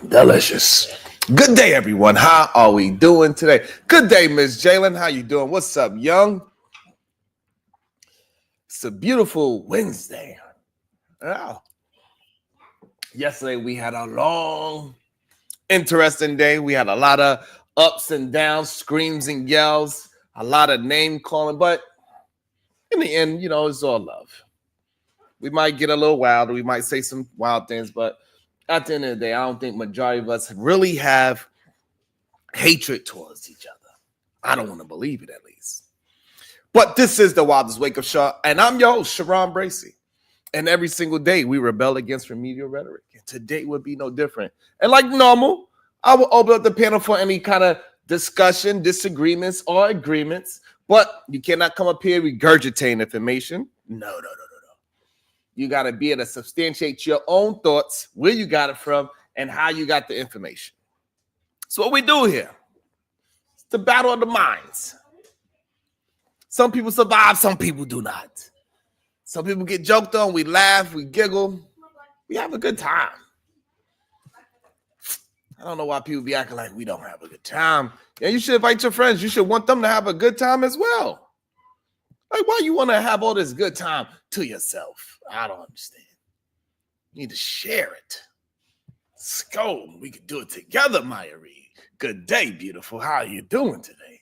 Delicious. Good day, everyone. How are we doing today? Good day, Miss Jalen. How you doing? What's up, young? It's a beautiful Wednesday. Oh. Yesterday, we had a long, interesting day. We had a lot of ups and downs, screams and yells, a lot of name calling, but in the end, it's all love. We might get a little wild. We might say some wild things, but at the end of the day, I don't think majority of us really have hatred towards each other. I don't want to believe it, at least. But this is the Wildest Wake Up Show, and I'm your host, Sharon Bracey. And every single day, we rebel against remedial rhetoric. And today would be no different. And like normal, I will open up the panel for any kind of discussion, disagreements, or agreements. But you cannot come up here regurgitating information. No. You got to be able to substantiate your own thoughts, where you got it from, and how you got the information. So what we do here, it's the battle of the minds. Some people survive, some people do not. Some people get joked on, we laugh, we giggle, we have a good time. I don't know why people be acting like we don't have a good time. Yeah, you should invite your friends. You should want them to have a good time as well. Like, why you want to have all this good time to yourself? I don't understand. You need to share it. Let's go. We can do it together, Maya Reed. Good day, beautiful. How are you doing today?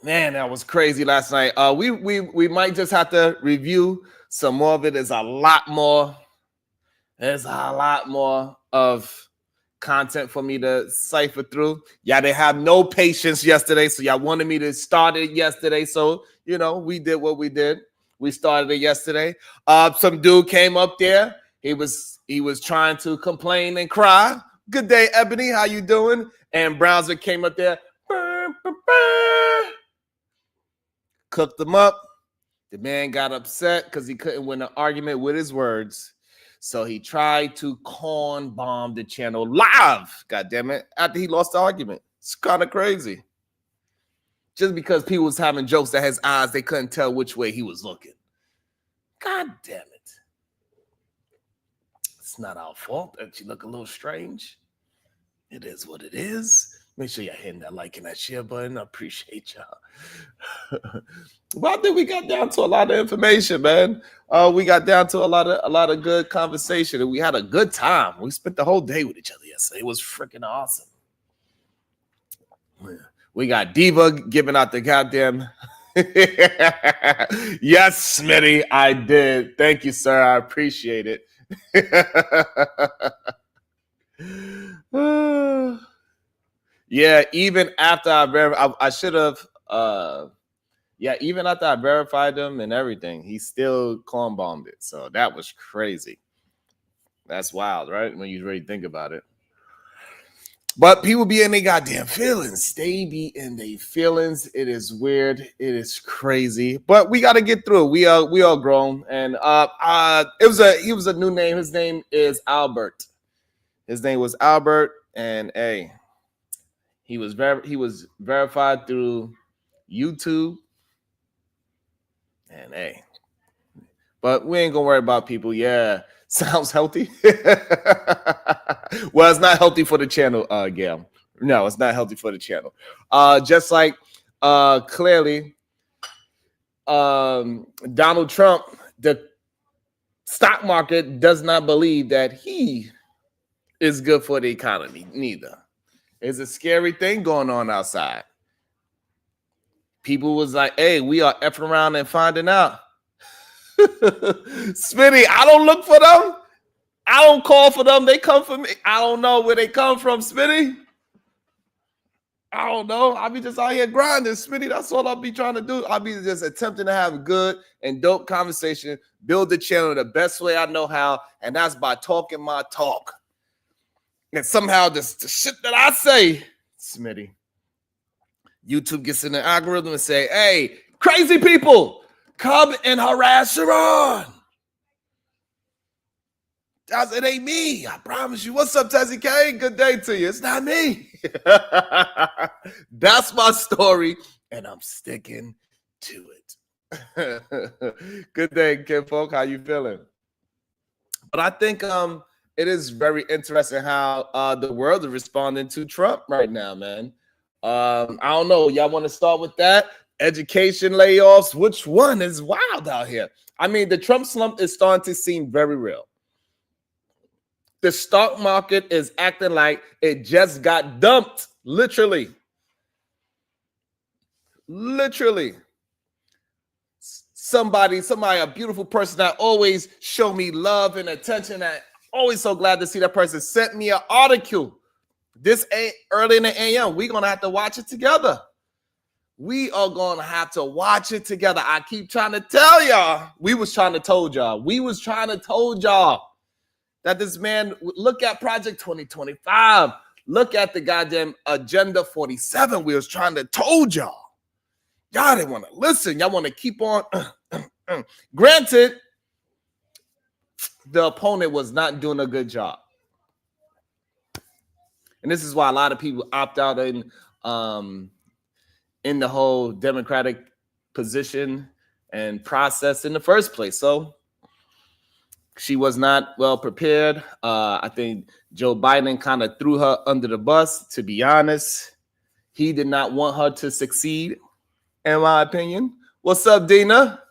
Man, that was crazy last night. We might just have to review some more of it. There's a lot more of content for me to cipher through. Yeah, they have no patience yesterday, so y'all wanted me to start it yesterday. So, we did what we did. We started it yesterday. Some dude came up there. He was trying to complain and cry. Good day, Ebony. How you doing? And Browser came up there. Cooked him up. The man got upset because he couldn't win an argument with his words. So he tried to corn bomb the channel live, God damn it, after he lost the argument. It's kind of crazy. Just because people was having jokes that his eyes, they couldn't tell which way he was looking. God damn it. It's not our fault that you look a little strange. It is what it is. Make sure you're hitting that like and that share button. I appreciate y'all. Well, I think we got down to a lot of information, man. We got down to a lot of good conversation, and we had a good time. We spent the whole day with each other yesterday. It was freaking awesome. We got Diva giving out the goddamn. Yes, Smitty, I did. Thank you, sir. I appreciate it. Yeah, even after I should have. Even after I verified them and everything, he still corn bombed it. So that was crazy. That's wild, right? When you really think about it. But people be in their goddamn feelings. They be in their feelings. It is weird. It is crazy. But we got to get through it. We all grown. And he was a new name. His name is Albert. His name was Albert. And hey, he was verified through YouTube. And hey, but we ain't gonna worry about people. Yeah, sounds healthy. Well, it's not healthy for the channel, Gail. No, it's not healthy for the channel. Just like clearly, Donald Trump, the stock market does not believe that he is good for the economy. Neither. It's a scary thing going on outside. People was like, hey, we are effing around and finding out. Smitty, I don't look for them. I don't call for them. They come for me. I don't know where they come from, Smitty. I don't know. I'll be just out here grinding, Smitty. That's all I'll be trying to do. I'll be just attempting to have a good and dope conversation, build the channel the best way I know how, and that's by talking my talk. And somehow the shit that I say, Smitty, YouTube gets in the algorithm and say, hey, crazy people, come and harass Sharon. It ain't me. I promise you. What's up, Tessie K? Good day to you. It's not me. That's my story, and I'm sticking to it. Good day, kid folk. How you feeling? But I think it is very interesting how the world is responding to Trump right now, man. I don't know. Y'all want to start with that? Education layoffs. Which one is wild out here? I mean, the Trump slump is starting to seem very real. The stock market is acting like it just got dumped. Literally. Somebody, a beautiful person that always show me love and attention. I'm always so glad to see that person sent me an article. This ain't early in the AM. We're going to have to watch it together. We are going to have to watch it together. I keep trying to tell y'all. We was trying to told y'all that this man, look at Project 2025. Look at the goddamn Agenda 47. We was trying to told y'all. Y'all didn't want to listen. Y'all want to keep on. Granted, the opponent was not doing a good job. And this is why a lot of people opt out in the whole Democratic position and process in the first place. So she was not well prepared. I think Joe Biden kind of threw her under the bus, to be honest. He did not want her to succeed, in my opinion. What's up, Dina?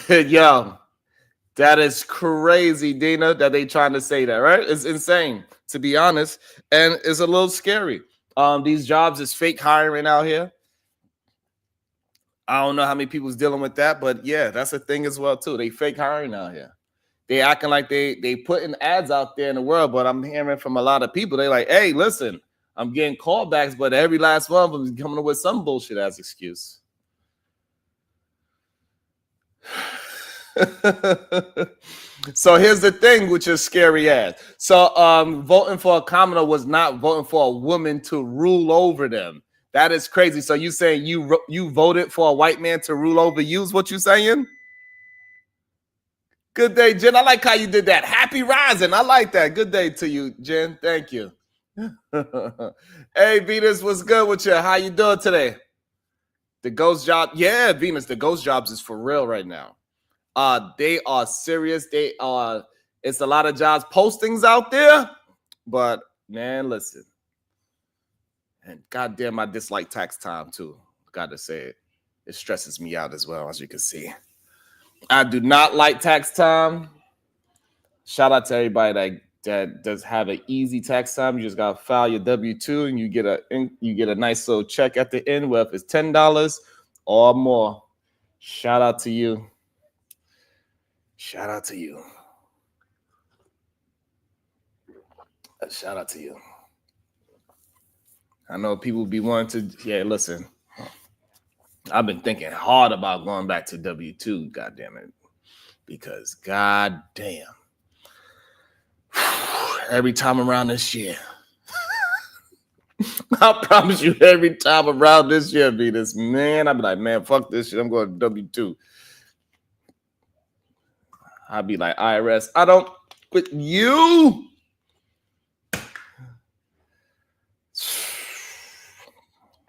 Yo, that is crazy, Dina, that they trying to say that, right? It's insane, to be honest. And it's a little scary. These jobs is fake hiring out here. I don't know how many people's dealing with that, but yeah, that's a thing as well, too. They fake hiring out here. They acting like they putting ads out there in the world, but I'm hearing from a lot of people, they like, hey, listen, I'm getting callbacks, but every last one of them is coming up with some bullshit as excuse. So here's the thing, which is scary ass. So voting for a commoner was not voting for a woman to rule over them. That is crazy. So you saying you voted for a white man to rule over you is what you saying? Good day, Jen. I like how you did that. Happy rising. I like that. Good day to you, Jen. Thank you. Hey, Venus, what's good with you? How you doing today? The ghost job. Yeah, Venus, the ghost jobs is for real right now. They are serious. It's a lot of jobs postings out there, but man, listen. And goddamn, I dislike tax time too. Gotta say it. It stresses me out as well, as you can see. I do not like tax time. Shout out to everybody that does have an easy tax time. You just gotta file your W-2 and you get a nice little check at the end, whether it's $10 or more. Shout out to you. Shout out to you. Shout out to you. I know people be wanting to, yeah, listen. I've been thinking hard about going back to W-2, goddamn it. Because goddamn. Every time around this year. I promise you, every time around this year, be this, man, I'll be like, man, fuck this shit. I'm going to W-2. I'll be like, IRS, I don't quit you.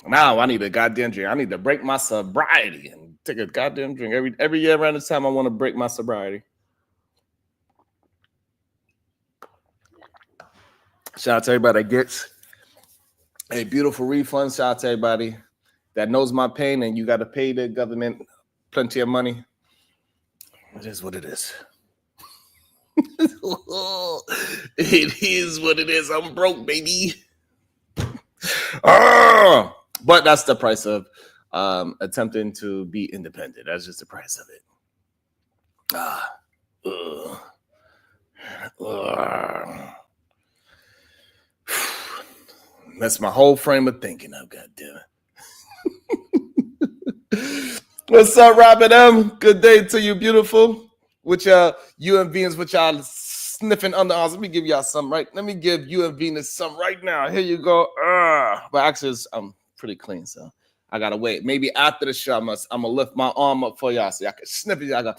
Now I need a goddamn drink. I need to break my sobriety and take a goddamn drink. Every year around this time, I want to break my sobriety. Shout out to everybody that gets a beautiful refund. Shout out to everybody that knows my pain, and you got to pay the government plenty of money. It is what it is. It is what it is. I'm broke, baby. But that's the price of attempting to be independent. That's just the price of it. That's my whole frame of thinking. Oh, goddamn it. What's up, Robert M? Good day to you, beautiful. With your you and Venus, with y'all sniffing underarms. Let me give y'all some right. Let me give you and Venus some right now. Here you go. But actually, I'm pretty clean, so I gotta wait. Maybe after the show, I'm gonna lift my arm up for y'all so I can sniff it. I go,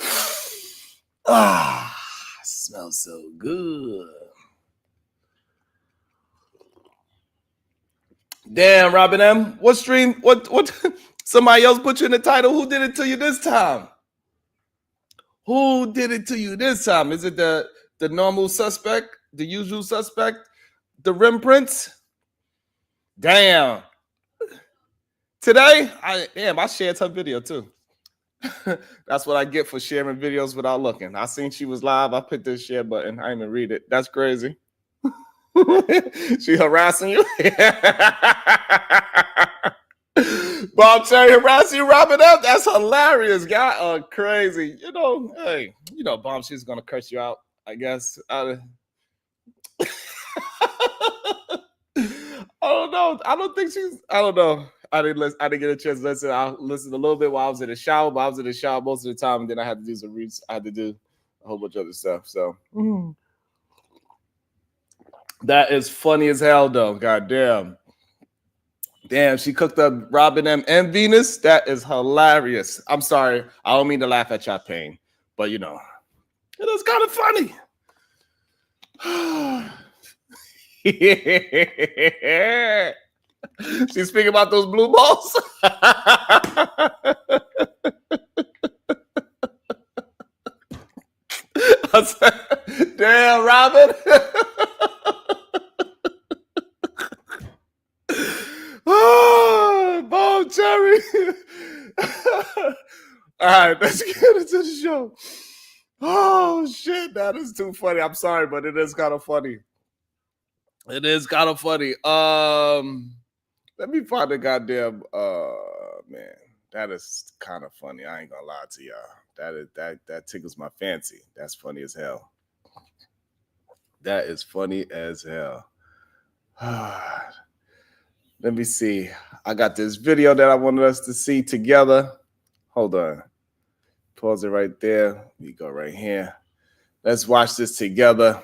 smells so good. Damn, Robin M. What stream? What? Somebody else put you in the title. Who did it to you this time? Who did it to you this time? Is it the normal suspect, the usual suspect, the Rim Prince? Damn. Today, I shared her video too. That's what I get for sharing videos without looking. I seen she was live. I put this share button. I didn't even read it. That's crazy. She harassing you? Bob Cherry harassing you, Robin up? That's hilarious. Guy, crazy. You know, hey, you know, Bomb, she's gonna curse you out, I guess. I don't know. I don't think she's. I don't know. I didn't get a chance to listen. I listened a little bit while I was in the shower, but I was in the shower most of the time, and then I had to do some reads. I had to do a whole bunch of other stuff. So that is funny as hell, though. God damn. Damn, she cooked up Robin M and Venus. That is hilarious. I'm sorry. I don't mean to laugh at your pain, but you know, it is kind of funny. She's speaking about those blue balls. Damn, Robin. Oh, Bob Cherry. All right, let's get into the show. Oh, shit. That is too funny. I'm sorry, but it is kind of funny. It is kind of funny. Let me find the goddamn man. That is kind of funny. I ain't gonna lie to y'all. That tickles my fancy. That's funny as hell. That is funny as hell. Let me see. I got this video that I wanted us to see together. Hold on. Pause it right there. We go right here. Let's watch this together.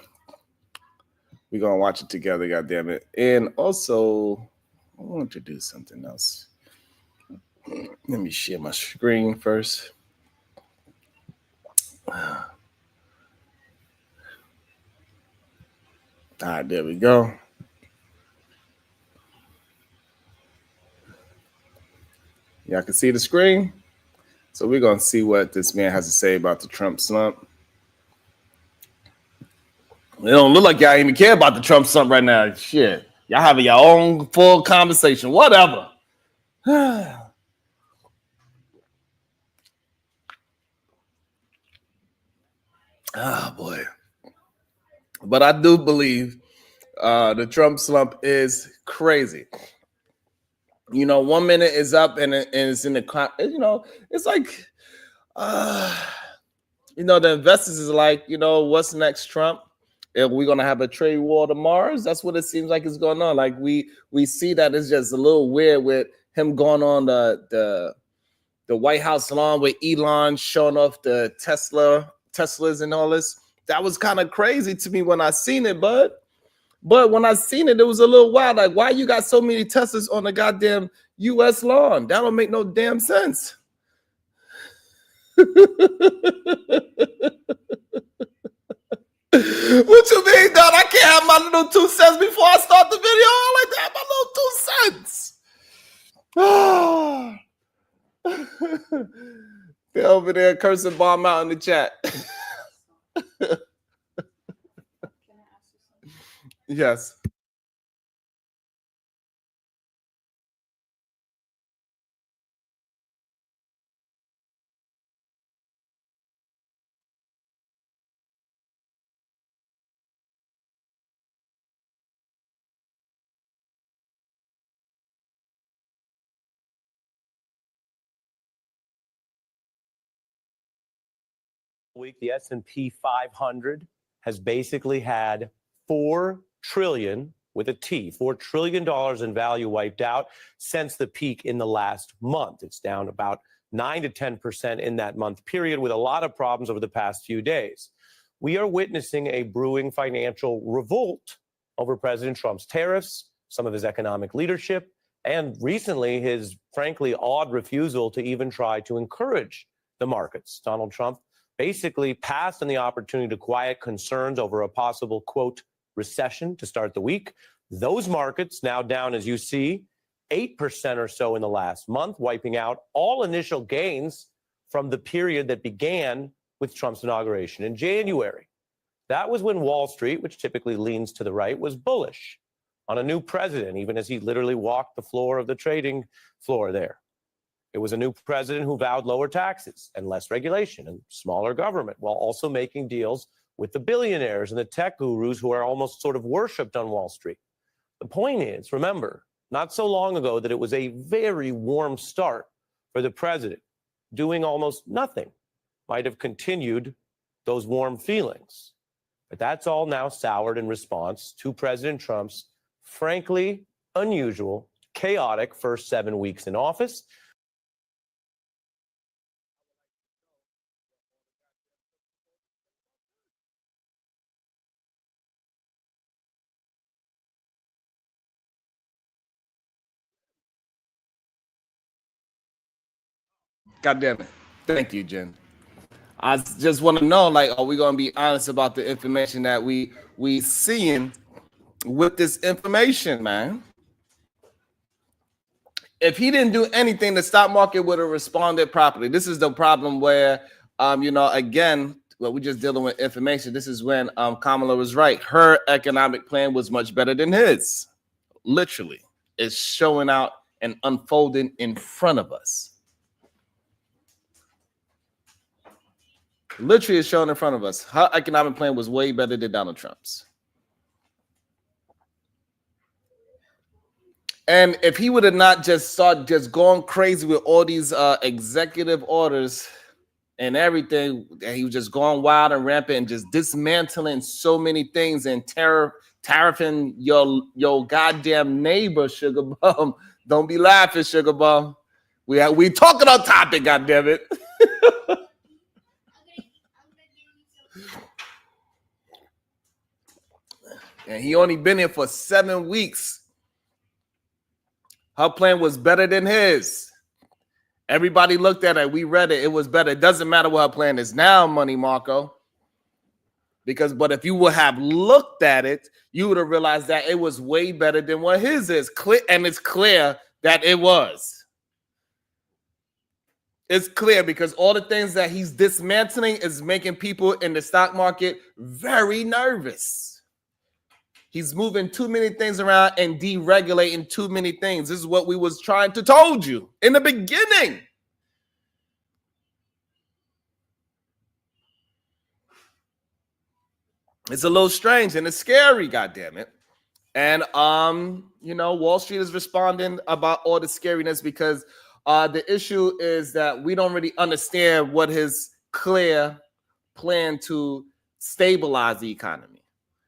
We're going to watch it together, goddammit. And also, I want to do something else. Let me share my screen first. All right, there we go. Y'all can see the screen? So we're going to see what this man has to say about the Trump slump. It don't look like y'all even care about the Trump slump right now. Shit. Y'all having your own full conversation. Whatever. Oh, boy. But I do believe the Trump slump is crazy. You know, 1 minute is up and it's in the, you know, it's like, you know, the investors is like, you know, what's next, Trump? Are we going to have a trade war to Mars? That's what it seems like is going on. Like we see that it's just a little weird with him going on the White House lawn with Elon showing off the Teslas and all this. That was kind of crazy to me when I seen it, but when I seen it, it was a little wild. Like, why you got so many Teslas on the goddamn U.S. lawn? That don't make no damn sense. What you mean, dog? I can't have my little 2 cents before I start the video. I like to have my little 2 cents. They're over there cursing Bomb out in the chat. Yes. Week, the S&P 500 has basically had $4 trillion with a T, $4 trillion in value wiped out since the peak in the last month. It's down about 9 to 10% in that month period with a lot of problems over the past few days. We are witnessing a brewing financial revolt over President Trump's tariffs, some of his economic leadership, And recently, his frankly odd refusal to even try to encourage the markets. Donald Trump basically passed on the opportunity to quiet concerns over a possible, quote, recession to start the week. Those markets now down, as you see, 8% or so in the last month, wiping out all initial gains from the period that began with Trump's inauguration in January. That was when Wall Street, which typically leans to the right, was bullish on a new president, even as he literally walked the floor of the trading floor there. It was a new president who vowed lower taxes and less regulation and smaller government, while also making deals with the billionaires and the tech gurus who are almost sort of worshipped on Wall Street. The point is, remember, not so long ago that it was a very warm start for the president. Doing almost nothing might have continued those warm feelings. But that's all now soured in response to President Trump's frankly unusual, chaotic first 7 weeks in office. God damn it. Thank you, Jen. I just want to know, like, are we going to be honest about the information that we seeing with this information, man? If he didn't do anything, the stock market would have responded properly. This is the problem where, again, well, we're just dealing with information. This is when Kamala was right. Her economic plan was much better than his. Literally, it's showing out and unfolding in front of us. Literally, it's showing in front of us. Her economic plan was way better than Donald Trump's. And if he would have not just started just going crazy with all these executive orders and everything, and he was just going wild and rampant and just dismantling so many things and tariffing your goddamn neighbor, Sugar Bum. Don't be laughing, Sugar Bum. We talking on topic, goddammit. And he only been here for 7 weeks. Her plan was better than his. Everybody looked at it. We read it. It was better. It doesn't matter what her plan is now, Money Marco. But if you would have looked at it, you would have realized that it was way better than what his is. And it's clear that it was. It's clear because all the things that he's dismantling is making people in the stock market very nervous. He's moving too many things around and deregulating too many things. This is what we was trying to told you in the beginning. It's a little strange and it's scary, goddammit. And Wall Street is responding about all the scariness because the issue is that we don't really understand what his clear plan to stabilize the economy.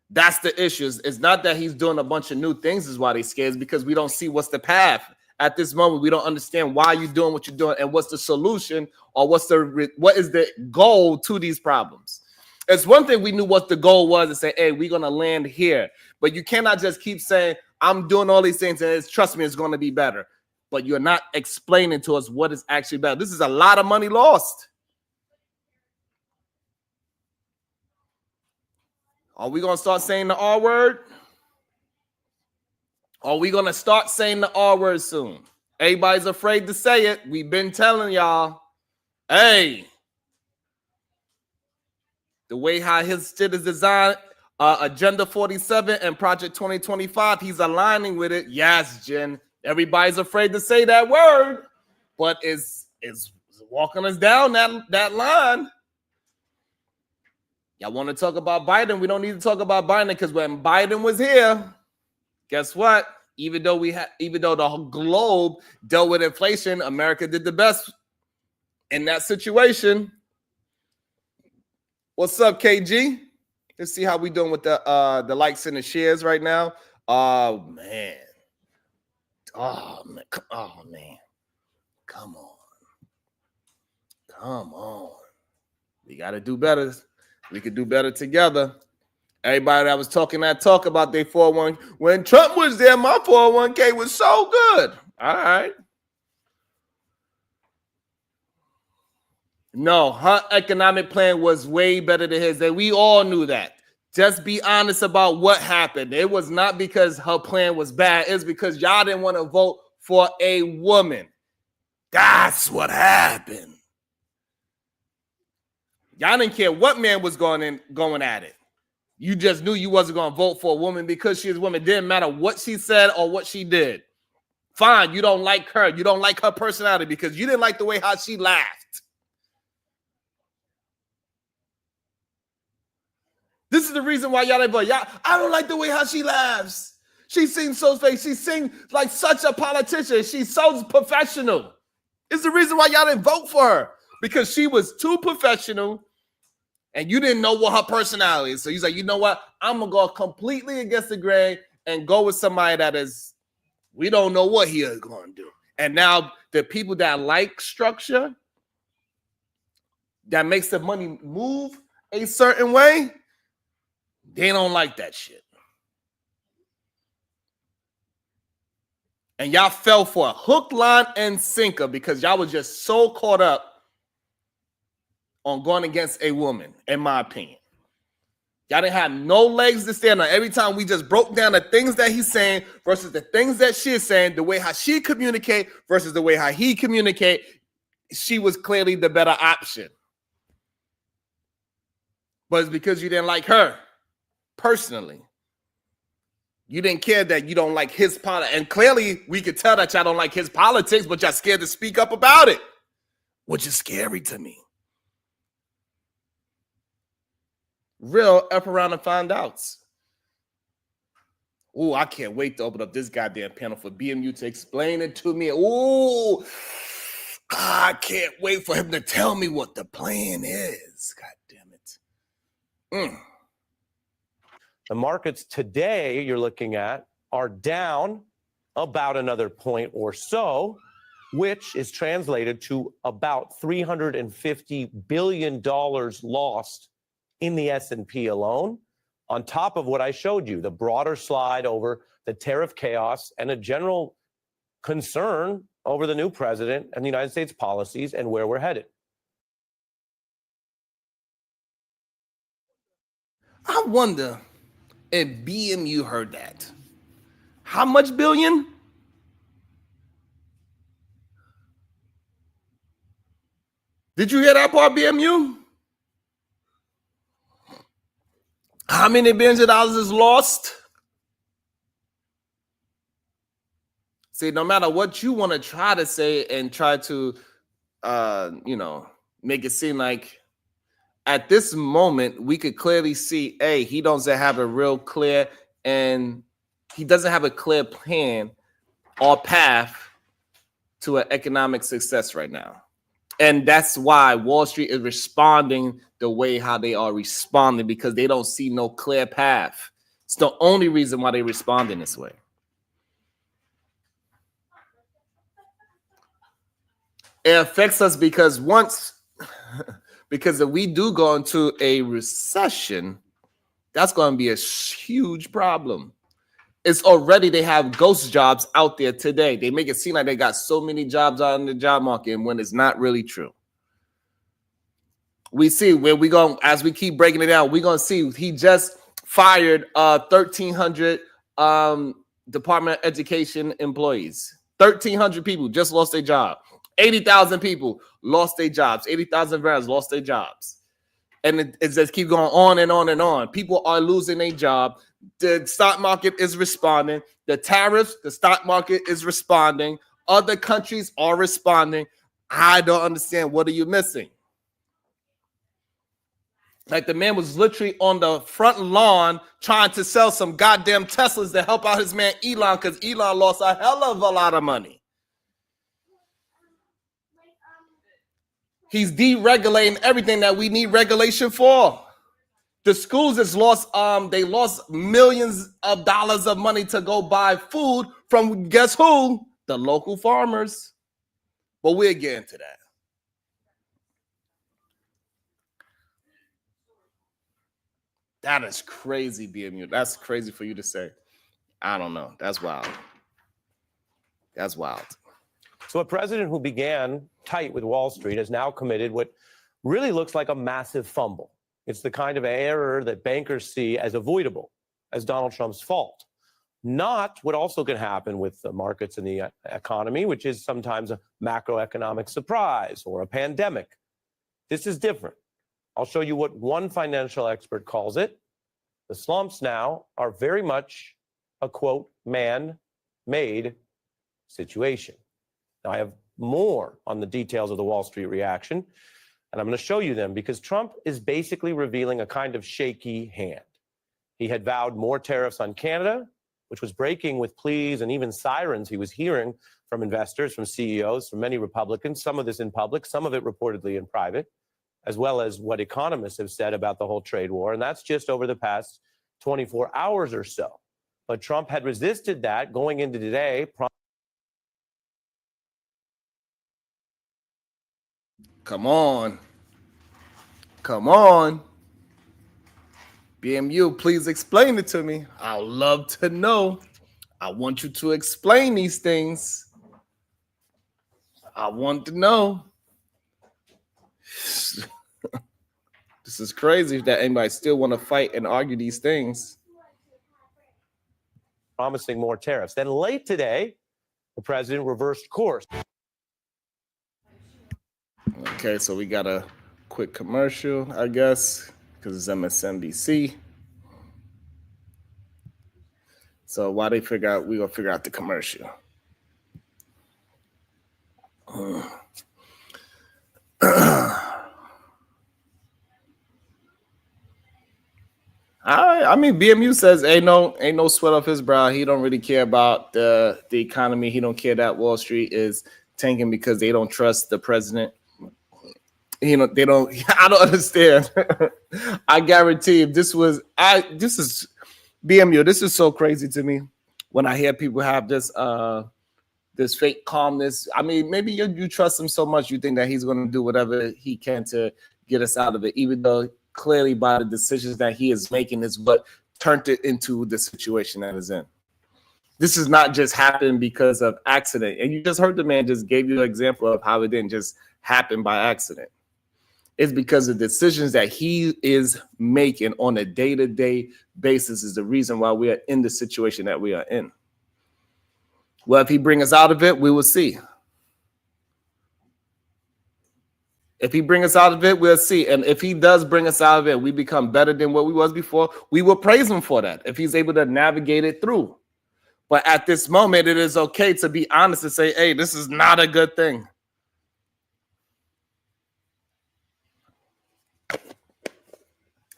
That's the issue. It's not that he's doing a bunch of new things is why they're scared. It's because we don't see what's the path. At this moment, we don't understand why you're doing what you're doing and what's the solution or what is the goal to these problems. It's one thing we knew what the goal was and say, hey, we're going to land here. But you cannot just keep saying, I'm doing all these things and trust me, it's going to be better. But you're not explaining to us what is actually better. This is a lot of money lost. Are we going to start saying the R word? Are we going to start saying the R word soon? Everybody's afraid to say it. We've been telling y'all, hey, the way how his shit is designed, Agenda 47 and Project 2025, he's aligning with it. Yes, Jen. Everybody's afraid to say that word, but is walking us down that line. Y'all want to talk about Biden? We don't need to talk about Biden because when Biden was here, guess what? Even though the whole globe dealt with inflation, America did the best in that situation. What's up, KG? Let's see how we doing with the likes and the shares right now. Oh man. Come on. We got to do better. We could do better together. Everybody that was talking that talk about their 401, when Trump was there, my 401k was so good. All right. No, her economic plan was way better than his. And we all knew that. Just be honest about what happened. It was not because her plan was bad. It's because y'all didn't want to vote for a woman. That's what happened. Y'all didn't care what man was going at it. You just knew you wasn't going to vote for a woman because she is a woman. It didn't matter what she said or what she did. Fine, you don't like her. You don't like her personality because you didn't like the way how she laughed. This is the reason why y'all didn't vote. I don't like the way how she laughs. She sings so fake. She sings like such a politician. She's so professional. It's the reason why y'all didn't vote for her. Because she was too professional and you didn't know what her personality is. So he's like, you know what? I'm going to go completely against the grain and go with somebody that is, we don't know what he is going to do. And now the people that like structure, that makes the money move a certain way, they don't like that shit. And y'all fell for a hook, line, and sinker because y'all was just so caught up on going against a woman, in my opinion. Y'all didn't have no legs to stand on. Every time we just broke down the things that he's saying versus the things that she's saying, the way how she communicate versus the way how he communicate, she was clearly the better option. But it's because you didn't like her personally. You didn't care that you don't like his politics. And clearly we could tell that y'all don't like his politics, but y'all scared to speak up about it, which is scary to me. Real up around and find outs. Oh, I can't wait to open up this goddamn panel for BMU to explain it to me. Oh, I can't wait for him to tell me what the plan is. God damn it. The markets today you're looking at are down about another point or so, which is translated to about $350 billion lost in the S&P alone, on top of what I showed you, the broader slide over the tariff chaos and a general concern over the new president and the United States policies and where we're headed. I wonder if BMU heard that. How much billion? Did you hear that part, BMU? How many billions of dollars is lost? See, no matter what you want to try to say and try to, make it seem like at this moment, we could clearly see, hey, he doesn't have a real clear and he doesn't have a clear plan or path to an economic success right now. And that's why Wall Street is responding the way how they are responding, because they don't see no clear path. It's the only reason why they're responding this way. It affects us because because if we do go into a recession, that's going to be a huge problem. It's already, they have ghost jobs out there today. They make it seem like they got so many jobs out in the job market when it's not really true. We see where we go as we keep breaking it down. We're going to see he just fired 1,300 Department of Education employees. 1,300 people just lost their job. 80,000 people lost their jobs. 80,000 veterans lost their jobs. And it just keep going on and on and on. People are losing their job. The stock market is responding. The tariffs, the stock market is responding. Other countries are responding. I don't understand. What are you missing? Like the man was literally on the front lawn trying to sell some goddamn Teslas to help out his man Elon, because Elon lost a hell of a lot of money. He's deregulating everything that we need regulation for. The schools has lost, they lost millions of dollars of money to go buy food from, guess who? The local farmers. But we'll get into that. That is crazy, BMU. That's crazy for you to say. I don't know. That's wild. That's wild. So a president who began tight with Wall Street has now committed what really looks like a massive fumble. It's the kind of error that bankers see as avoidable, as Donald Trump's fault. Not what also can happen with the markets and the economy, which is sometimes a macroeconomic surprise or a pandemic. This is different. I'll show you what one financial expert calls it. The slumps now are very much a, quote, man-made situation. Now, I have more on the details of the Wall Street reaction, and I'm going to show you them because Trump is basically revealing a kind of shaky hand. He had vowed more tariffs on Canada, which was breaking with pleas and even sirens he was hearing from investors, from CEOs, from many Republicans, some of this in public, some of it reportedly in private, as well as what economists have said about the whole trade war. And that's just over the past 24 hours or so. But Trump had resisted that going into today. Come on. Come on. BMU, please explain it to me. I'd love to know. I want you to explain these things. I want to know. This is crazy that anybody still want to fight and argue these things. Promising more tariffs. Then late today, the president reversed course. Okay, so we got a quick commercial, I guess, because it's MSNBC. So while they figure out, we're going to figure out the commercial. I mean, BMU says ain't no sweat off his brow. He don't really care about the economy. He don't care that Wall Street is tanking because they don't trust the president. They don't. I don't understand. I guarantee if this is BMU. This is so crazy to me when I hear people have this this fake calmness. I mean, maybe you trust him so much you think that he's going to do whatever he can to get us out of it, even though clearly by the decisions that he is making is what turned it into the situation that is in. This is not just happened because of accident. And you just heard the man just gave you an example of how it didn't just happen by accident. It's because of decisions that he is making on a day-to-day basis is the reason why we are in the situation that we are in. Well, if he brings us out of it, we will see. If he brings us out of it, we'll see. And if he does bring us out of it, we become better than what we was before, we will praise him for that if he's able to navigate it through. But at this moment, it is okay to be honest and say, hey, this is not a good thing.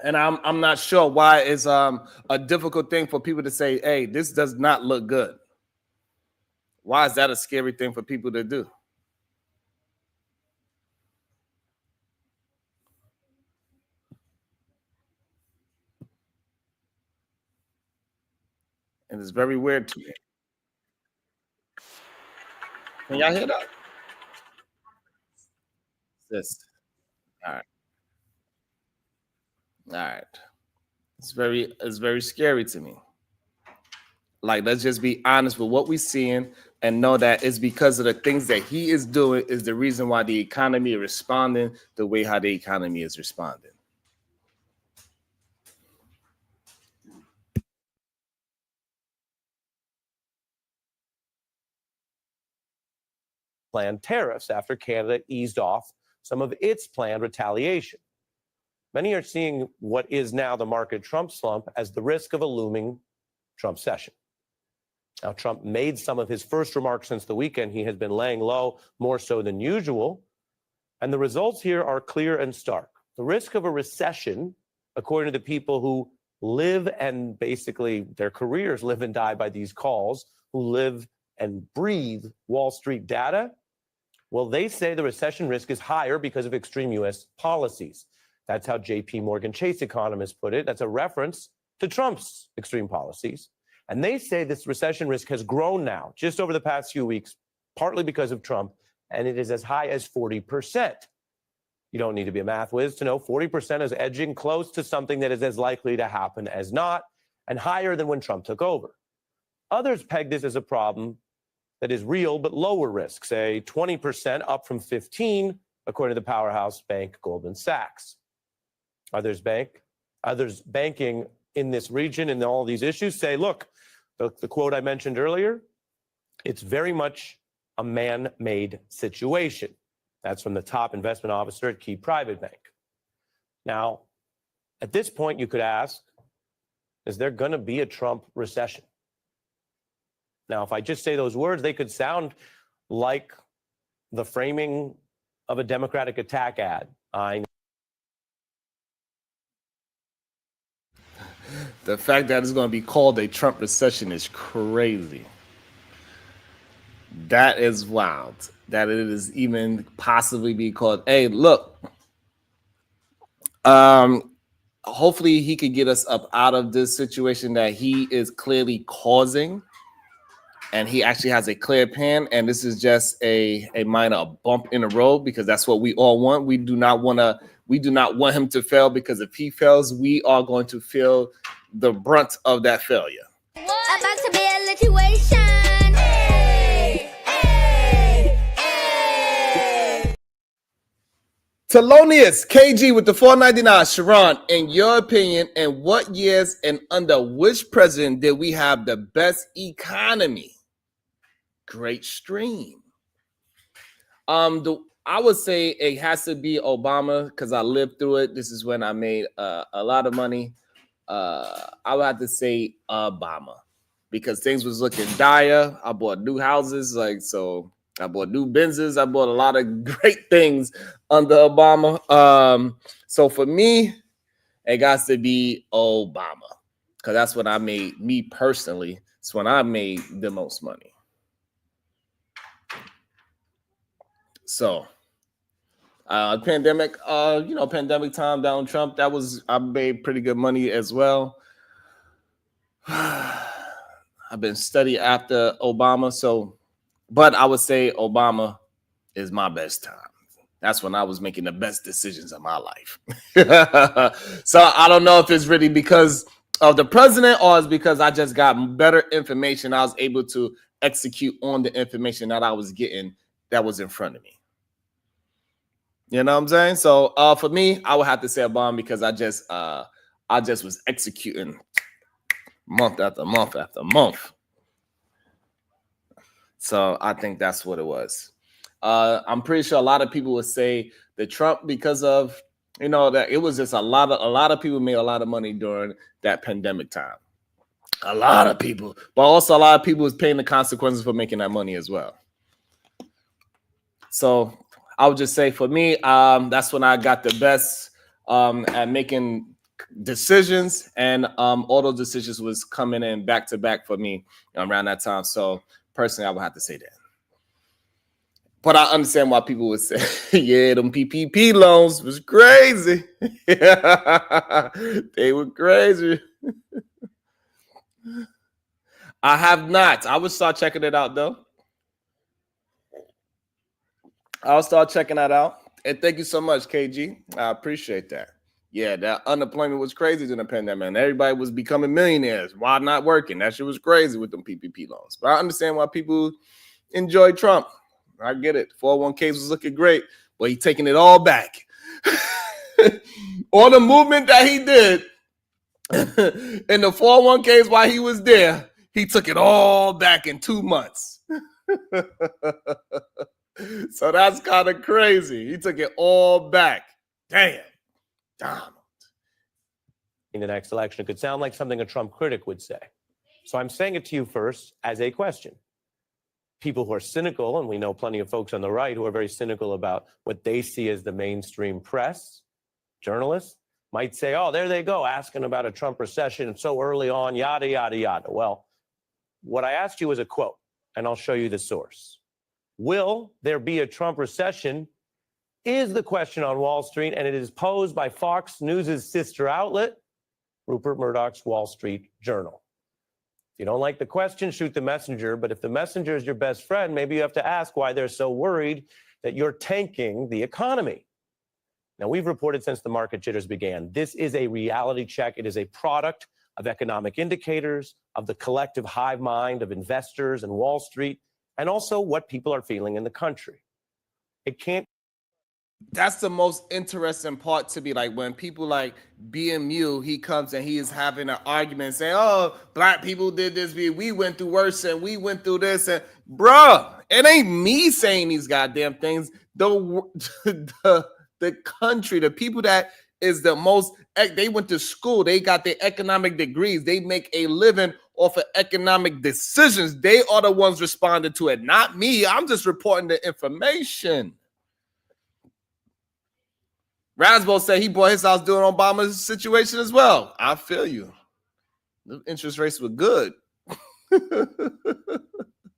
And I'm not sure why it's a difficult thing for people to say, hey, this does not look good. Why is that a scary thing for people to do? And it's very weird to me. Can y'all hear that? This. All right. All right. It's very scary to me. Like, let's just be honest with what we're seeing and know that it's because of the things that he is doing is the reason why the economy is responding the way how the economy is responding. Planned tariffs after Canada eased off some of its planned retaliation. Many are seeing what is now the market Trump slump as the risk of a looming Trump session. Now, Trump made some of his first remarks since the weekend. He has been laying low more so than usual. And the results here are clear and stark. The risk of a recession, according to the people who live and basically their careers live and die by these calls, who live and breathe Wall Street data, well, they say the recession risk is higher because of extreme U.S. policies. That's how J.P. Morgan Chase economists put it. That's a reference to Trump's extreme policies. And they say this recession risk has grown now, just over the past few weeks, partly because of Trump, and it is as high as 40%. You don't need to be a math whiz to know 40% is edging close to something that is as likely to happen as not, and higher than when Trump took over. Others peg this as a problem that is real but lower risk, say 20% up from 15, according to the powerhouse bank Goldman Sachs. Others banking in this region and all these issues say, look, the quote I mentioned earlier, it's very much a man-made situation. That's from the top investment officer at Key Private Bank. Now, at this point, you could ask, is there going to be a Trump recession? Now, if I just say those words, they could sound like the framing of a Democratic attack ad. The fact that it's going to be called a Trump recession is crazy. That is wild. That it is even possibly be called. Hey, look. Hopefully he could get us up out of this situation that he is clearly causing. And he actually has a clear plan. And this is just a minor bump in the road, because that's what we all want. We do not want him to fail, because if he fails, we are going to feel the brunt of that failure. About to be a situation. Thelonious KG with the $4.99. Sharon, in your opinion, in what years and under which president did we have the best economy? Great stream. I would say it has to be Obama, because I lived through it. This is when I made a lot of money. I would have to say Obama, because things was looking dire. I bought new houses, I bought new Benzes. I bought a lot of great things under Obama. So for me, it got to be Obama, because that's when I made, me personally, it's when I made the most money. So, pandemic time, Donald Trump, I made pretty good money as well. I've been studying after Obama, but I would say Obama is my best time. That's when I was making the best decisions of my life. So I don't know if it's really because of the president or it's because I just got better information. I was able to execute on the information that I was getting that was in front of me. You know what I'm saying? So for me, I would have to say Obama, because I just was executing month after month after month. So I think that's what it was. I'm pretty sure a lot of people would say that Trump, because of, that it was just a lot of people made a lot of money during that pandemic time. A lot of people, but also a lot of people was paying the consequences for making that money as well. So I would just say for me, that's when I got the best at making decisions, and all those decisions was coming in back to back for me around that time. So personally, I would have to say that. But I understand why people would say, yeah, them PPP loans was crazy. They were crazy. I have not. I would start checking it out, though. I'll start checking that out. And thank you so much, KG. I appreciate that. Yeah, that unemployment was crazy during the pandemic, and everybody was becoming millionaires while not working. That shit was crazy with them PPP loans. But I understand why people enjoy Trump. I get it. 401ks was looking great, but he's taking it all back. All the movement that he did in the 401ks while he was there, he took it all back in 2 months. So that's kind of crazy. He took it all back. Damn. Donald. In the next election, it could sound like something a Trump critic would say. So I'm saying it to you first as a question. People who are cynical, and we know plenty of folks on the right who are very cynical about what they see as the mainstream press, journalists, might say, oh, there they go, asking about a Trump recession so early on, yada, yada, yada. Well, what I asked you was a quote, and I'll show you the source. Will there be a Trump recession is the question on Wall Street, and it is posed by Fox News' sister outlet, Rupert Murdoch's Wall Street Journal. If you don't like the question, shoot the messenger. But if the messenger is your best friend, maybe you have to ask why they're so worried that you're tanking the economy. Now, we've reported since the market jitters began, this is a reality check. It is a product of economic indicators, of the collective hive mind of investors and Wall Street. and also what people are feeling in the country. It can't. That's the most interesting part to me. Like when people like BMU, he comes and he is having an argument saying, oh, black people did this, we went through worse and we went through this. And bruh, it ain't me saying these goddamn things. The country, the people that is the most, they went to school, they got their economic degrees, they make a living off of economic decisions. They are the ones responding to it, not me. I'm just reporting the information. Rasbo said he bought his house during Obama's situation as well. I feel you. The interest rates were good.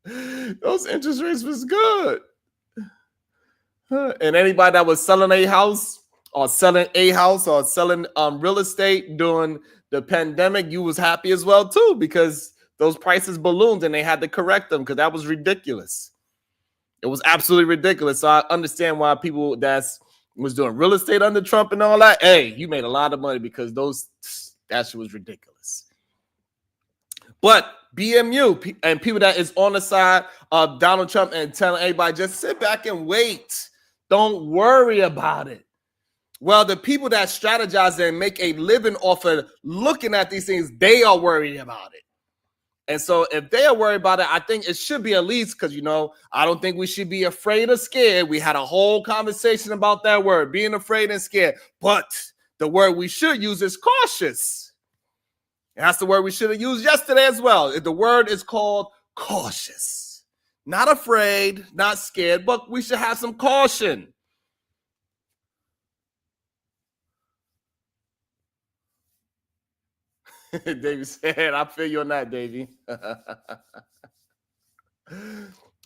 Those interest rates was good. And anybody that was selling a house or selling real estate during the pandemic, you was happy as well too, because those prices ballooned and they had to correct them because that was ridiculous. It was absolutely ridiculous. So I understand why people was doing real estate under Trump and all that. Hey, you made a lot of money because that shit was ridiculous. But BMU and people that is on the side of Donald Trump and telling everybody just sit back and wait. Don't worry about it. Well, the people that strategize and make a living off of looking at these things, they are worried about it. And so if they are worried about it, I think it should be at least, because, I don't think we should be afraid or scared. We had a whole conversation about that word, being afraid and scared. But the word we should use is cautious. And that's the word we should have used yesterday as well. The word is called cautious. Not afraid, not scared, but we should have some caution. Davey said, I feel you on that, Davey.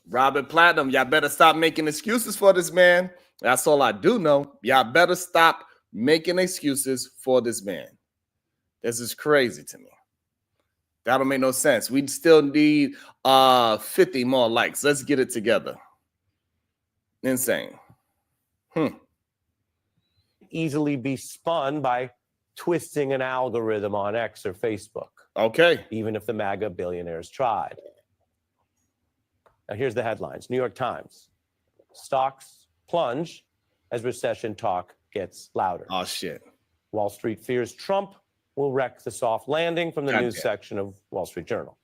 Robert Platinum, y'all better stop making excuses for this man. That's all I do know. Y'all better stop making excuses for this man. This is crazy to me. That don't make no sense. We still need 50 more likes. Let's get it together. Insane. Easily be spun by twisting an algorithm on X or Facebook. Okay. Even if the MAGA billionaires tried. Now here's the headlines. New York Times. Stocks plunge as recession talk gets louder. Oh, shit. Wall Street fears Trump will wreck the soft landing from the news section of Wall Street Journal.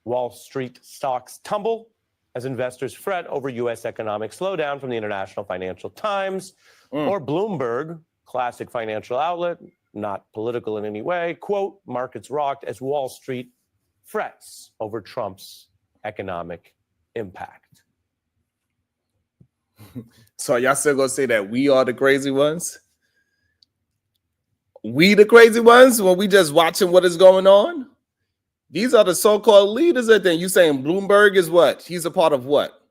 Wall Street stocks tumble as investors fret over U.S. economic slowdown from the International Financial Times or Bloomberg, classic financial outlet, not political in any way. Quote, markets rocked as Wall Street frets over Trump's economic impact. So y'all still gonna say that we are the crazy ones? We the crazy ones when we just watching what is going on? These are the so-called leaders. I think you saying Bloomberg is what? He's a part of what?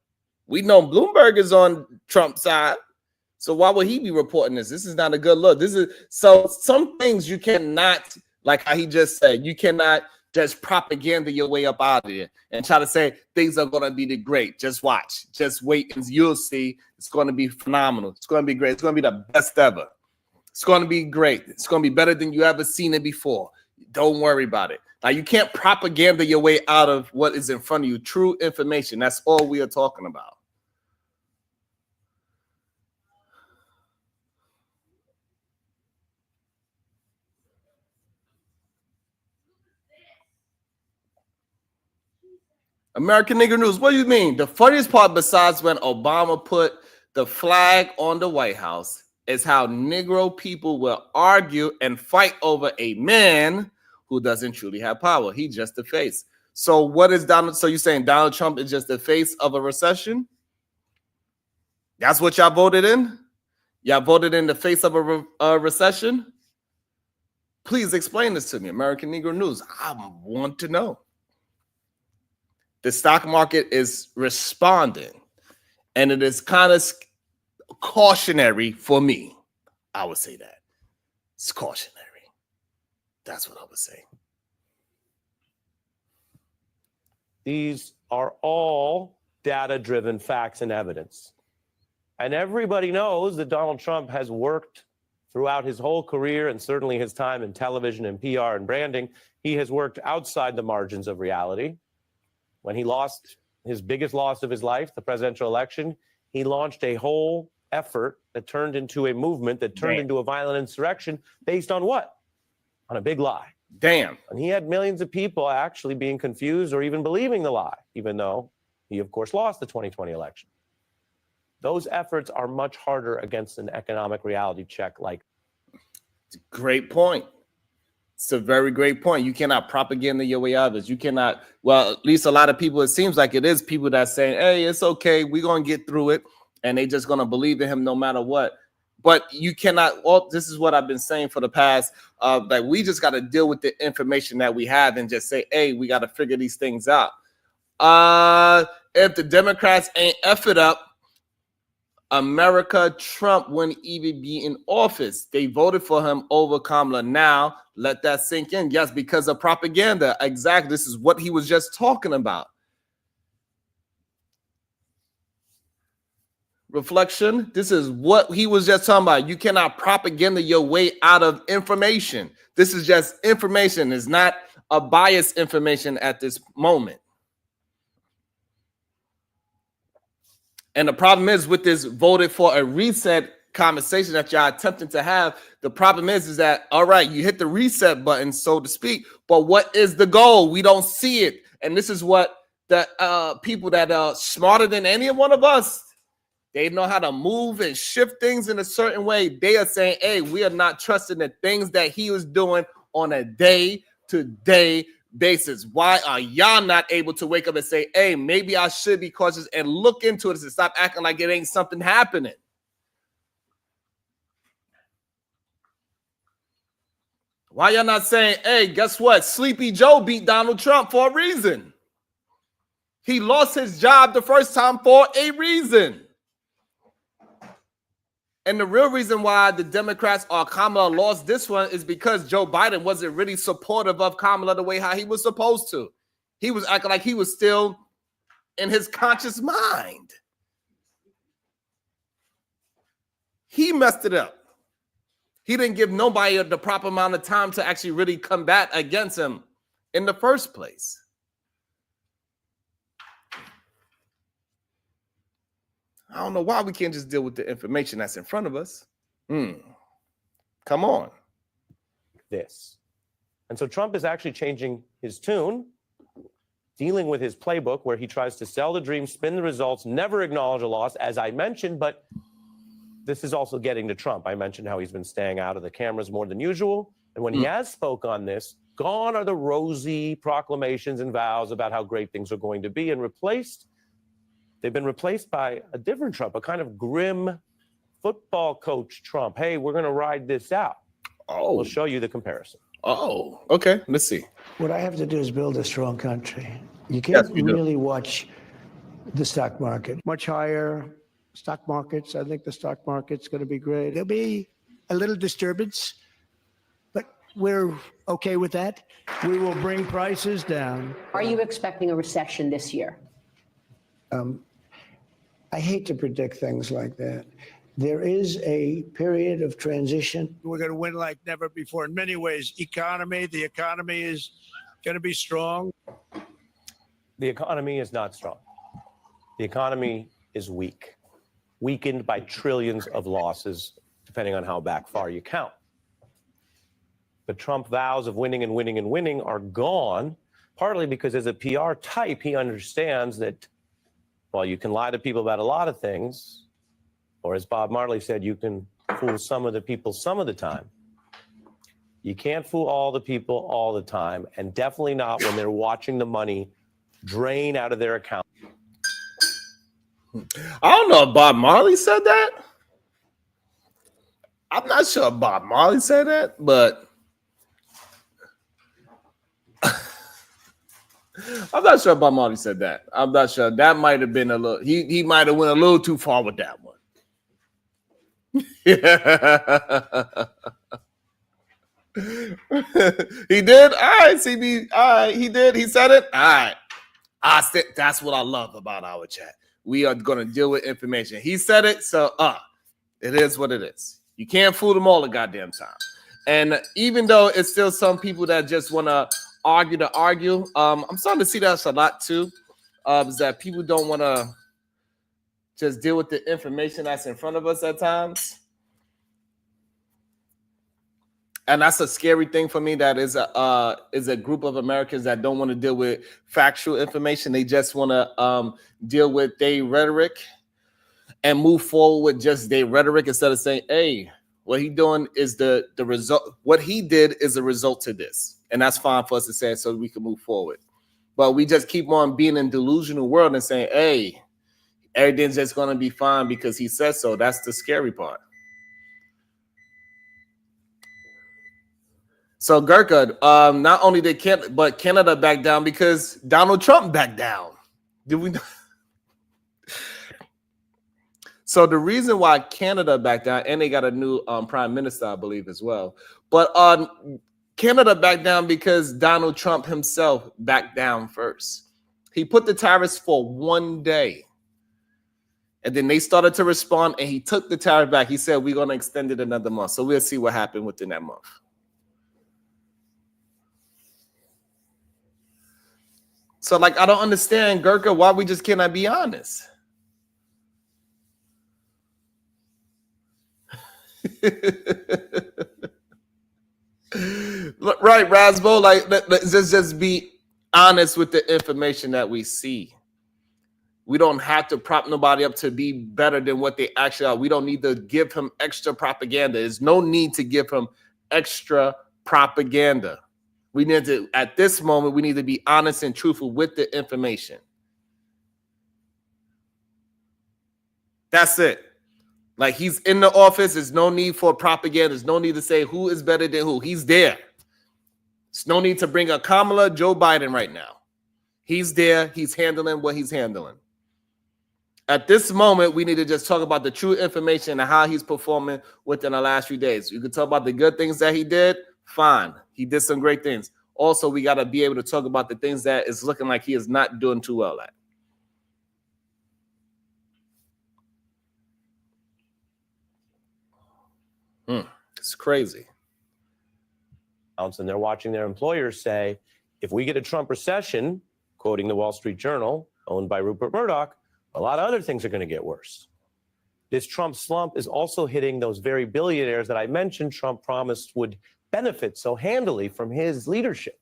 We know Bloomberg is on Trump's side. So why would he be reporting this? This is not a good look. So some things you cannot, like how he just said, you cannot just propaganda your way up out of here and try to say things are going to be great. Just watch. Just wait and you'll see. It's going to be phenomenal. It's going to be great. It's going to be the best ever. It's going to be great. It's going to be better than you ever seen it before. Don't worry about it. Now, you can't propaganda your way out of what is in front of you. True information. That's all we are talking about. American Nigger News. What do you mean? The funniest part, besides when Obama put the flag on the White House, is how Negro people will argue and fight over a man who doesn't truly have power. He's just the face. So what is Donald? So you're saying Donald Trump is just the face of a recession? That's what y'all voted in? Y'all voted in the face of a recession? Please explain this to me, American Negro News. I want to know. The stock market is responding, and it is kind of cautionary for me. I would say that. It's cautionary. That's what I would say. These are all data-driven facts and evidence. And everybody knows that Donald Trump has worked throughout his whole career, and certainly his time in television and PR and branding. He has worked outside the margins of reality. When he lost his biggest loss of his life, the presidential election, he launched a whole effort that turned into a movement that turned into a violent insurrection based on what? On a big lie. Damn. And he had millions of people actually being confused or even believing the lie, even though he, of course, lost the 2020 election. Those efforts are much harder against an economic reality check like. Great point. It's a very great point. You cannot propaganda your way out of this. You cannot, well, at least a lot of people, it seems like it is people that saying, hey, it's okay, we're going to get through it. And they just going to believe in him no matter what. But you cannot, well, this is what I've been saying for the past, that we just got to deal with the information that we have and just say, hey, we got to figure these things out. If the Democrats ain't effed up, America, Trump wouldn't even be in office. They voted for him over Kamala. Now, let that sink in. Yes, because of propaganda. Exactly. This is what he was just talking about. Reflection. This is what he was just talking about. You cannot propaganda your way out of information. This is just information. It's not a biased information at this moment. And the problem is with this voted for a reset conversation that y'all attempting to have, the problem is that, all right, you hit the reset button, so to speak, but what is the goal? We don't see it. And this is what the people that are smarter than any one of us, they know how to move and shift things in a certain way. They are saying, hey, we are not trusting the things that he was doing on a day-to-day basis. Why are y'all not able to wake up and say, hey, maybe I should be cautious and look into it and stop acting like it ain't something happening? Why y'all not saying, hey, guess what? Sleepy Joe beat Donald Trump for a reason. He lost his job the first time for a reason. And the real reason why the Democrats or Kamala lost this one is because Joe Biden wasn't really supportive of Kamala the way how he was supposed to. He was acting like he was still in his conscious mind. He messed it up. He didn't give nobody the proper amount of time to actually really combat against him in the first place. I don't know why we can't just deal with the information that's in front of us. Come on. This. And so Trump is actually changing his tune, dealing with his playbook where he tries to sell the dream, spin the results, never acknowledge a loss, as I mentioned, but this is also getting to Trump. I mentioned how he's been staying out of the cameras more than usual. And when he has spoke on this, gone are the rosy proclamations and vows about how great things are going to be, and they've been replaced by a different Trump, a kind of grim football coach Trump. Hey, we're going to ride this out. Oh, we'll show you the comparison. Oh, okay. Let's see. What I have to do is build a strong country. You can't really watch the stock market. Much higher stock markets. I think the stock market's going to be great. There'll be a little disturbance, but we're okay with that. We will bring prices down. Are you expecting a recession this year? I hate to predict things like that. There is a period of transition. We're going to win like never before. In many ways, the economy is going to be strong. The economy is not strong. The economy is weak, weakened by trillions of losses, depending on how back far you count. The Trump vows of winning and winning and winning are gone, partly because as a PR type, he understands that while you can lie to people about a lot of things, or as Bob Marley said, you can fool some of the people some of the time. You can't fool all the people all the time, and definitely not when they're watching the money drain out of their account. I don't know if Bob Marley said that. I'm not sure if Bob Marley said that, but I'm not sure Bob Marley said that. I'm not sure. That might have been a little. He might have went a little too far with that one. He did. All right, CB. All right, he did. He said it. All right. That's what I love about our chat. We are going to deal with information. He said it, so it is what it is. You can't fool them all the goddamn time. And even though it's still some people that just want to argue, I'm starting to see that a lot too. is that people don't want to just deal with the information that's in front of us at times. And that's a scary thing for me. That is a group of Americans that don't want to deal with factual information. They just want to deal with their rhetoric and move forward with just their rhetoric instead of saying, hey, what he doing is the result. What he did is a result to this. And that's fine for us to say so we can move forward. But we just keep on being in delusional world and saying, hey, everything's just going to be fine because he says so. That's the scary part. So Gurkha, not only did Canada back down because Donald Trump backed down. Did we? So the reason why Canada backed down, and they got a new prime minister, I believe, as well. But Canada backed down because Donald Trump himself backed down first. He put the tariffs for 1 day. And then they started to respond, and he took the tariff back. He said, we're going to extend it another month. So we'll see what happened within that month. So, like, I don't understand, Gurkha, why we just cannot be honest. Right, Rasbo, like, let's just be honest with the information that we see. We don't have to prop nobody up to be better than what they actually are. We don't need to give him extra propaganda. There's no need to give him extra propaganda. We need to, at this moment, we need to be honest and truthful with the information. That's it. Like, he's in the office. There's no need for propaganda. There's no need to say who is better than who. He's there. There's no need to bring a Kamala, Joe Biden right now. He's there. He's handling what he's handling. At this moment, we need to just talk about the true information and how he's performing within the last few days. You can talk about the good things that he did. Fine. He did some great things. Also, we got to be able to talk about the things that is looking like he is not doing too well at. It's crazy. And they're watching their employers say, if we get a Trump recession, quoting the Wall Street Journal, owned by Rupert Murdoch, a lot of other things are going to get worse. This Trump slump is also hitting those very billionaires that I mentioned Trump promised would benefit so handily from his leadership.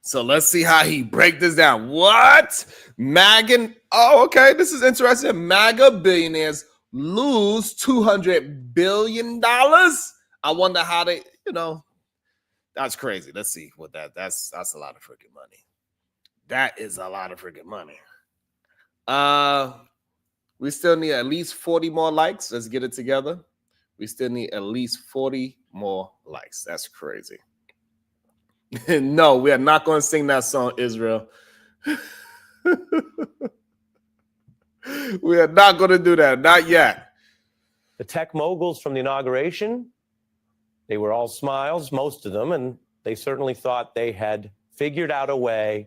So let's see how he break this down. What? MAGA? Oh, okay. This is interesting. MAGA billionaires lose $200 billion. I wonder how they, that's crazy. Let's see what that's a lot of freaking money. That is a lot of freaking money. We still need at least 40 more likes. Let's get it together. We still need at least 40 more likes. That's crazy. No, we are not going to sing that song, Israel. We are not going to do that. Not yet. The tech moguls from the inauguration, they were all smiles, most of them, and they certainly thought they had figured out a way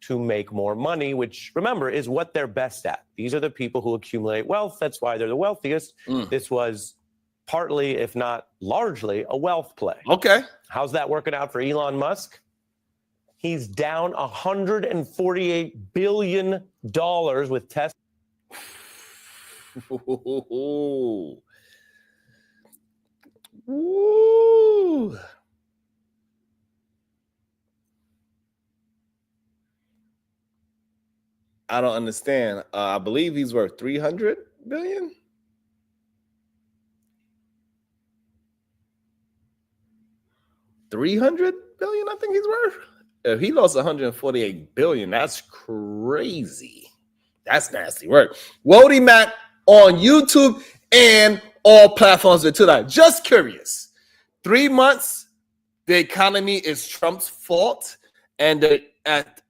to make more money, which, remember, is what they're best at. These are the people who accumulate wealth. That's why they're the wealthiest. This was partly, if not largely, a wealth play. Okay. How's that working out for Elon Musk? He's down $148 billion with Tesla. Ooh. I don't understand. I believe he's worth 300 billion. $300 billion, I think he's worth. If he lost 148 billion, that's crazy. That's nasty work. Wody Mac on YouTube and all platforms tonight. Just curious. 3 months, the economy is Trump's fault, and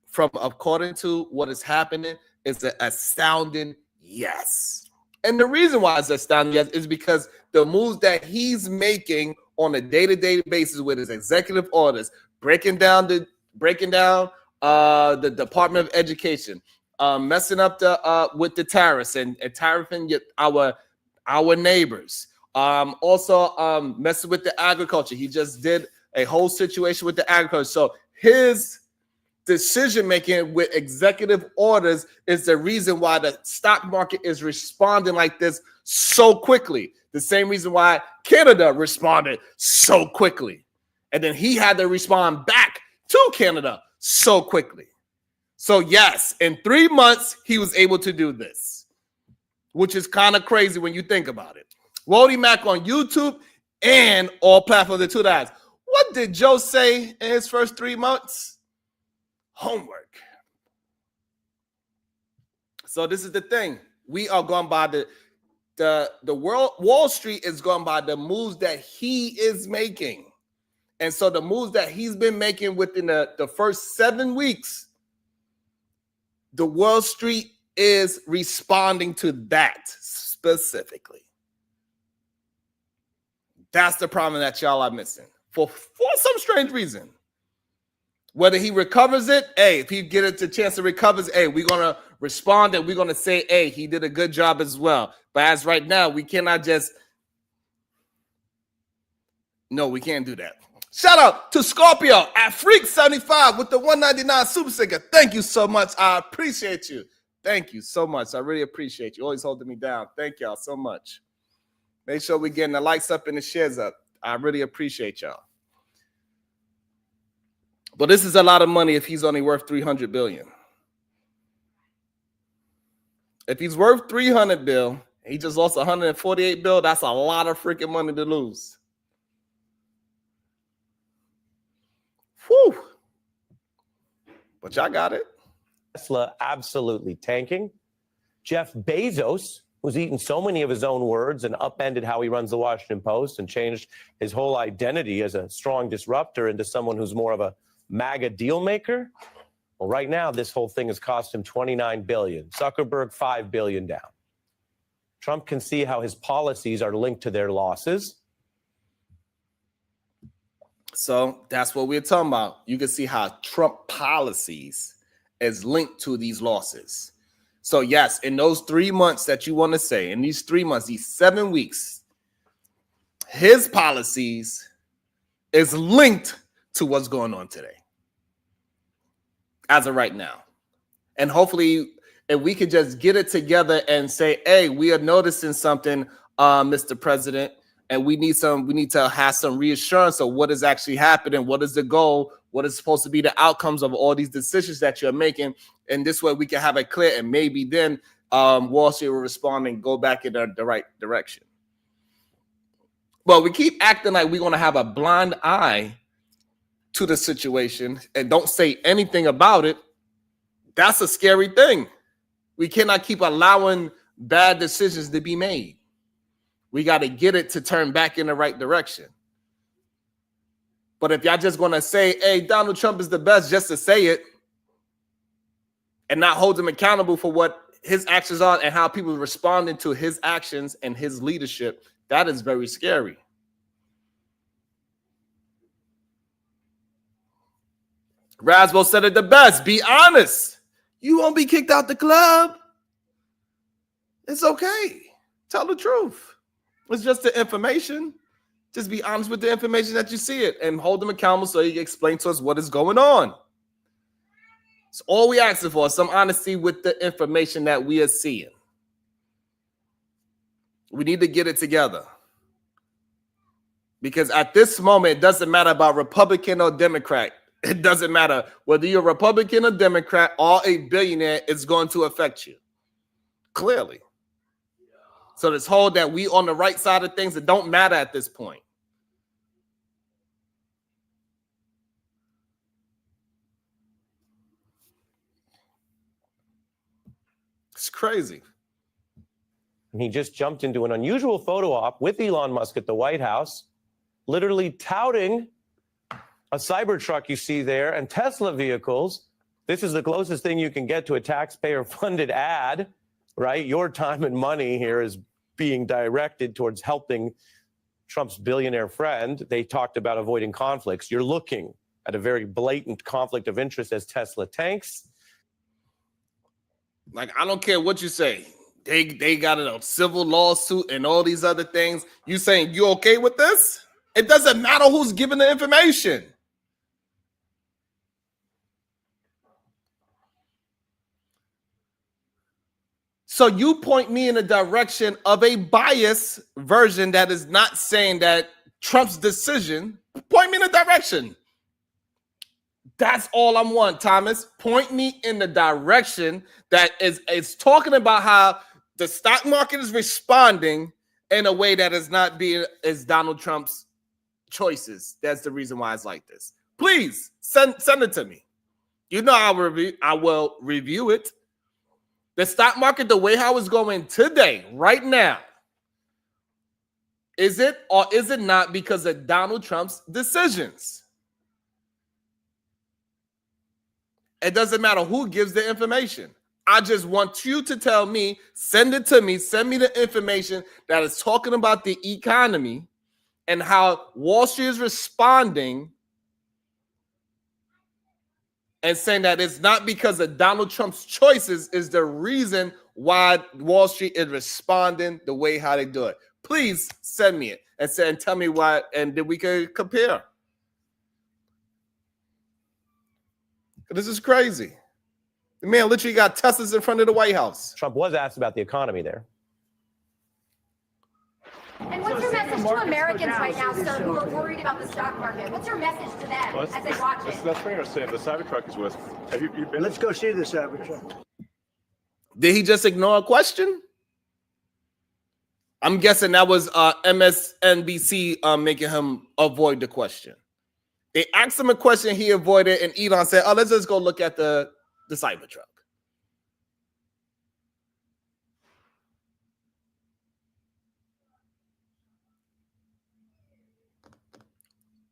from according to what is happening, it's an astounding yes. And the reason why it's astounding yes is because the moves that he's making on a day-to-day basis with his executive orders, breaking down the Department of Education, messing up with the tariffs and tariffing our neighbors. Also messing with the agriculture. He just did a whole situation with the agriculture. So his decision making with executive orders is the reason why the stock market is responding like this so quickly. The same reason why Canada responded so quickly. And then he had to respond back to Canada so quickly. So yes, in 3 months, he was able to do this, which is kind of crazy when you think about it. Wody Mac on YouTube and all platforms of 2 Eyes. What did Joe say in his first 3 months? Homework. So this is the thing. We are going by the world. Wall Street is going by the moves that he is making. And so the moves that he's been making within the first 7 weeks, the Wall Street is responding to that specifically. That's the problem that y'all are missing for some strange reason. Whether he recovers it, hey, if he get it a chance to recover it, hey, we're going to respond and we're going to say, hey, he did a good job as well. But as right now, we cannot just, no, we can't do that. Shout out to Scorpio at Freak75 with the 199 Super Sticker. Thank you so much. I appreciate you. Thank you so much. I really appreciate you. Always holding me down. Thank y'all so much. Make sure we're getting the likes up and the shares up. I really appreciate y'all. But this is a lot of money if he's only worth 300 billion. If he's worth 300 bill, he just lost 148 bill. That's a lot of freaking money to lose. Whew. But y'all got it. Tesla absolutely tanking. Jeff Bezos, who's eaten so many of his own words and upended how he runs the Washington Post and changed his whole identity as a strong disruptor into someone who's more of a MAGA deal maker. Well, right now, this whole thing has cost him $29 billion. Zuckerberg, $5 billion down. Trump can see how his policies are linked to their losses. So that's what we're talking about. You can see how Trump policies is linked to these losses. So yes, in those 3 months that you want to say, in these 3 months, these 7 weeks, his policies is linked to what's going on today as of right now. And hopefully, if we could just get it together and say, hey, we are noticing something, Mr. President, and we need to have some reassurance of what is actually happening, what is the goal, what is supposed to be the outcomes of all these decisions that you're making. And this way we can have it clear, and maybe then Wall Street will respond and go back in the right direction. But we keep acting like we're going to have a blind eye to the situation and don't say anything about it. That's a scary thing. We cannot keep allowing bad decisions to be made. We got to get it to turn back in the right direction. But if y'all just going to say, hey, Donald Trump is the best just to say it and not hold him accountable for what his actions are and how people are responding to his actions and his leadership, that is very scary. Rasbo said it the best. Be honest. You won't be kicked out the club. It's okay. Tell the truth. It's just the information. Just be honest with the information that you see it and hold them accountable so you can explain to us what is going on. It's all we asking for, some honesty with the information that we are seeing. We need to get it together. Because at this moment, it doesn't matter about Republican or Democrat. It doesn't matter whether you're a Republican or Democrat or a billionaire, it's going to affect you. Clearly. So this whole that we on the right side of things, it don't matter at this point. It's crazy. And he just jumped into an unusual photo op with Elon Musk at the White House, literally touting a Cybertruck you see there and Tesla vehicles. This is the closest thing you can get to a taxpayer-funded ad, right? Your time and money here is being directed towards helping Trump's billionaire friend. They talked about avoiding conflicts. You're looking at a very blatant conflict of interest as Tesla tanks. Like, I don't care what you say. They got a civil lawsuit and all these other things. You saying you okay with this? It doesn't matter who's giving the information. So you point me in the direction of a biased version that is not saying that Trump's decision. Point me in the direction. That's all I'm wanting, Thomas. Point me in the direction that is talking about how the stock market is responding in a way that is not being is Donald Trump's choices. That's the reason why it's like this. Please send it to me. You know I will review it. The stock market, the way how it's going today, right now, is it or is it not because of Donald Trump's decisions? It doesn't matter who gives the information. I just want you to tell me, send it to me, send me the information that is talking about the economy and how Wall Street is responding and saying that it's not because of Donald Trump's choices is the reason why Wall Street is responding the way how they do it. Please send me it and tell me why, and then we can compare. This is crazy. The man literally got Teslas in front of the White House. Trump was asked about the economy there. And what's your message to Americans right now, sir, who are worried about the stock market? What's your message to them as they watch it? That's pretty much saying the Cybertruck is worth. Have you been? Let's go see the Cybertruck. Did he just ignore a question? I'm guessing that was MSNBC making him avoid the question. They asked him a question, he avoided, and Elon said, "Oh, let's just go look at the Cybertruck."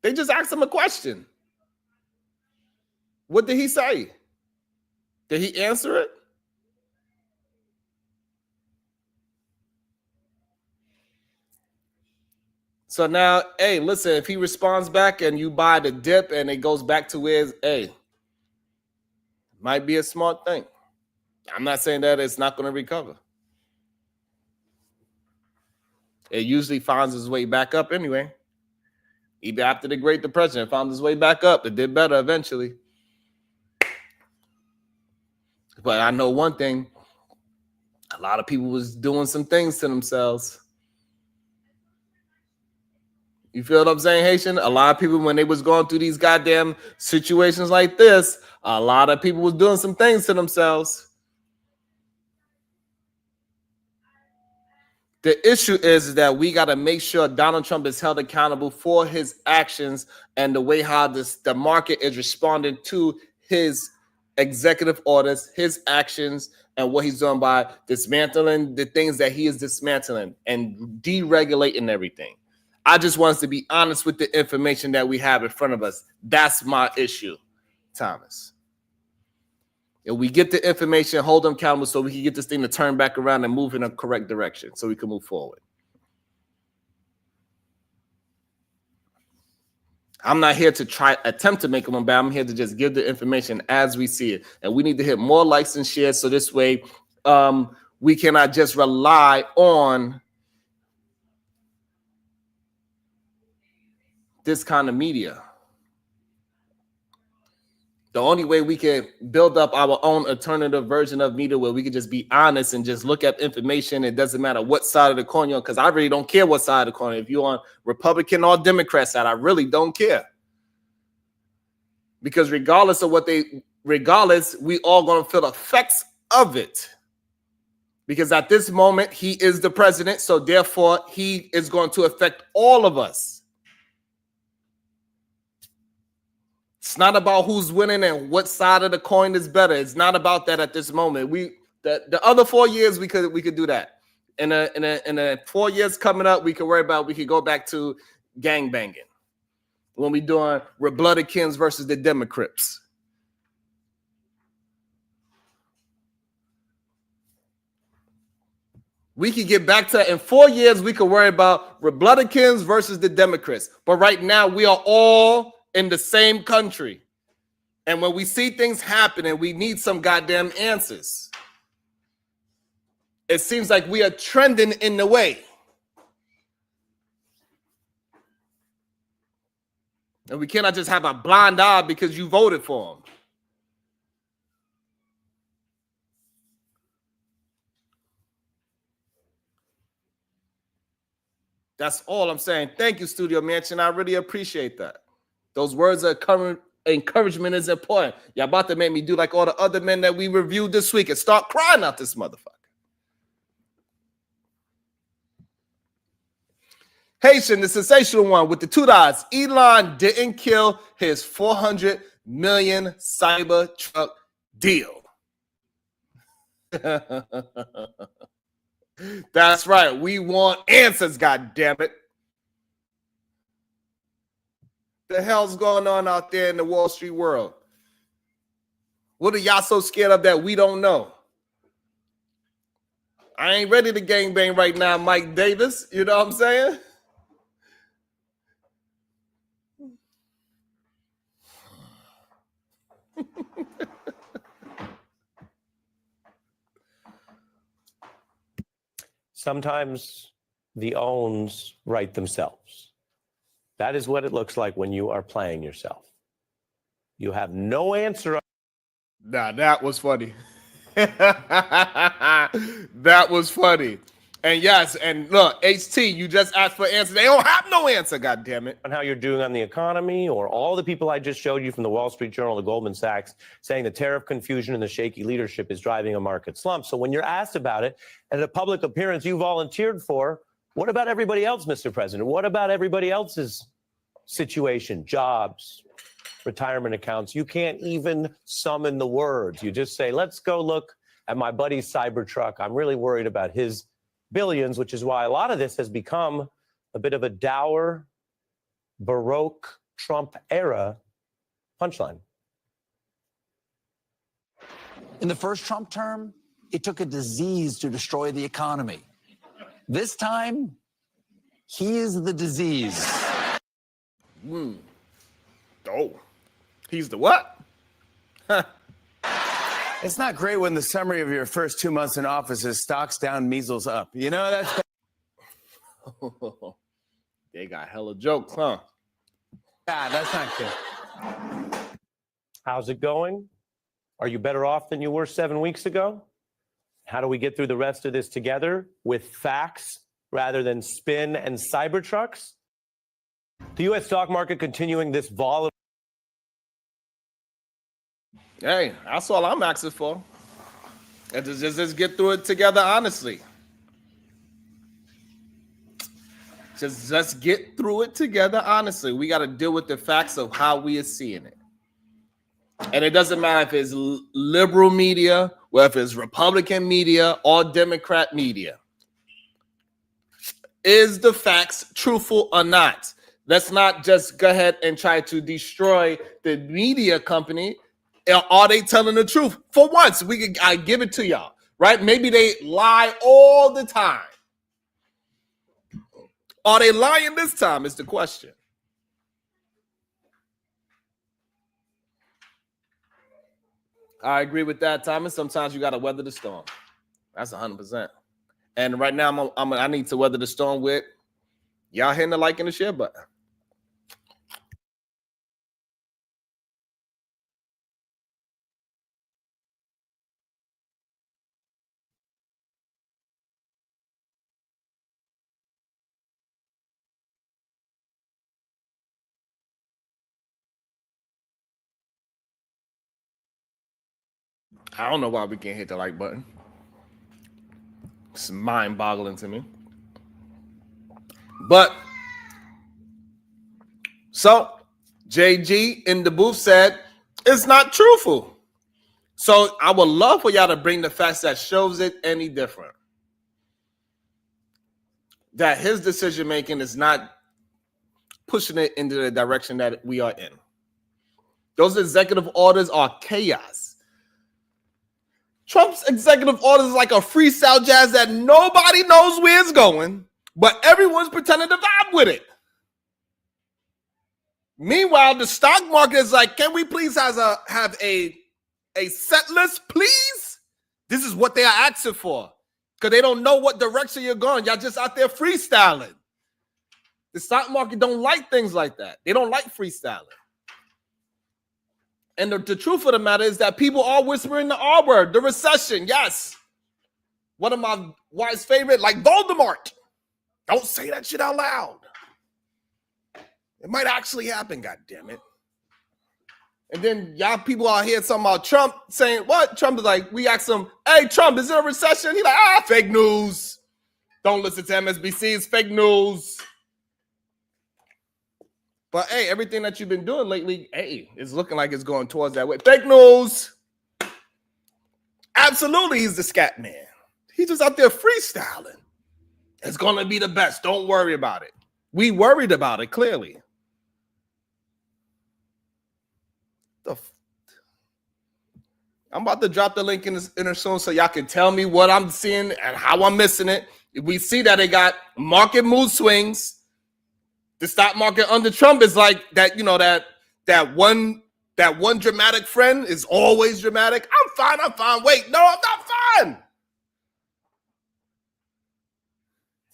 They just asked him a question. What did he say? Did he answer it? So now, hey, listen, if he responds back and you buy the dip and it goes back to where it's, hey, might be a smart thing. I'm not saying that it's not going to recover. It usually finds its way back up anyway. Even after the Great Depression, it found its way back up. It did better eventually. But I know one thing. A lot of people was doing some things to themselves. You feel what I'm saying, Haitian? A lot of people, when they was going through these goddamn situations like this, a lot of people was doing some things to themselves. The issue is that we got to make sure Donald Trump is held accountable for his actions and the way how the market is responding to his executive orders, his actions, and what he's doing by dismantling the things that he is dismantling and deregulating everything. I just want us to be honest with the information that we have in front of us. That's my issue, Thomas. If we get the information, hold them accountable so we can get this thing to turn back around and move in a correct direction so we can move forward. I'm not here to attempt to make them bad. I'm here to just give the information as we see it. And we need to hit more likes and shares so this way we cannot just rely on this kind of media. The only way we can build up our own alternative version of media where we can just be honest and just look at information. It doesn't matter what side of the coin you're on, because I really don't care what side of the coin. If you're on Republican or Democrat side, I really don't care. Because regardless, we all going to feel the effects of it. Because at this moment, he is the president. So therefore, he is going to affect all of us. It's not about who's winning and what side of the coin is better. It's not about that at this moment. The other 4 years we could do that. In the 4 years coming up, we could go back to gang banging when we doing Republicans versus the Democrats. We could get back to in 4 years. We could worry about Republicans versus the Democrats. But right now, we are all in the same country. And when we see things happening, we need some goddamn answers. It seems like we are trending in the way. And we cannot just have a blind eye because you voted for him. That's all I'm saying. Thank you, Studio Mansion. I really appreciate that. Those words of encouragement is important. Y'all about to make me do like all the other men that we reviewed this week and start crying out this motherfucker. Haitian, the sensational one with the $2. Elon didn't kill his 400 million Cybertruck deal. That's right. We want answers, God damn it. The hell's going on out there in the Wall Street world? What are y'all so scared of that we don't know? I ain't ready to gangbang right now, Mike Davis. You know what I'm saying? Sometimes the owns write themselves. That is what it looks like when you are playing yourself. You have no answer. Nah, that was funny. That was funny. And yes, and look, HT, you just asked for answer. They don't have no answer, God damn it. On how you're doing on the economy, or all the people I just showed you from the Wall Street Journal, the Goldman Sachs, saying the tariff confusion and the shaky leadership is driving a market slump. So when you're asked about it at a public appearance you volunteered for, what about everybody else, Mr. President? What about everybody else's situation, jobs, retirement accounts? You can't even summon the words. You just say, let's go look at my buddy's Cybertruck. I'm really worried about his billions, which is why a lot of this has become a bit of a dour, Baroque Trump era punchline. In the first Trump term, it took a disease to destroy the economy. This time, he is the disease. Oh, he's the what? It's not great when the summary of your first 2 months in office is stocks down, measles up. You know, that's... They got hella jokes, huh? God, that's not good. How's it going? Are you better off than you were 7 weeks ago? How do we get through the rest of this together with facts rather than spin and Cybertrucks? The U.S. stock market continuing this volatile. Hey, that's all I'm asking for. And just get through it together, honestly. Just get through it together, honestly. We got to deal with the facts of how we are seeing it. And it doesn't matter if it's liberal media, or if it's Republican media, or Democrat media. Is the facts truthful or not? Let's not just go ahead and try to destroy the media company. Are they telling the truth? For once, I give it to y'all, right? Maybe they lie all the time. Are they lying this time is the question. I agree with that, Thomas. Sometimes you got to weather the storm. That's 100%. And right now, I need to weather the storm with y'all hitting the like and the share button. I don't know why we can't hit the like button. It's mind-boggling to me. But so JG in the booth said it's not truthful. So I would love for y'all to bring the facts that shows it any different. That his decision making is not pushing it into the direction that we are in. Those executive orders are chaos. Trump's executive orders is like a freestyle jazz that nobody knows where it's going, but everyone's pretending to vibe with it. Meanwhile, the stock market is like, can we please have a set list, please? This is what they are asking for. Because they don't know what direction you're going. Y'all just out there freestyling. The stock market don't like things like that. They don't like freestyling. And the truth of the matter is that people are whispering the R word, the recession. Yes. One of my wife's favorite, like Voldemort. Don't say that shit out loud. It might actually happen, God damn it. And then y'all people out here talking about Trump saying what? Trump is like, we asked him, hey, Trump, is there a recession? He's like, fake news. Don't listen to MSNBC, it's fake news. But hey, everything that you've been doing lately, hey, it's looking like it's going towards that way. Fake news. Absolutely, he's the scat man. He's just out there freestyling. It's going to be the best. Don't worry about it. We worried about it, clearly. I'm about to drop the link in there soon so y'all can tell me what I'm seeing and how I'm missing it. We see that they got market mood swings. The stock market under Trump is like that, you know, that one dramatic friend is always dramatic. I'm fine. Wait, no, I'm not fine.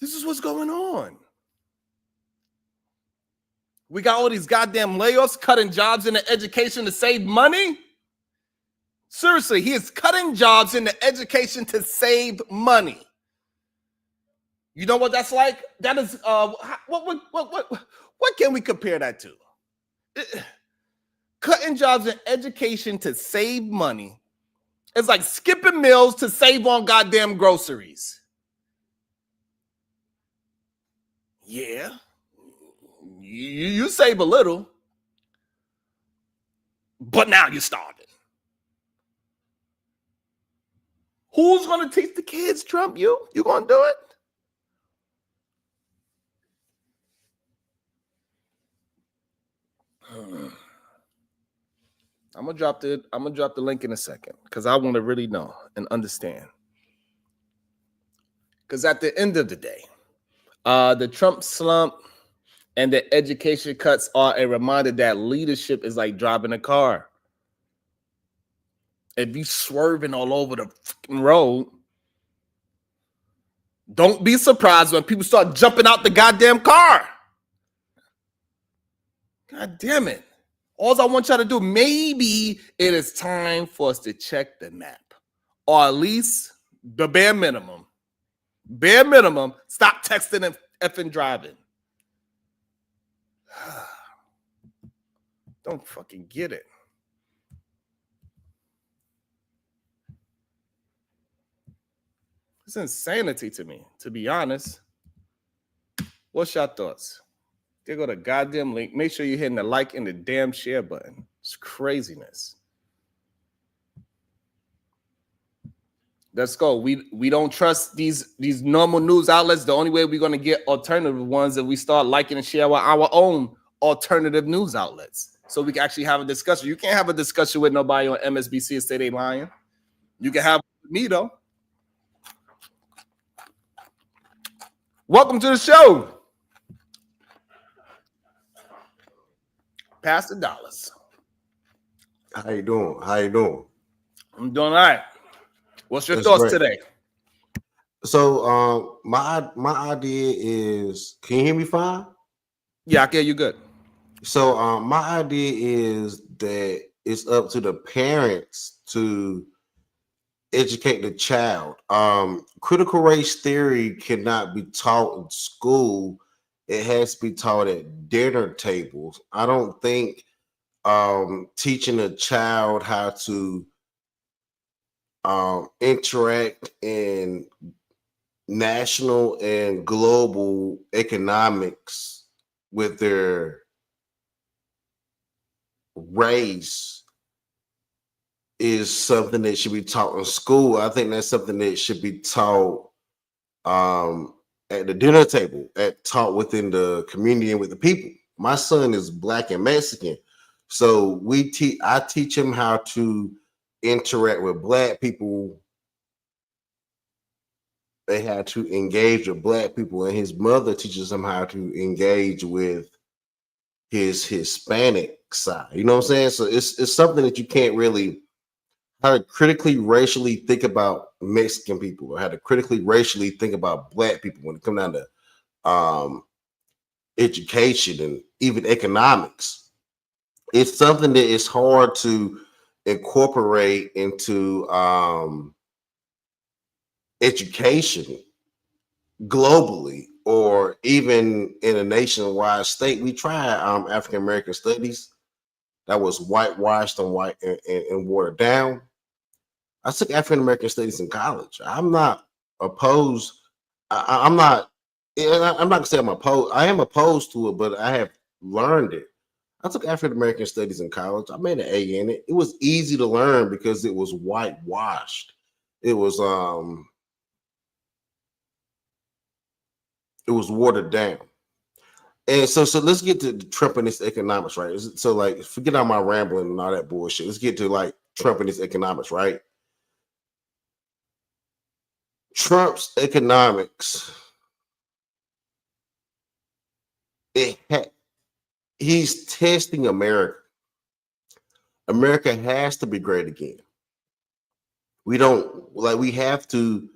This is what's going on. We got all these goddamn layoffs, cutting jobs in the education to save money. Seriously, he is cutting jobs in the education to save money. You know what that's like? That is what can we compare that to? Cutting jobs in education to save money. It's like skipping meals to save on goddamn groceries. Yeah. You save a little, but now you're starving. Who's going to teach the kids, Trump? You going to do it? I'm gonna drop the link in a second because I want to really know and understand. Because at the end of the day, the Trump slump and the education cuts are a reminder that leadership is like driving a car. If you swerving all over the fucking road, don't be surprised when people start jumping out the goddamn car. God damn it. All I want y'all to do, maybe it is time for us to check the map. Or at least the bare minimum. Bare minimum, stop texting and effing driving. Don't fucking get it. It's insanity to me, to be honest. What's your thoughts? They go to goddamn link. Make sure you're hitting the like and the damn share button. It's craziness. Let's go. We don't trust these normal news outlets. The only way we're going to get alternative ones is we start liking and sharing our own alternative news outlets. So we can actually have a discussion. You can't have a discussion with nobody on MSNBC and say they lying. You can have with me, though. Welcome to the show. Pastor Dollars. How you doing? I'm doing all right. What's your thoughts today? So my idea is, can you hear me fine? Yeah, I can hear you good. So my idea is that it's up to the parents to educate the child. Critical race theory cannot be taught in school. It has to be taught at dinner tables. I don't think teaching a child how to interact in national and global economics with their race is something that should be taught in school. I think that's something that should be taught at the dinner table, taught within the community and with the people. My son is Black and Mexican, so I teach him how to interact with Black people. They had to engage with Black people, and his mother teaches him how to engage with his Hispanic side. You know what I'm saying? So it's something that you can't really, how to critically racially think about Mexican people, or how to critically racially think about Black people when it comes down to education and even economics. It's something that is hard to incorporate into education globally or even in a nationwide state. We tried African American studies that was whitewashed and watered down. I took African American studies in college. I'm not opposed. I'm not. I'm not gonna say I'm opposed. I am opposed to it, but I have learned it. I took African American studies in college. I made an A in it. It was easy to learn because it was whitewashed. It was watered down. And so let's get to Trump and his economics, right? So like, forget all my rambling and all that bullshit. Let's get to like Trump and his economics, right? Trump's economics, he's testing America. America has to be great again. We have to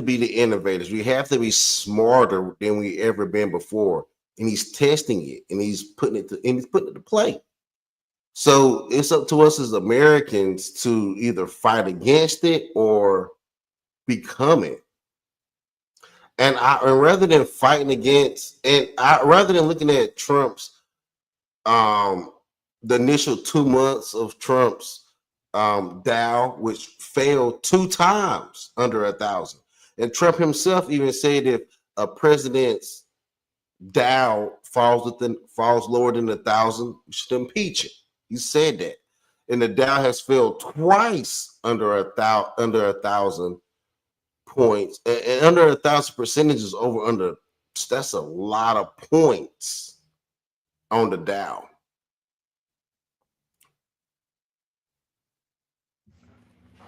be the innovators. We have to be smarter than we ever been before. And he's testing it, and he's putting it to play. So it's up to us as Americans to either fight against it or become it. And rather than fighting against, rather than looking at Trump's the initial 2 months of Trump's Dow, which failed 2 times under 1,000. And Trump himself even said if a president's Dow falls lower than 1,000, you should impeach it. He said that. And the Dow has failed twice under 1,000 points. And under 1,000 percentages under. That's a lot of points on the Dow.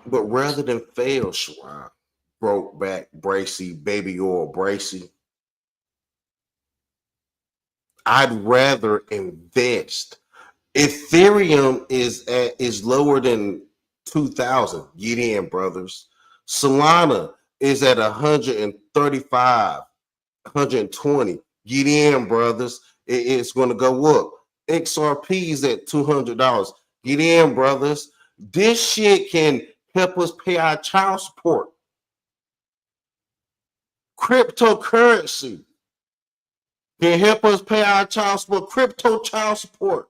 But rather than fail, Schwab, broke back, Bracy, baby oil, Bracy, I'd rather invest. Ethereum is lower than 2,000. Get in, brothers. Solana is at 135, 120. Get in, brothers. It's going to go up. XRP is at $200. Get in, brothers. This shit can help us pay our child support. Cryptocurrency can help us pay our child support. Crypto child support.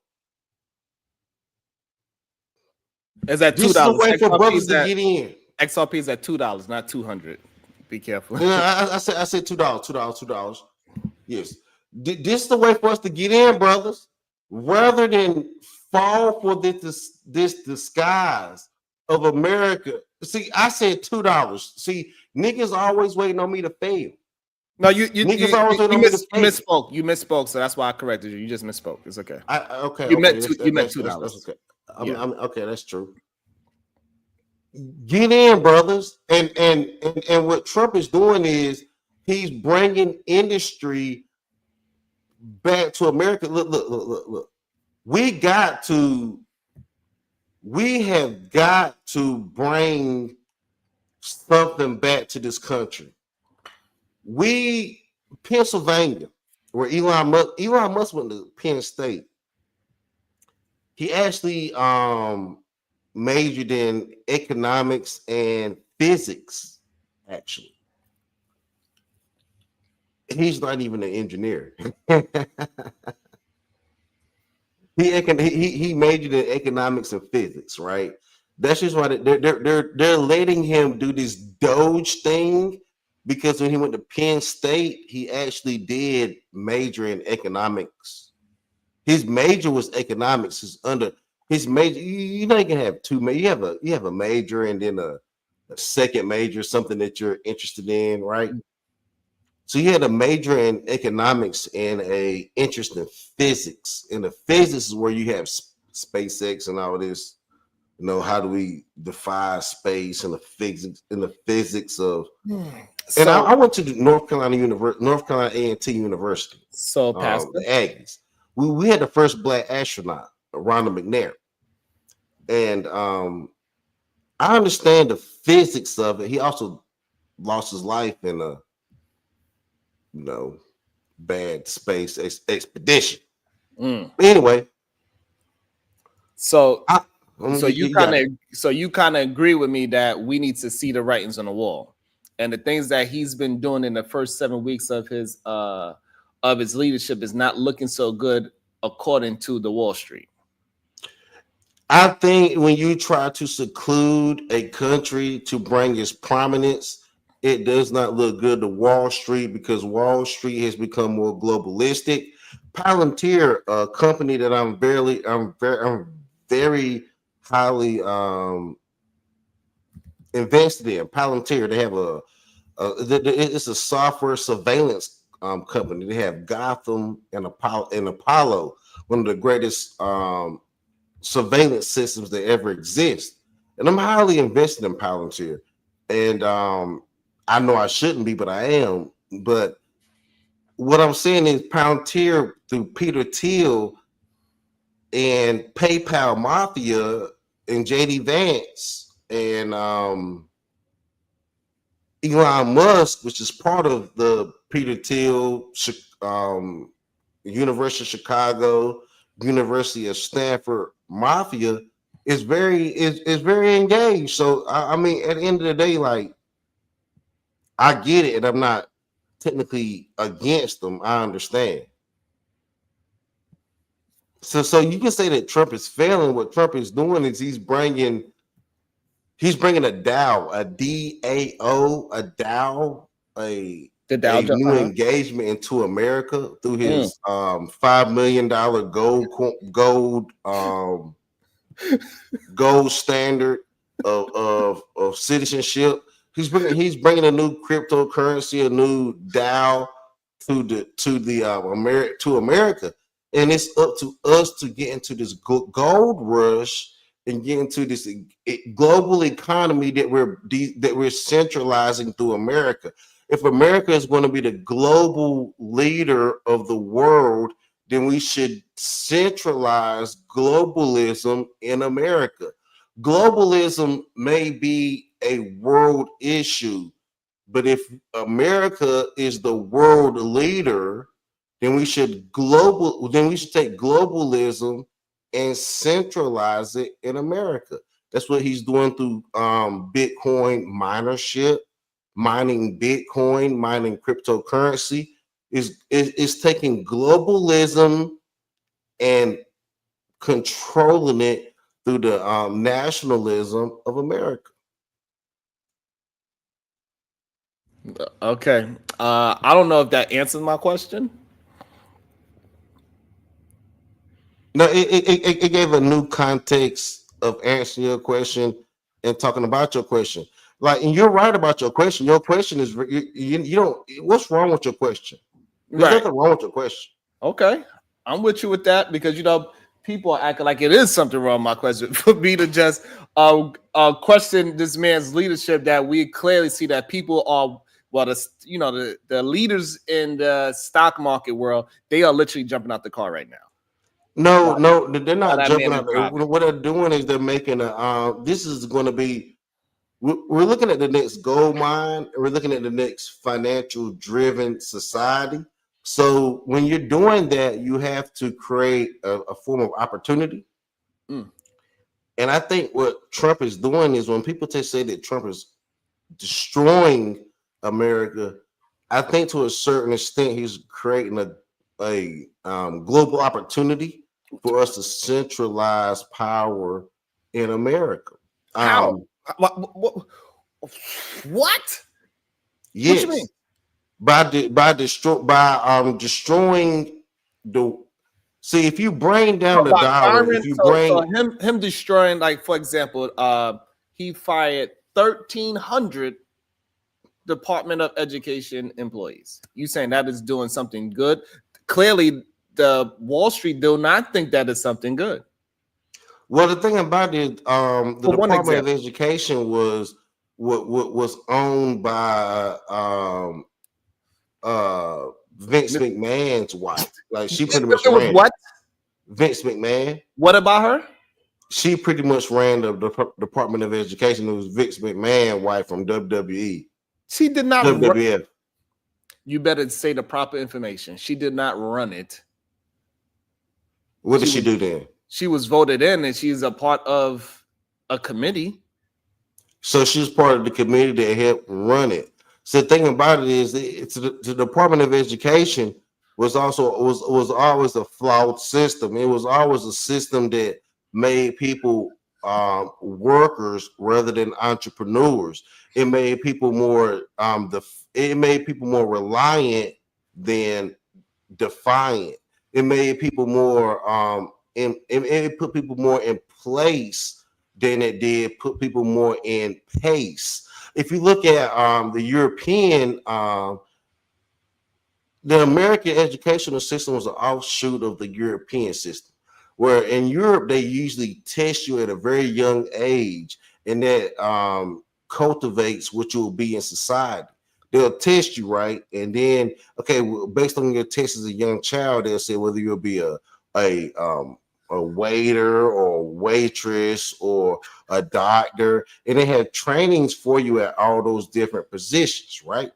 Is that $2? This is the way for brothers to get in. XRP is at $2, not 200. Be careful. Yeah, I said $2. Yes, this is the way for us to get in, brothers. Rather than fall for this disguise of America. See, I said $2. See, niggas always waiting on me to fail. No, you misspoke. You misspoke, so that's why I corrected you. You just misspoke. It's okay. You meant $2. That's okay. Okay, that's true. Get in, brothers. And what Trump is doing is he's bringing industry back to America. Look. We have got to bring something back to this country. Pennsylvania, where Elon Musk went to Penn State. He actually majored in economics and physics, actually. He's not even an engineer. He majored in economics and physics, right? That's just why they're letting him do this Doge thing, because when he went to Penn State, he actually did major in economics. His major was economics. His major, you know, you can have two. You have a major and then a second major, something that you're interested in, right? So he had a major in economics and a interest in physics. And the physics is where you have SpaceX and all this. You know, how do we defy space and the physics of. And I went to the North Carolina A&T University. So, Pastor, the Aggies. We had the first black astronaut, Ronald McNair, and I understand the physics of it. He also lost his life in a bad space expedition. Anyway, so you kind of agree with me that we need to see the writings on the wall. and the things that he's been doing in the first 7 weeks of his leadership is not looking so good according to the Wall Street. I think when you try to seclude a country to bring its prominence, it does not look good to Wall Street because Wall Street has become more globalistic. Palantir, a company that I'm very highly invested in. Palantir, they have it's a software surveillance company. They have Gotham and Apollo, one of the greatest surveillance systems that ever exist. And I'm highly invested in Palantir. And I know I shouldn't be, but I am. But what I'm saying is Palantir through Peter Thiel and PayPal Mafia and JD Vance and Elon Musk, which is part of the Peter Thiel, University of Chicago, University of Stanford Mafia, is very engaged. So I mean, at the end of the day, like, I get it, and I'm not technically against them. I understand. So you can say that Trump is failing. What Trump is doing is he's bringing a DAO, a DAO, a new engagement into America through his $5 million gold standard of citizenship. He's bringing a new cryptocurrency, a new DAO to America, and it's up to us to get into this gold rush and get into this global economy that we're centralizing through America. If America is going to be the global leader of the world, then we should centralize globalism in America. Globalism may be a world issue, but if America is the world leader, then we should take globalism and centralize it in America. That's what he's doing through Bitcoin minership, mining Bitcoin, mining cryptocurrency. Is taking globalism and controlling it through the nationalism of America. Okay. I don't know if that answers my question. No, it gave a new context of answering your question and talking about your question. Like, and you're right about your question. Your question is you don't. What's wrong with your question? There's nothing wrong with your question. Okay, I'm with you with that because people are acting like it is something wrong with my question. For me to just question this man's leadership, that we clearly see that people are the leaders in the stock market world, they are literally jumping out the car right now. No, they're not jumping out. What they're doing is they're making this is going to be. We're looking at the next gold mine. We're looking at the next financial driven society. So when you're doing that, you have to create a form of opportunity. And I think what Trump is doing is when people say that Trump is destroying America, I think to a certain extent he's creating a global opportunity for us to centralize power in America. How? What? Yes. What you mean? By destroying the. See, if you bring down the dollar, if you him destroying, like, for example, he fired 1,300 Department of Education employees. You saying that is doing something good? Clearly, the Wall Street do not think that is something good. Well, the thing about it, the Department of Education was owned by Vince McMahon's wife. Like, she pretty much ran what? Vince McMahon. What about her? She pretty much ran the Department of Education. It was Vince McMahon's wife from WWE. She did not. WWF. You better say the proper information. She did not run it. What did she do then? She was voted in, and she's a part of a committee. So she's part of the committee that helped run it. So the thing about it is, the Department of Education was always a flawed system. It was always a system that made people workers rather than entrepreneurs. It made people more it made people more reliant than defiant. It made people more it put people more in place than it did put people more in pace. If you look at the American educational system was an offshoot of the European system, where in Europe they usually test you at a very young age, and that cultivates what you will be in society. They'll test you, right, and then okay, based on your test as a young child, they'll say whether you'll be a a waiter or a waitress or a doctor, and they have trainings for you at all those different positions, right?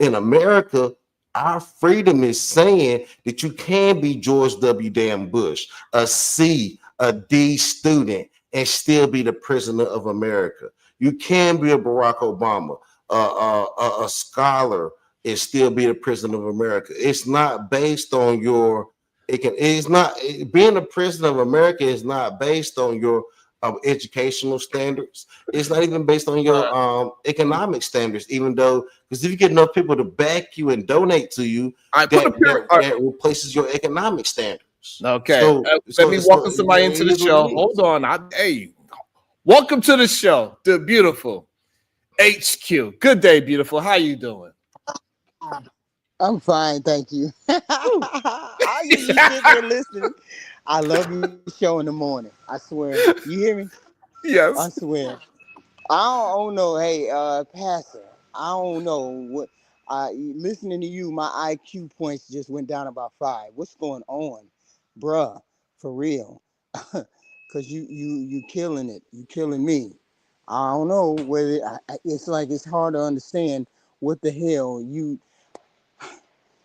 In America, our freedom is saying that you can be George W. Damn Bush, a C, a D student, and still be the president of America. You can be a Barack Obama, a scholar, and still be the president of America. It's not based on your. It's not being the president of America is not based on your educational standards. It's not even based on your economic standards, even though, because if you get enough people to back you and donate to you, that replaces your economic standards. Okay. So, Let me welcome somebody into the show. Hold on. Welcome to the show, the beautiful HQ. Good day, beautiful. How you doing? I'm fine, thank you. I just be sitting there listening. I love your show in the morning. I swear. You hear me? Yes. I swear. I don't know. Hey, Pastor, I don't know what. Listening to you, my IQ points just went down about 5. What's going on, bruh? For real? Cause you killing it. You killing me. I don't know whether it's like it's hard to understand what the hell you.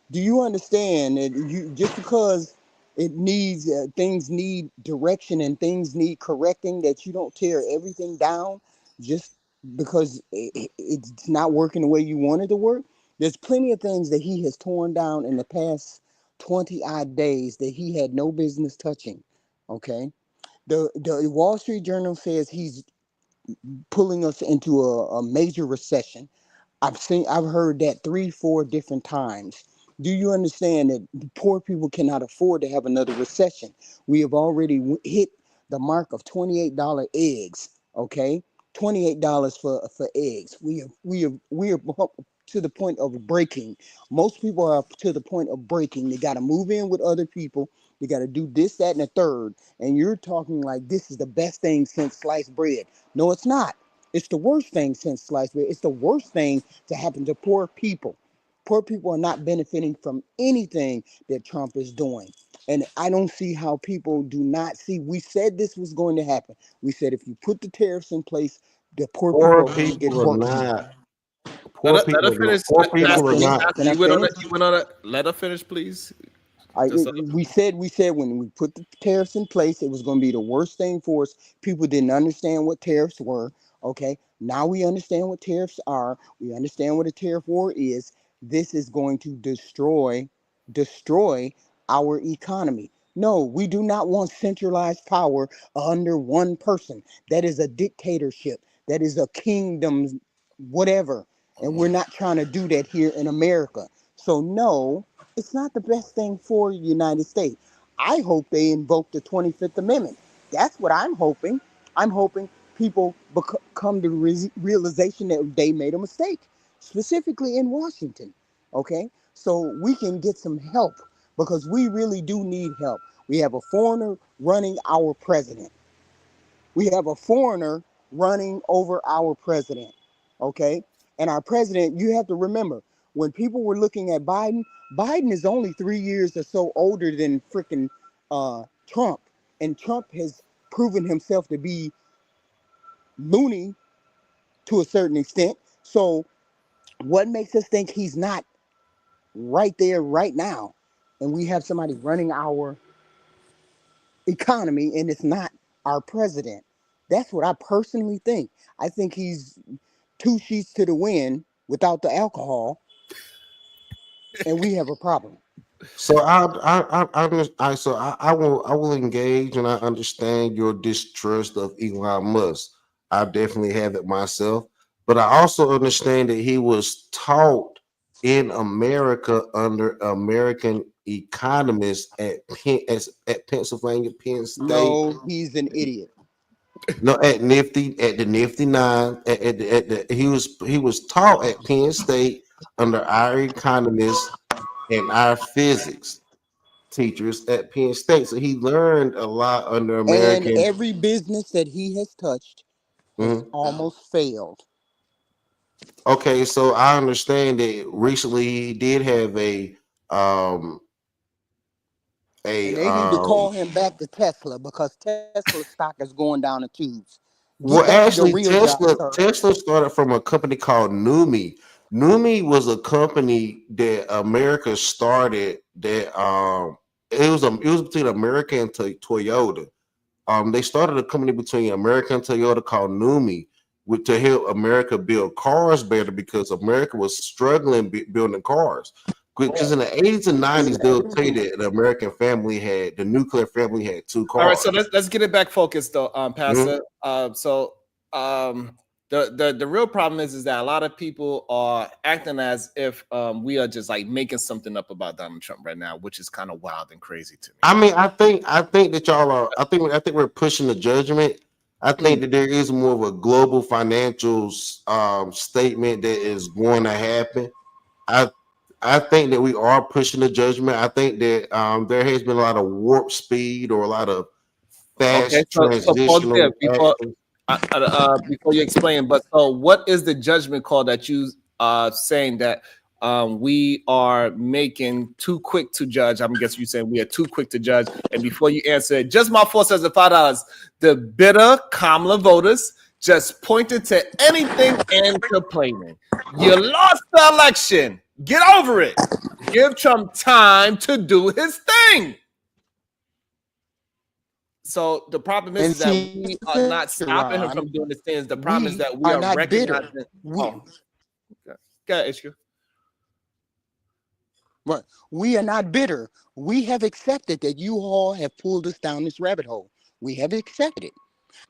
Do you understand that you just because it needs things need direction and things need correcting, that you don't tear everything down just because it's not working the way you want it to work? There's plenty of things that he has torn down in the past 20 odd days that he had no business touching. Okay, the Wall Street Journal says he's pulling us into a major recession. I've heard that 3-4 different times. Do you understand that poor people cannot afford to have another recession? We have already hit the mark of $28 eggs. Okay, $28 for eggs. We are to the point of breaking. Most people are to the point of breaking. They got to move in with other people. They got to do this, that, and the third. And you're talking like this is the best thing since sliced bread. No, it's not. It's the worst thing since sliced bread. It's the worst thing to happen to poor people. Poor people are not benefiting from anything that Trump is doing. And I don't see how people do not see. We said this was going to happen. We said if you put the tariffs in place, the poor people are going to get worse. Poor people are not. Poor people are not. You went on it. Let her finish, please. We said when we put the tariffs in place, it was going to be the worst thing for us. People didn't understand what tariffs were. Okay, now we understand what tariffs are. We understand what a tariff war is. This is going to destroy our economy. No, we do not want centralized power under one person. That is a dictatorship. That is a kingdom, whatever. And we're not trying to do that here in America. So no, it's not the best thing for the United States. I hope they invoke the 25th Amendment. That's what I'm hoping. I'm hoping people come to realization that they made a mistake, specifically in Washington. Okay, so we can get some help because we really do need help. We have a foreigner running our president. We have a foreigner running over our president. Okay, and our president, you have to remember, when people were looking at Biden, Biden is only 3 years or so older than freaking Trump, and Trump has proven himself to be loony to a certain extent. So what makes us think he's not right there right now? And we have somebody running our economy and it's not our president. That's what I personally think. I think he's 2 sheets to the wind without the alcohol, and we have a problem. So I will engage, and I understand your distrust of Elon Musk. I definitely have it myself, but I also understand that he was taught in America under American economists at Pennsylvania Penn State. No, he's an idiot. No, at the Nifty Nine. He was taught at Penn State under our economists and our physics teachers at Penn State. So he learned a lot under And American. every business that he has touched has Mhm. almost failed. Okay, so I understand that recently he did have um a And they need to call him back to Tesla because Tesla stock is going down the tubes. well, Get back to your actually, real job, sir. Tesla started from a company called Numi. Numi was a company that America started. It was between America and Toyota. They started a company between America and Toyota called Numi, to help America build cars better because America was struggling building cars. Because in the 80s and 90s, they'll tell you that the nuclear family had two All right, cars. so let's get it back focused though, Pastor. The real problem is that a lot of people are acting as if we are just like making something up about Donald Trump right now, which is kind of wild and crazy to me. I mean, I think that y'all are. I think we're pushing the judgment. I think that there is more of a global financial statement that is going to happen. I think that we are pushing the judgment. I think that there has been a lot of warp speed or a lot of Okay, fast so pause there transitional actions. before you explain. But so, what is the judgment call that you saying that we are making too quick to judge? I'm guessing you saying we are too quick to judge. And before you answer, just my $4 and $5. The bitter Kamala voters just pointed to anything and complaining. You lost the election. Get over it. Give Trump time to do his thing. So the problem And is that see, we are not stopping him Ron, from doing his things. The problem is we that we are are not bitter. recognizing. We, Oh, okay, issue. right. We are not bitter. We have accepted that you all have pulled us down this rabbit hole. We have accepted it.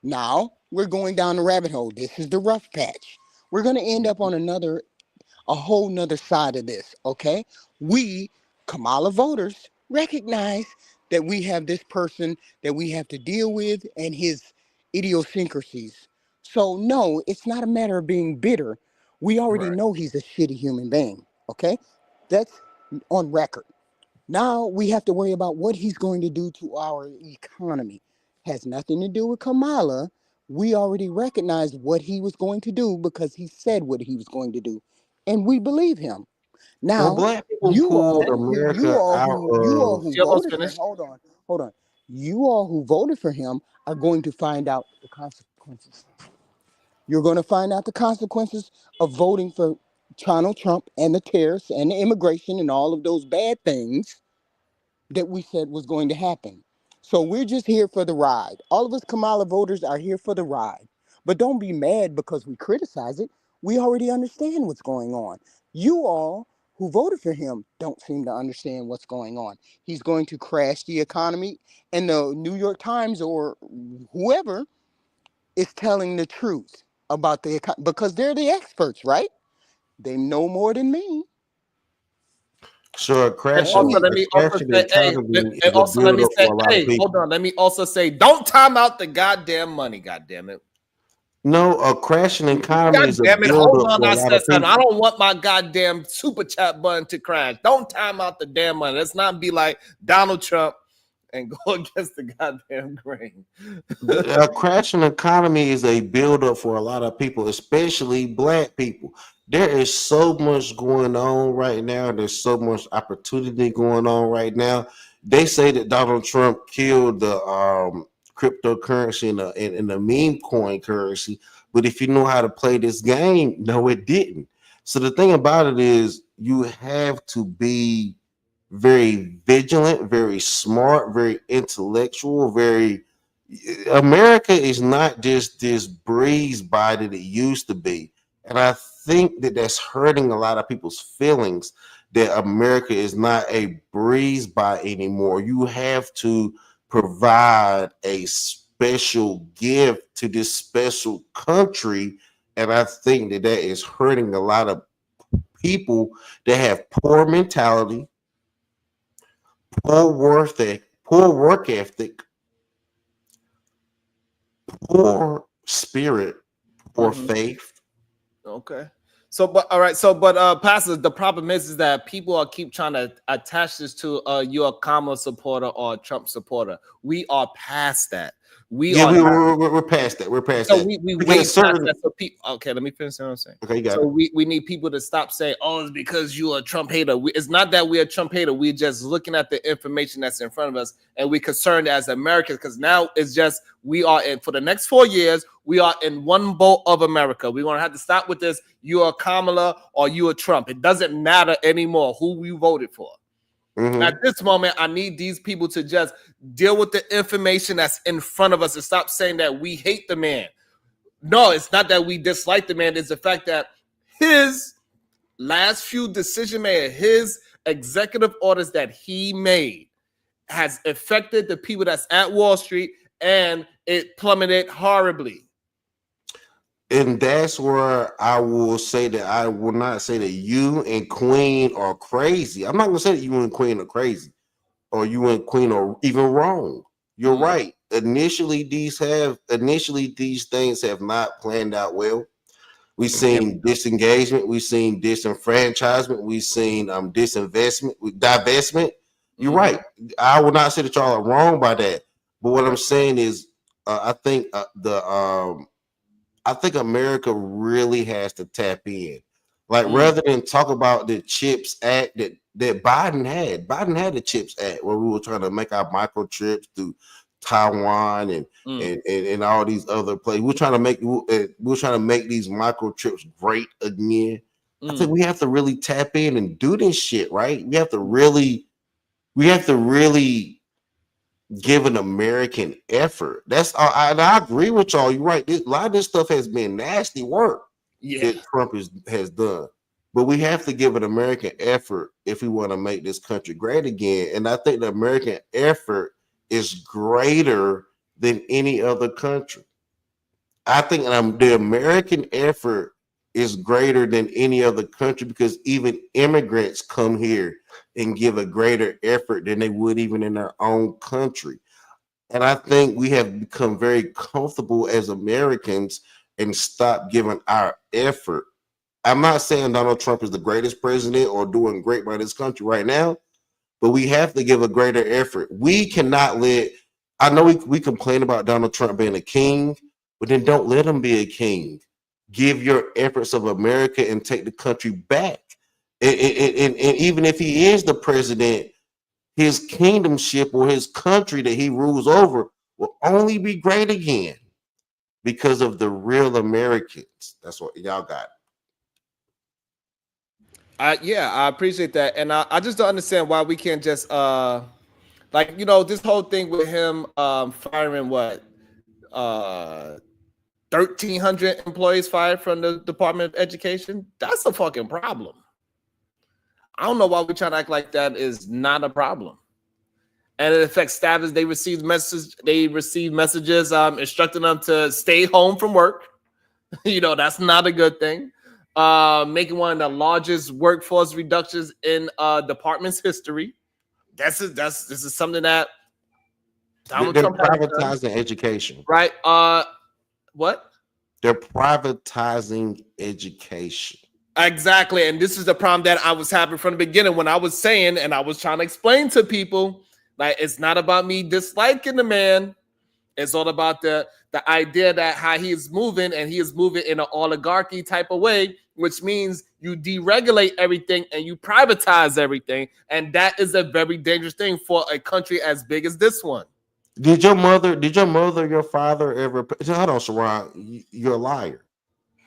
Now we're going down the rabbit hole. This is the rough patch. We're going to end up on a whole nother side of this. Okay. We, Kamala voters, recognize that we have this person that we have to deal with and his idiosyncrasies. So no, it's not a matter of being bitter. We already know he's a shitty human being. Okay. That's on record. Now we have to worry about what he's going to do to our economy. Has nothing to do with Kamala. We already recognized what he was going to do because he said what he was going to do, and we believe him. Well, Now, black people pulled America out you all of. who You almost voted for finished? hold on. You all who voted for him are going to find out the consequences. You're going to find out the consequences of voting for Donald Trump and the tariffs and the immigration and all of those bad things that we said was going to happen. So we're just here for the ride. All of us Kamala voters are here for the ride. But don't be mad because we criticize it. We already understand what's going on. You all who voted for him don't seem to understand what's going on. He's going to crash the economy, and the New York Times or whoever is telling the truth about the economy because they're the experts, right? They know more than me. So a And crash also, in let a me crash also in the say, economy is a let me build up say, for a lot of hold people. on. Let me also say, don't time out the goddamn money. Goddamn it. No, a crashing economy God is a damn it. build Hold up on. for a I lot said of something. I people. don't want my goddamn super chat button to crash. Don't time out the damn money. Let's not be like Donald Trump and go against the goddamn grain. A crashing economy is a build up for a lot of people, especially black people. There is so much going on right now. There's so much opportunity going on right now. They say that Donald Trump killed the cryptocurrency and the meme coin currency, but if you know how to play this game, no, it didn't. So the thing about it is, you have to be very vigilant, very smart, very intellectual, very. America is not just this breeze by that it used to be. And I think that that's hurting a lot of people's feelings that America is not a breeze by anymore. You have to provide a special gift to this special country. And I think that that is hurting a lot of people that have poor mentality, poor work ethic, poor spirit, poor faith. Okay. So, but all right. So, but Pastor, the problem is that people are keep trying to attach this to you're a Kamala supporter or a Trump supporter. We are past that. We are not. We're past that. We're past So that. we Because wait past certain, that. So people, okay, let me finish what I'm saying. okay, you got So it. we need people to stop saying, "Oh, it's because you are a Trump hater." It's not that we're a Trump hater. We're just looking at the information that's in front of us, and we're concerned as Americans because now it's just we are in for the next 4 years. We are in one boat of America. We're gonna have to stop with this. You're a Kamala or you a Trump. It doesn't matter anymore who we voted for. At this moment, I need these people to just deal with the information that's in front of us and stop saying that we hate the man. No, it's not that we dislike the man. It's the fact that his last few decision made, his executive orders that he made has affected the people that's at Wall Street and it plummeted horribly. And that's where I will say that I will not say that you and Queen are crazy. I'm not going to say that you and Queen are crazy or you and Queen are even wrong. You're right. Initially, these things have not planned out well. We've seen disengagement. We've seen disenfranchisement. We've seen disinvestment, divestment. You're right. I will not say that y'all are wrong by that. But what I'm saying is, I think I think America really has to tap in. Like rather than talk about the CHIPS Act that Biden had the CHIPS Act where we were trying to make our microchips through Taiwan and all these other places. We're trying to make these microchips great again. I think we have to really tap in and do this shit, right? We have to really give an American effort. That's I agree with y'all. You're right. A lot of this stuff has been nasty work that Trump has done. But we have to give an American effort if we want to make this country great again. And I think the American effort is greater than any other country. I think the American effort is greater than any other country because even immigrants come here and give a greater effort than they would even in their own country. And I think we have become very comfortable as Americans and stop giving our effort. I'm not saying Donald Trump is the greatest president or doing great by this country right now, but we have to give a greater effort. We cannot I know we complain about Donald Trump being a king, but then don't let him be a king. Give your efforts of America and take the country back. And even if he is the president, his kingdomship or his country that he rules over will only be great again because of the real Americans. That's what y'all got. Yeah, I appreciate that. And I just don't understand why we can't just this whole thing with him firing 1,300 employees fired from the Department of Education. That's a fucking problem. I don't know why we try to act like that is not a problem. And it affects staffers. They receive messages instructing them to stay home from work. That's not a good thing. Making one of the largest workforce reductions in department's history. This is something that Donald Trump privatizing education, right? What? They're privatizing education. Exactly, and this is the problem that I was having from the beginning when I was saying, and I was trying to explain to people, like it's not about me disliking the man. It's all about the idea that how he is moving, and he is moving in an oligarchy type of way, which means you deregulate everything and you privatize everything, and that is a very dangerous thing for a country as big as this one. Did your mother, your father ever? Hold on, Sharon, you're a liar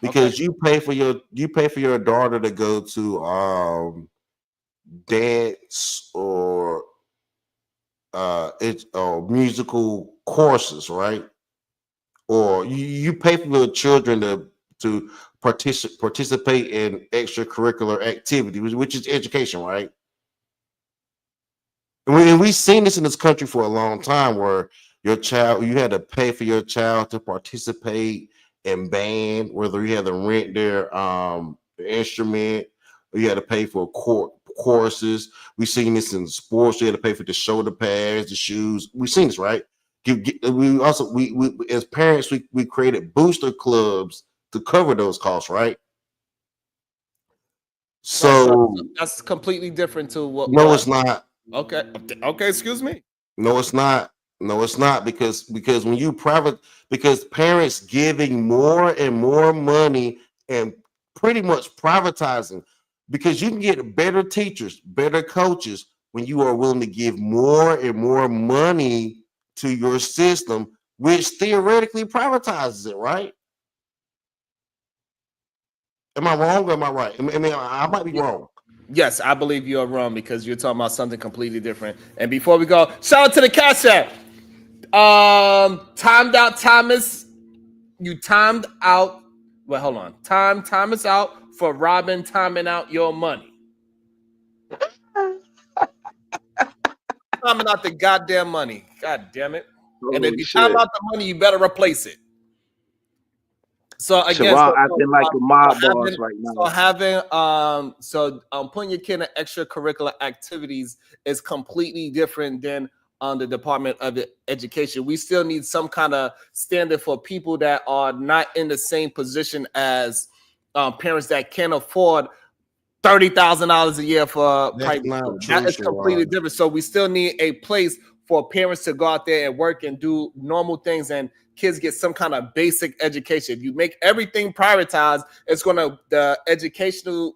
because you pay for your daughter to go to dance or musical courses, right? Or you pay for your children to to participate in extracurricular activity, which is education, right? And we've seen this in this country for a long time, where you had to pay for your child to participate in band, whether you had to rent their instrument, or you had to pay for courses. We've seen this in sports. You had to pay for the shoulder pads, the shoes. We've seen this, right? We as parents, we created booster clubs to cover those costs, right? So that's completely different to what. No, it's not. Okay. Excuse me. No, it's not. No, it's not, because when you because parents giving more and more money and pretty much privatizing, because you can get better teachers, better coaches when you are willing to give more and more money to your system, which theoretically privatizes it, right? Am I wrong or am I right? I mean, I might be wrong. Yes, I believe you're wrong, because you're talking about something completely different. And before we go, shout out to the Cash App. Timed out Thomas. You timed out. Well, hold on. Time is out for Robin timing out your money. Timing out the goddamn money. God damn it. And if you time out the money, you better replace it. So again, acting like a mob boss right now. Putting your kid in extracurricular activities is completely different than the Department of Education. We still need some kind of standard for people that are not in the same position as parents that can't afford $30,000 a year for private school. That is completely different. So we still need a place for parents to go out there and work and do normal things, and kids get some kind of basic education. If you make everything privatized, it's the education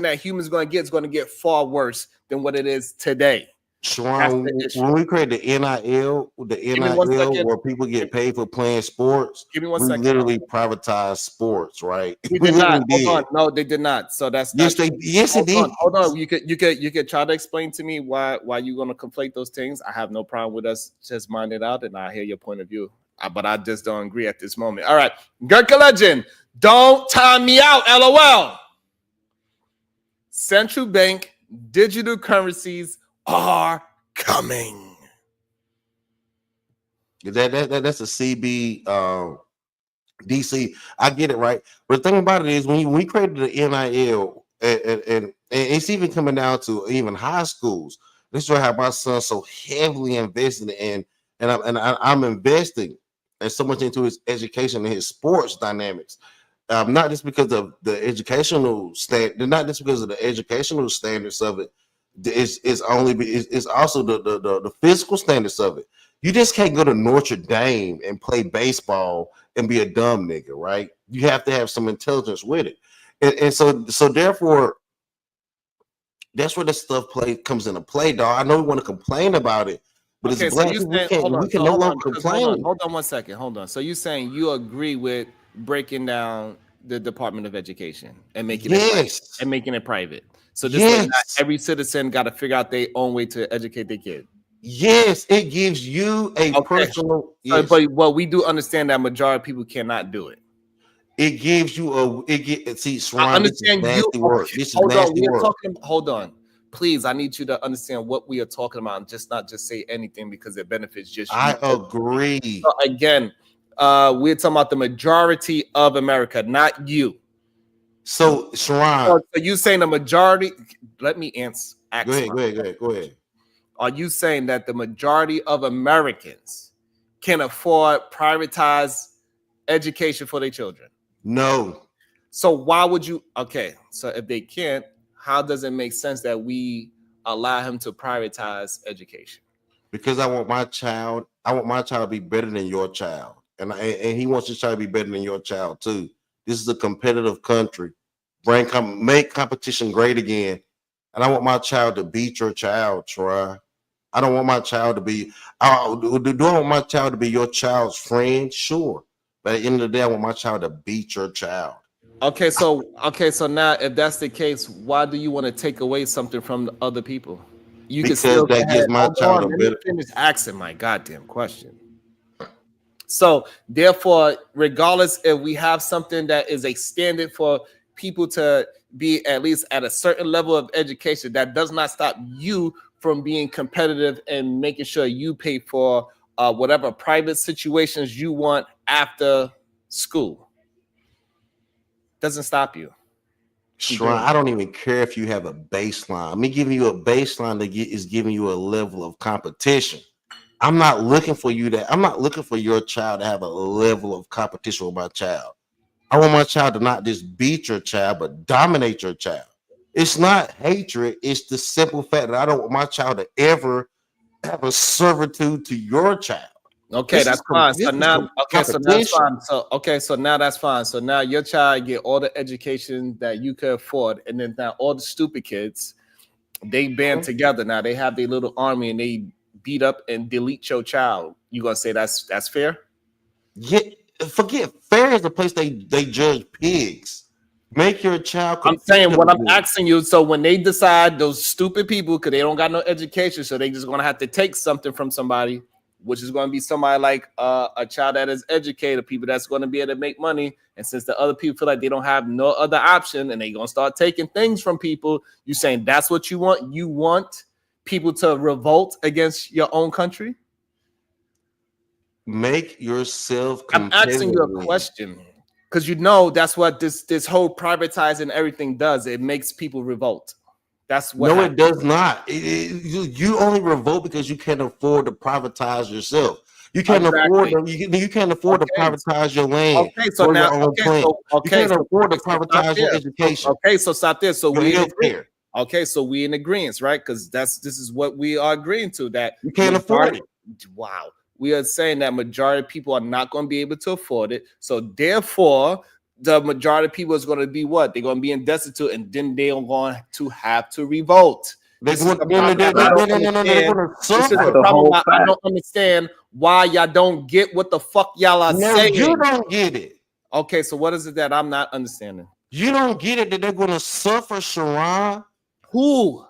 that humans going to get is going to get far worse than what it is today. Sharon, when we created the NIL, where people get paid for playing sports, we literally privatized sports, right? We did not. Hold on. No, they did not. So that's yes, it did. Hold on. You could try to explain to me why you're gonna conflate those things. I have no problem with us just mind it out, and I hear your point of view. But I just don't agree at this moment. All right, Gurkha Legend, don't time me out. LOL. Central bank digital currencies are coming. That's a CB DC. I get it, right? But the thing about it is, when we created the NIL, and it's even coming down to even high schools. This is how my son's so heavily invested in, and I'm investing so much into his education and his sports dynamics. Not just because of the educational not just because of the educational standards of it. It's also the physical standards of it. You just can't go to Notre Dame and play baseball and be a dumb nigga, right? You have to have some intelligence with it, and so therefore, that's where this stuff comes into play, dog. I know we want to complain about it, but okay, it's black so we can no longer complain. Hold on 1 second. Hold on. So you're saying you agree with breaking down the Department of Education and making it private. So this way, not every citizen got to figure out their own way to educate their kid. Yes, it gives you a personal. Yes. But we do understand that majority of people cannot do it. It gives you Sharon, I understand you. Hold on. Please, I need you to understand what we are talking about, and not just say anything because it benefits just you. I agree. So again, we're talking about the majority of America, not you. So, Sharon, so you saying the majority? Let me answer. Go ahead. Are you saying that the majority of Americans can afford privatized education for their children? No. So why would you? Okay, so if they can't, how does it make sense that we allow him to privatize education? Because I want my child to be better than your child, and he wants his child to be better than your child too. This is a competitive country. Make competition great again. And I want my child to beat your child, Troy. I don't want my child to be. Do I want my child to be your child's friend? Sure. But at the end of the day, I want my child to beat your child. Okay, so now if that's the case, why do you want to take away something from the other people? Because that gives my child a better. Finish asking my goddamn question. So therefore, regardless if we have something that is a standard for people to be at least at a certain level of education, that does not stop you from being competitive and making sure you pay for whatever private situations you want after school. Doesn't stop you. Shrine, I don't even care if you have a baseline. Me giving you a baseline that is giving you a level of competition. I'm not looking for I'm not looking for your child to have a level of competition with my child. I want my child to not just beat your child, but dominate your child. It's not hatred. It's the simple fact that I don't want my child to ever have a servitude to your child. Okay, that's fine. So now, so that's fine. So now that's fine. So now your child get all the education that you could afford, and then now all the stupid kids, they band together. Now they have their little army and they beat up and delete your child. You gonna say that's fair? Yeah, forget fair is the place they judge pigs. Make your child. I'm saying what I'm asking you. So when they decide, those stupid people, because they don't got no education, so they just gonna have to take something from somebody, which is going to be somebody like a child that is educated, people that's going to be able to make money. And since the other people feel like they don't have no other option and they're going to start taking things from people, you saying that's what you want? You want people to revolt against your own country? Make yourself competitive. I'm asking you a question because you know that's what this whole privatizing everything does. It makes people revolt. That's what happens. It does not. You only revolt because you can't afford to privatize yourself. You can't afford to, you can't afford to privatize your land. Okay, so now you can't afford to privatize your education. Okay, so stop there. So we in okay, so we in agreement, right? Because this is what we are agreeing to, that you can't afford it. Wow. We are saying that majority of people are not going to be able to afford it. So therefore, the majority of people is going to be what? They're going to be in destitute, and then they're going to have to revolt. This is the problem I don't understand why y'all don't get what the fuck y'all are saying. You don't get it. Okay, so what is it that I'm not understanding? You don't get it that they're going to suffer, Sharon. Who?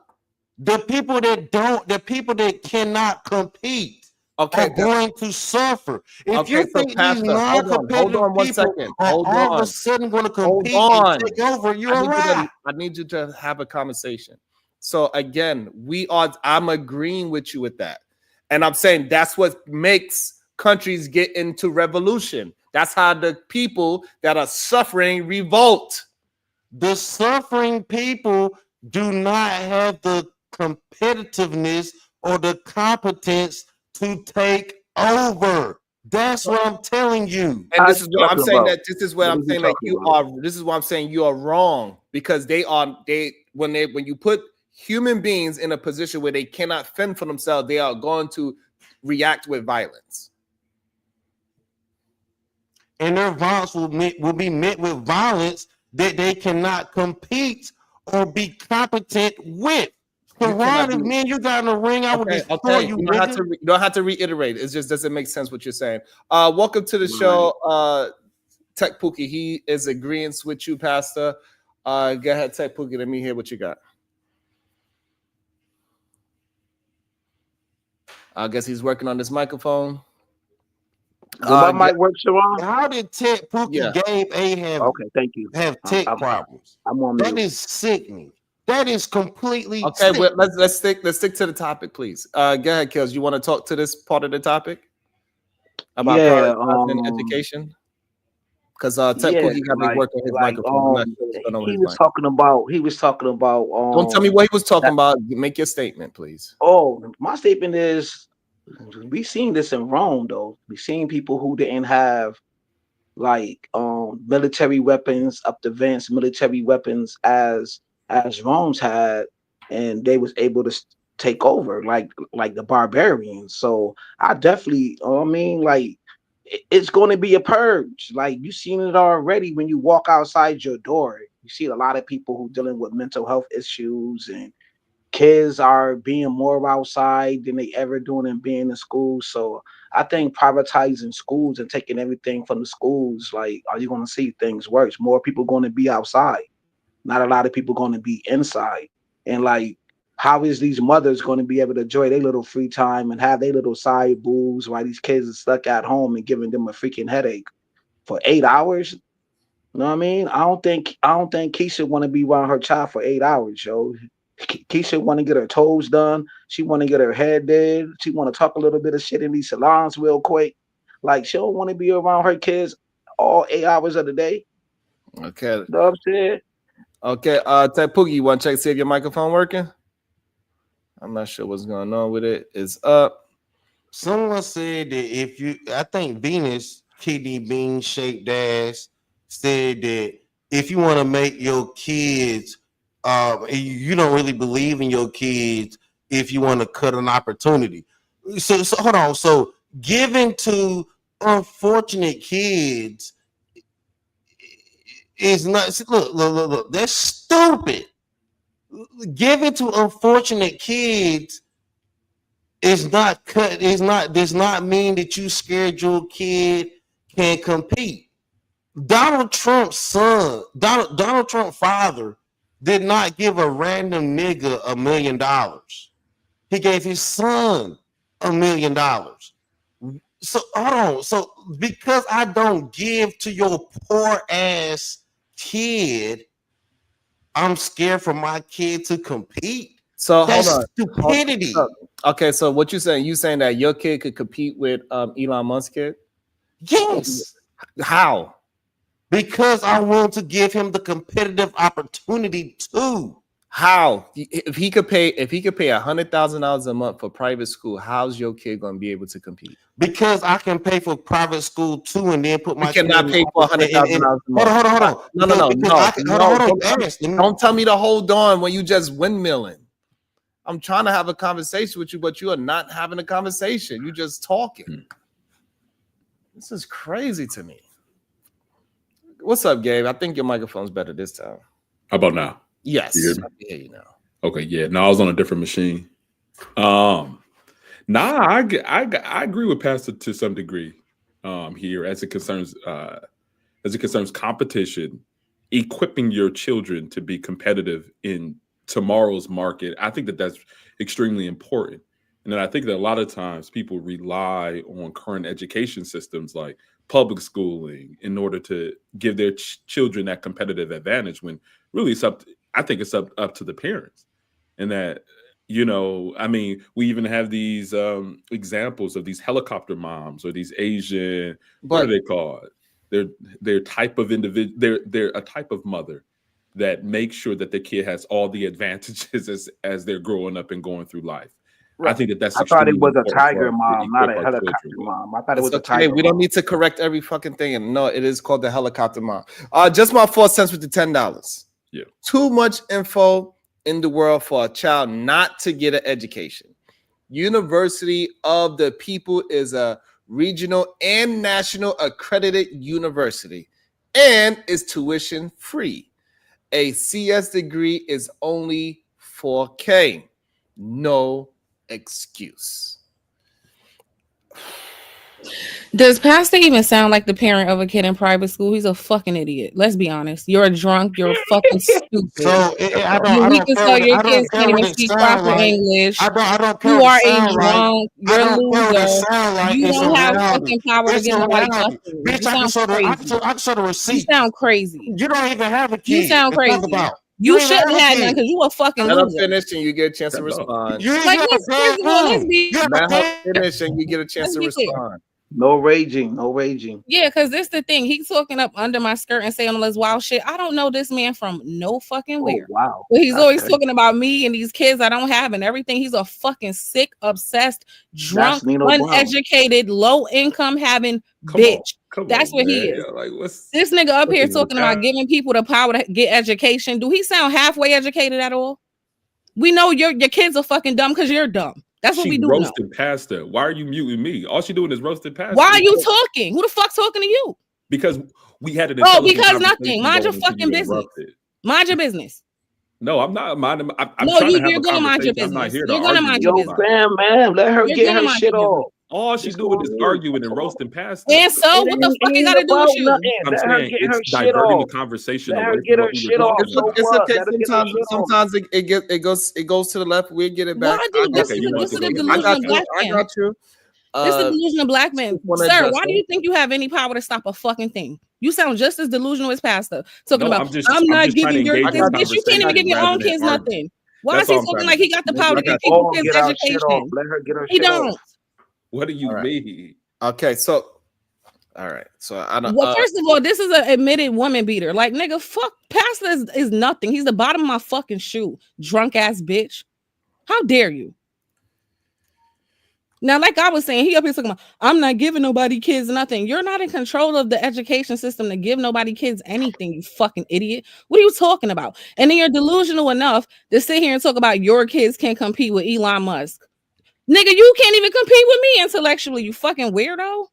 The people that don't, the people that cannot compete. Are going to suffer. If you think these non-competitive people are all of a sudden going to compete and take over, you're right. I need you to have a conversation. So again, I'm agreeing with you with that. And I'm saying that's what makes countries get into revolution. That's how the people that are suffering revolt. The suffering people do not have the competitiveness or the competence to take over. That's what I'm telling you. And this is what I'm saying that this is what I'm saying that you are. This is why I'm saying you are wrong, because when you put human beings in a position where they cannot fend for themselves, they are going to react with violence. And their violence will be met with violence that they cannot compete or be competent with. So why does you got in the ring? I would destroy you. You don't have to reiterate. It just doesn't make sense what you're saying. Welcome to the show, Tech Pookie. He is agreeing with you, Pastor. Go ahead, Tech Pookie. Let me hear what you got. I guess he's working on this microphone. My mic work, Sharon? How did Tech Pookie Gabe A have? Okay, thank you. Have tech problems? I'm on that is sickening. That is completely okay. Well, let's stick to the topic, please. Go ahead, Kels. You want to talk to this part of the topic about education? Because Tech Pookie got me working his microphone. He was talking about. Don't tell me what he was talking about. Make your statement, please. Oh, my statement is, we seen this in Rome, though. We seen people who didn't have like military weapons, up to advanced military weapons as Rome's had, and they was able to take over like the barbarians. So I definitely, it's going to be a purge. Like, you seen it already when you walk outside your door. You see a lot of people who dealing with mental health issues, and kids are being more outside than they ever doing and being in school. So I think privatizing schools and taking everything from the schools, like, are you going to see things worse? More people going to be outside. Not a lot of people going to be inside. And like, how is these mothers going to be able to enjoy their little free time and have their little side booze while these kids are stuck at home and giving them a freaking headache for 8 hours? You know what I mean? I don't think Keisha want to be around her child for 8 hours, yo. Keisha want to get her toes done. She want to get her hair did. She want to talk a little bit of shit in these salons real quick. Like, she don't want to be around her kids all 8 hours of the day. Okay. You know what I'm saying? Okay. Ted Poogie, you want to check see if your microphone working? I'm not sure what's going on with it. It's up. Someone said that I think Venus kidney bean shaped ass said that if you want to make your kids, you don't really believe in your kids if you want to cut an opportunity. So hold on. So giving to unfortunate kids is not. Look. That's stupid. Giving to unfortunate kids does not mean that you scared your kid can't compete. Donald Trump's son, Donald Trump's father, did not give a random nigga $1 million. He gave his son $1 million. So hold on. So because I don't give to your poor ass kid, I'm scared for my kid to compete. So that's hold on. Stupidity. Okay, so what you saying? You saying that your kid could compete with Elon Musk's kid? Yes. How? Because I want to give him the competitive opportunity too. How? If he could pay $100,000 a month for private school, how's your kid going to be able to compete? Because I can pay for private school too, and then put my. You cannot pay for $100,000 a month. Hold on. No. Don't tell me to hold on when you just windmilling. I'm trying to have a conversation with you, but you are not having a conversation. You just talking. This is crazy to me. What's up, Gabe? I think your microphone's better this time. How about now? Yes. You hear me? I can hear you now. Okay, yeah. No, I was on a different machine. I agree with Pastor to some degree here as it concerns competition, equipping your children to be competitive in tomorrow's market. I think that that's extremely important. And then I think that a lot of times people rely on current education systems like public schooling in order to give their children that competitive advantage when really I think it's up to the parents. And that, I mean, we even have these examples of these helicopter moms or these Asian, what are they called? They're type of individual. They're a type of mother that makes sure that their kid has all the advantages as they're growing up and going through life. Right. I think that's. I thought it was a tiger mom, not a helicopter mom. I thought it was a tiger. We don't need to correct every fucking thing, and no, it is called the helicopter mom. Just my 4 cents with the $10. Yeah. Too much info in the world for a child not to get an education. University of the People is a regional and national accredited university and is tuition free. A CS degree is only $4K. No excuse. Does Pastor even sound like the parent of a kid in private school? He's a fucking idiot. Let's be honest. You're a drunk. You're fucking stupid. So your kids can't even speak proper English. I don't care. You are a drunk. You're a loser. You don't have fucking power to get nobody custody. You sound crazy. I saw the receipt. You sound crazy. You don't even have a kid. You sound crazy. You shouldn't have none because you a fucking loser. Let him finish and you get a chance to respond. Like, let's be. Let her finish and you get a chance to respond. No raging. Yeah, because this the thing. He's talking up under my skirt and saying all this wild shit. I don't know this man from no fucking where. Oh, wow. But he's always talking about me and these kids I don't have and everything. He's a fucking sick, obsessed, drunk, uneducated, low income having bitch. That's what he is. Like, this nigga up here talking about giving people the power to get education. Do he sound halfway educated at all? We know your kids are fucking dumb because you're dumb. That's what we do. Roasted Pastor. Why are you muting me? All she doing is roasted Pastor. Why are you talking? Who the fuck's talking to you? Because we had it. Oh, because nothing. Mind your fucking business. Mind your business. No, I'm not minding. No, you're gonna mind your business. You're gonna mind your business. Man, let her get her shit off. All she's doing is arguing and roasting past us. And so, what the fuck you got to do with you? I'm saying it's diverting the conversation away from what we were talking about. It's okay. Sometimes it goes to the left. We get it back. Why do this? Is the delusion of black men. I got you. This is the delusion of black men, sir. Why do you think you have any power to stop a fucking thing? You sound just as delusional as Pastor talking about. I'm not giving your kids. Bitch, you can't even give your own kids nothing. Why is he talking like he got the power to give people kids education? Let her get her He shit don't. off. What do you mean? Okay, so all right, so I don't. Well, first of all, this is an admitted woman beater. Like, nigga, fuck, Pastor is nothing. He's the bottom of my fucking shoe. Drunk ass bitch. How dare you? Now, like I was saying, he up here talking about, I'm not giving nobody kids nothing. You're not in control of the education system to give nobody kids anything, you fucking idiot. What are you talking about? And then you're delusional enough to sit here and talk about your kids can't compete with Elon Musk. Nigga, you can't even compete with me intellectually, you fucking weirdo.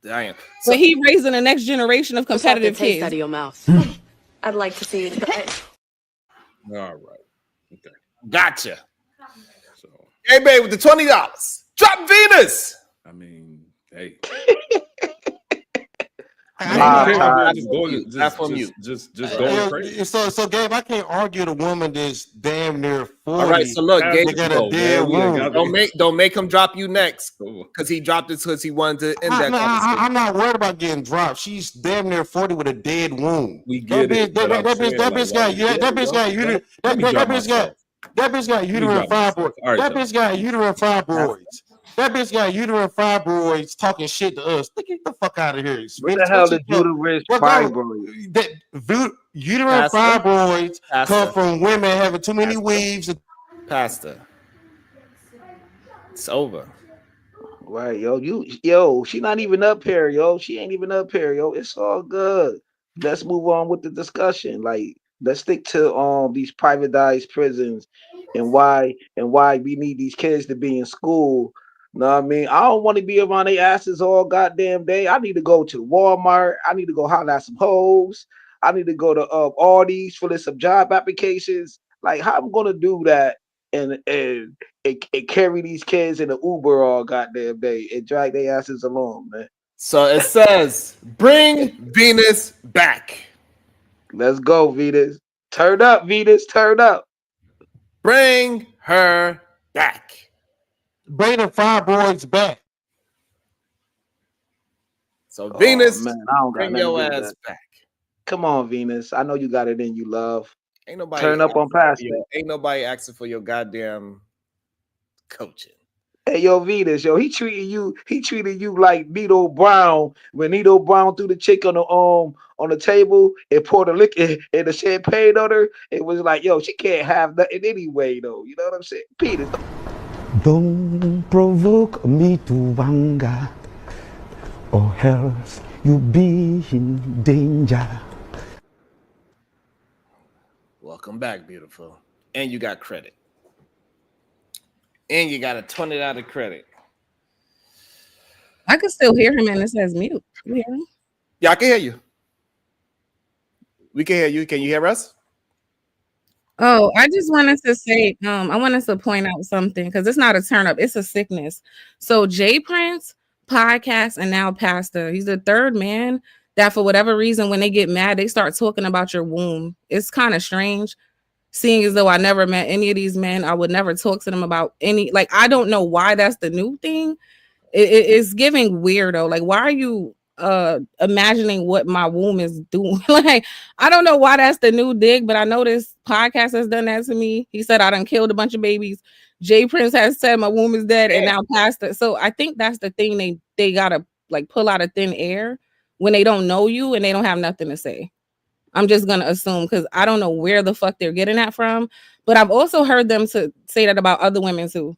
Damn. So he raising the next generation of competitive kids. Out of your mouth. I'd like to see you try it. All right. Okay. Gotcha. So, hey, babe, with the $20, drop Venus. I mean, hey. Just going crazy. So Gabe, I can't argue the woman that's damn near 40. All right, so look, Gabe, got a dead wound. Don't make him drop you next, because he dropped it because he wanted to index. I'm not worried about getting dropped. She's damn near 40 with a dead wound. We get it. That bitch got uterine fibroids. That bitch got uterine fibroids. That bitch got uterine fibroids talking shit to us. Get the fuck out of here. What the hell is uterine fibroids? Uterine fibroids come from women having too many weaves. Pastor. It's over. Right, she not even up here, yo. She ain't even up here, yo. It's all good. Let's move on with the discussion. Like, let's stick to these privatized prisons and why we need these kids to be in school. Know what I mean? I don't want to be around their asses all goddamn day. I need to go to Walmart. I need to go holler at some hoes. I need to go to Aldi's for some job applications. Like, how I'm gonna do that and carry these kids in the Uber all goddamn day and drag their asses along, man. So it says, bring Venus back. Let's go, Venus. Turn up, Venus. Turn up. Bring her back. Bring the fibroids back. So Venus, man, I don't bring your ass back. Come on, Venus. I know you got it in you, love. Ain't nobody turn up on Pastor. Ain't nobody asking for your goddamn coaching. Hey, yo, Venus, yo, he treated you like Nito Brown when Nito Brown threw the chick on the table and poured the liquor and the champagne on her. It was like, yo, she can't have nothing anyway, though. You know what I'm saying? Peter. Don't provoke me to anger, or else you'll be in danger. Welcome back, beautiful. And you got credit. And you got a $20 credit. I can still hear him and it says mute. You hear him? Yeah, I can hear you. We can hear you. Can you hear us? Oh, I just wanted to say, I wanted to point out something because it's not a turn up, it's a sickness. So Jay Prince, podcast, and now Pastor. He's the third man that for whatever reason, when they get mad, they start talking about your womb. It's kind of strange. Seeing as though I never met any of these men, I would never talk to them about any, like, I don't know why that's the new thing. It's giving weirdo. Like, why are you imagining what my womb is doing? Like, I don't know why that's the new dig, but I know this podcast has done that to me. He said I done killed a bunch of babies. Jay Prince has said my womb is dead, and now Pastor. So I think that's the thing they gotta like pull out of thin air when they don't know you and they don't have nothing to say. I'm just gonna assume because I don't know where the fuck they're getting that from. But I've also heard them to say that about other women too.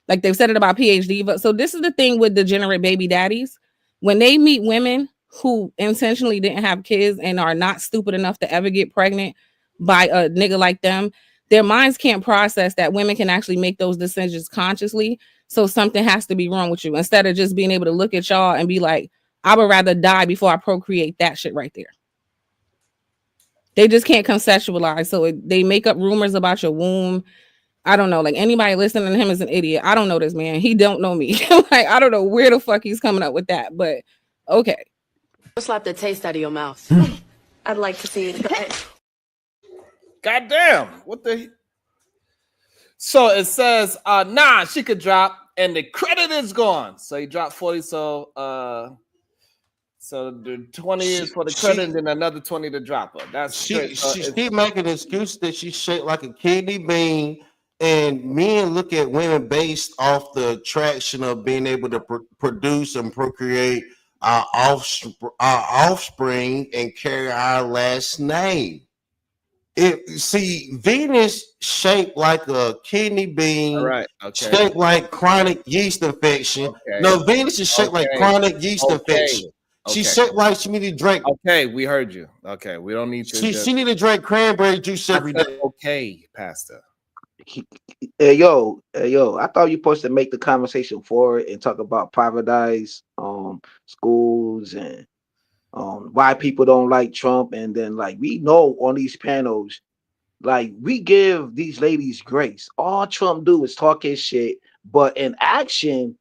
Like they've said it about PhD. But so this is the thing with degenerate baby daddies. When they meet women who intentionally didn't have kids and are not stupid enough to ever get pregnant by a nigga like them, their minds can't process that women can actually make those decisions consciously. So something has to be wrong with you instead of just being able to look at y'all and be like, I would rather die before I procreate that shit right there. They just can't conceptualize. So they make up rumors about your womb. I don't know. Like anybody listening to him is an idiot. I don't know this man. He don't know me. Like I don't know where the fuck he's coming up with that. But okay. Slap the taste out of your mouth. I'd like to see you try it. Goddamn. What the? So it says, nah, she could drop, and the credit is gone. So he dropped 40. So the 20 is for the credit, and then another 20 to drop her. That's She straight. she making an excuse that she's shaped like a kidney bean, and men look at women based off the attraction of being able to produce and procreate our offspring and carry our last name. Venus shaped like a kidney bean, All right. Okay. shaped like chronic yeast infection. Okay. No, Venus is shaped like chronic yeast infection. She's shaped like she need to drink. Okay, we heard you. Okay, we don't need to. She need to drink cranberry juice every day. Okay, Pastor. Hey yo, I thought you supposed to make the conversation forward and talk about privatized schools and why people don't like Trump, and then like we know on these panels, like we give these ladies grace. All Trump do is talk his shit, but in action,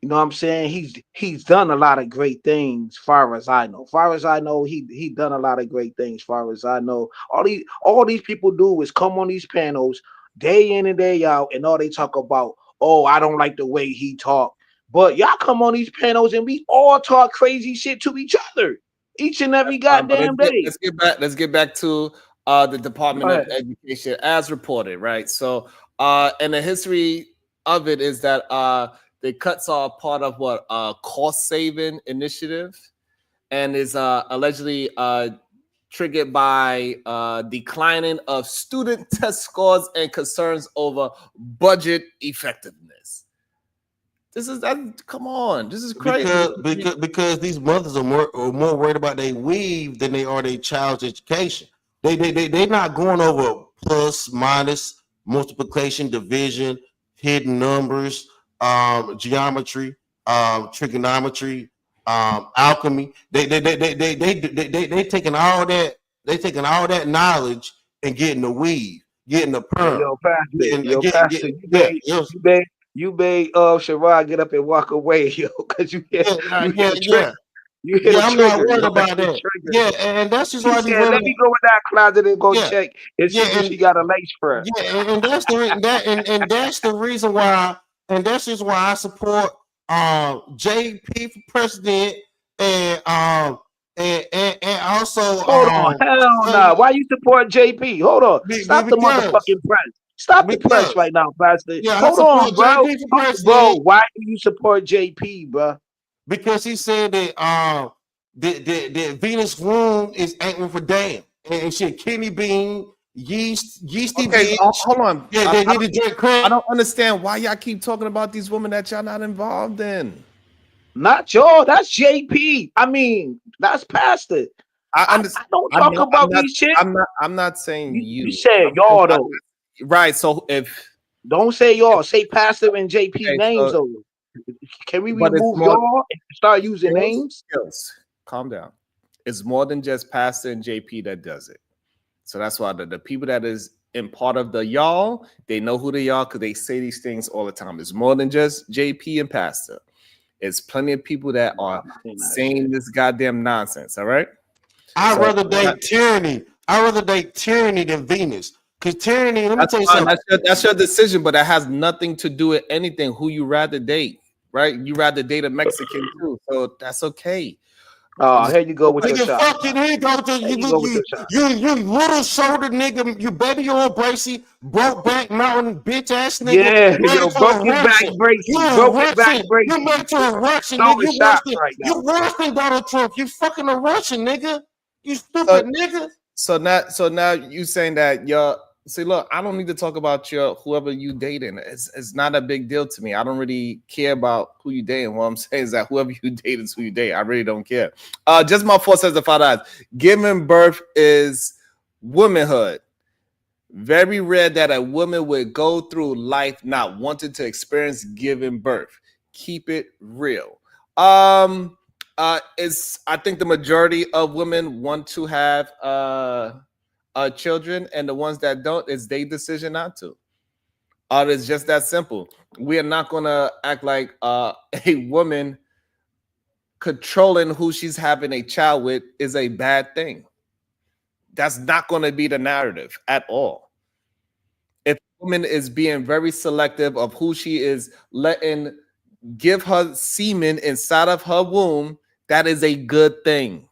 you know what I'm saying? He's done a lot of great things, far as I know. Far as I know, he done a lot of great things. Far as I know, all these people do is come on these panels day in and day out, and all they talk about, oh, I don't like the way he talk. But y'all come on these panels and we all talk crazy shit to each other each and every goddamn day. Let's get back to the Department of Education as reported, right? So and the history of it is that the cuts are part of what cost saving initiative, and is allegedly triggered by declining of student test scores and concerns over budget effectiveness. This is that. Come on, this is crazy. Because these mothers are more worried about their weave than they are their child's education. They're not going over plus, minus, multiplication, division, hidden numbers, geometry, trigonometry, alchemy. They taking all that. They taking all that knowledge and getting the weave, getting the perm. Pastor, you made Sherrod get up and walk away, yo, because you hear the trigger. You hear the I'm trigger. not worried about that. Yeah, and that's just why he said, let me go in that closet and go check and see if she got a lace front. Yeah, and that's the that's the reason why, and that's just why I support JP for president, and also hold on, hell no. Why you support JP? Hold on, stop the motherfucking press. Stop the press right now, Pastor. Yeah, hold on, bro. Why do you support JP, bro? Because he said that the Venus womb is ain't for damn, and she a kidney bean, yeasty bitch. Hold on. Yeah, they need to drink crack. I don't understand why y'all keep talking about these women that y'all not involved in. Not y'all. That's JP. I mean, that's Pastor. I don't talk about these shit. I'm not saying you. You said y'all though. Right. So if don't say y'all, say Pastor and JP names though. Can we remove y'all and start using names? Calm down. It's more than just Pastor and JP that does it. So that's why the people that is in part of the y'all, they know who they are because they say these things all the time. It's more than just JP and Pastor. It's plenty of people that are saying this goddamn nonsense. All right. I'd rather date tyranny. I'd rather date tyranny than Venus. Because tyranny, let me tell you something. That's your decision, but that has nothing to do with anything. Who you rather date, right? You rather date a Mexican too, so that's okay. Oh, here you go with your shot. Fucking here go you little shoulder nigga, you baby oil bracy, broke back mountain bitch ass nigga. Yeah, yo, broke your back bracy, broke your back bracy. You make to a Russian nigga. You worse than Donald Trump. You fucking a Russian nigga. You stupid nigga. So now you saying that you're. See, look, I don't need to talk about whoever you dating. It's not a big deal to me. I don't really care about who you dating. What I'm saying is that whoever you date is who you date. I really don't care. Just my 4 cents of $5. Giving birth is womanhood. Very rare that a woman would go through life not wanting to experience giving birth. Keep it real. I think the majority of women want to have children, and the ones that don't, it's their decision not to. It's just that simple. We are not going to act like a woman controlling who she's having a child with is a bad thing. That's not going to be the narrative at all. If a woman is being very selective of who she is letting give her semen inside of her womb, that is a good thing.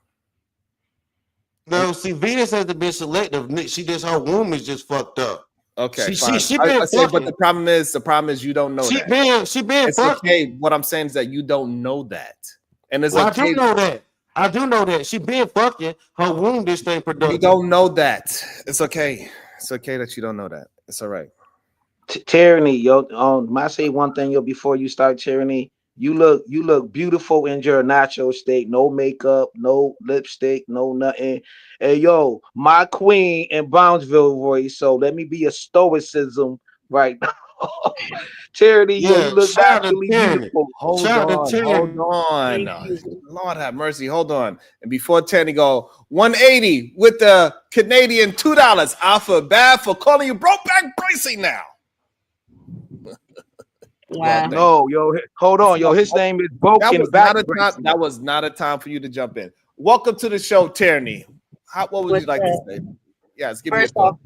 No, see, Venus has to be selective. She just her womb is just fucked up. Okay, She fine. been I say, but fucking. the problem is you don't know She that. been It's fucking. okay. What I'm saying is that you don't know that, and it's Well, okay. I do know that. She been fucking. Her womb this thing productive. You don't know that. It's okay. It's okay that you don't know that. It's all right. Tyranny, yo. I say one thing, yo, before you start tyranny. You look beautiful in your natural state. No makeup, no lipstick, no nothing. Hey, yo, my queen in Brownsville voice. So let me be a stoicism right now. Tyranny, yo, you look naturally beautiful. Hold on. Lord have mercy. Hold on. And before Tanny go, 180 with the Canadian $2. I feel bad for calling you broke back Bracy now. Wow. No, yo, hold on, yo. His name is Broken Back. That was not a time for you to jump in. Welcome to the show, Tyranny. What would you like to say? Yes, give me a First off,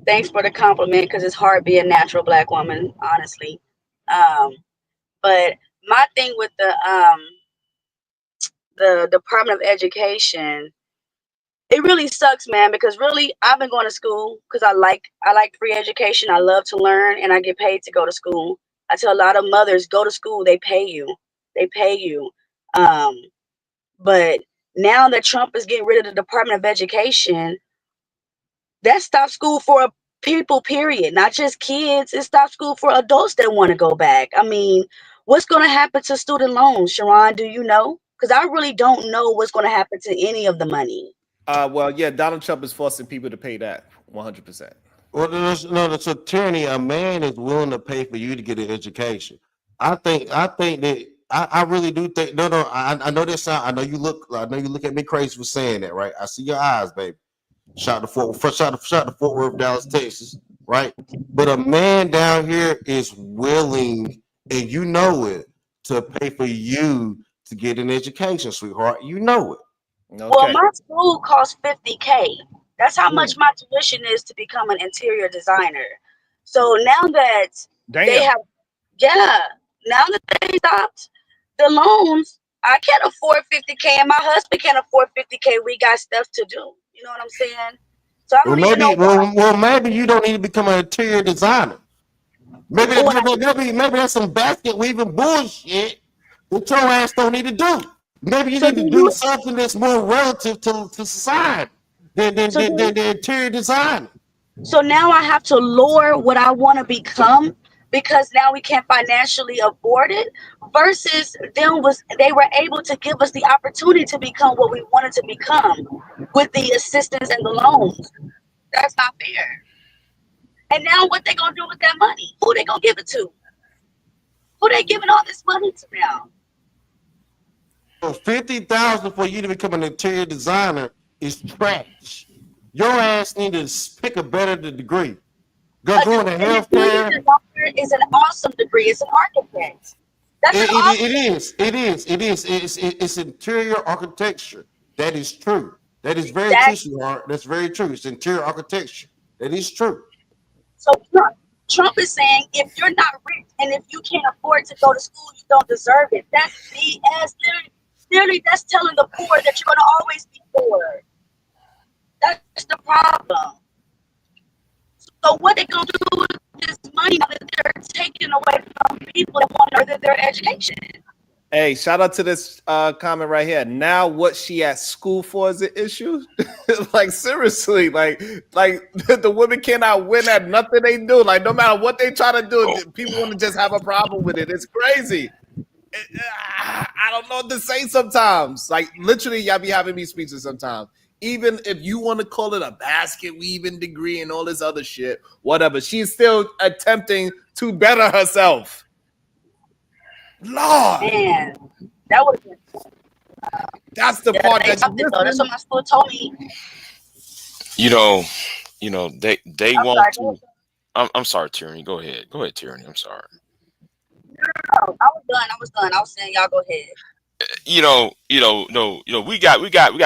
thanks for the compliment because it's hard being a natural Black woman, honestly. But my thing with the Department of Education, it really sucks, man, because really I've been going to school because I like free education. I love to learn and I get paid to go to school. I tell a lot of mothers, go to school, they pay you. But now that Trump is getting rid of the Department of Education, that stops school for people, period. Not just kids. It stops school for adults that want to go back. I mean, what's going to happen to student loans? Sharon, do you know? Because I really don't know what's going to happen to any of the money. Well, yeah, Donald Trump is forcing people to pay that 100%. Well, that's a tyranny. A man is willing to pay for you to get an education. I think that I really do think. No, I know this. I know you look at me crazy for saying that, right? I see your eyes, baby. Shot to Fort Worth, Dallas, Texas, right? But a man down here is willing, and you know it, to pay for you to get an education, sweetheart. You know it. Okay. Well, my school costs $50K. That's how much my tuition is to become an interior designer. So now that they stopped the loans, I can't afford $50K, and my husband can't afford $50K. We got stuff to do. You know what I'm saying? So I don't even know. Well, maybe you don't need to become an interior designer. Maybe that's some basket weaving bullshit that your ass don't need to do. Maybe you need to do something that's more relative to society than interior design. So now I have to lower what I want to become because now we can't financially afford it. Versus they were able to give us the opportunity to become what we wanted to become with the assistance and the loans. That's not fair. And now what they gonna do with that money? Who they gonna give it to? Who they giving all this money to now? $50,000 for you to become an interior designer is trash. Your ass need to pick a better degree. Go into healthcare. It's an awesome degree. It's an architect. It's interior architecture. That is true. That is very true, sweetheart. That's very true. It's interior architecture. That is true. So Trump is saying if you're not rich and if you can't afford to go to school, you don't deserve it. That's BS. Literally, that's telling the poor that you're going to always be poor. That's the problem. So what they going to do with this money that they're taking away from people that want to further their education? Hey, shout out to this comment right here. Now what she at school for is an issue? Like seriously, like the women cannot win at nothing they do. Like no matter what they try to do, people want to just have a problem with it. It's crazy. I don't know what to say sometimes. Like literally, y'all be having me speeches sometimes. Even if you want to call it a basket weaving degree and all this other shit, whatever, she's still attempting to better herself. Lord, man, that would have been. That's the part that's what my school told me. You know, they want to. I'm sorry, Tyranny. Go ahead, Tyranny. I'm sorry. No, I was done. I was saying y'all go ahead. We got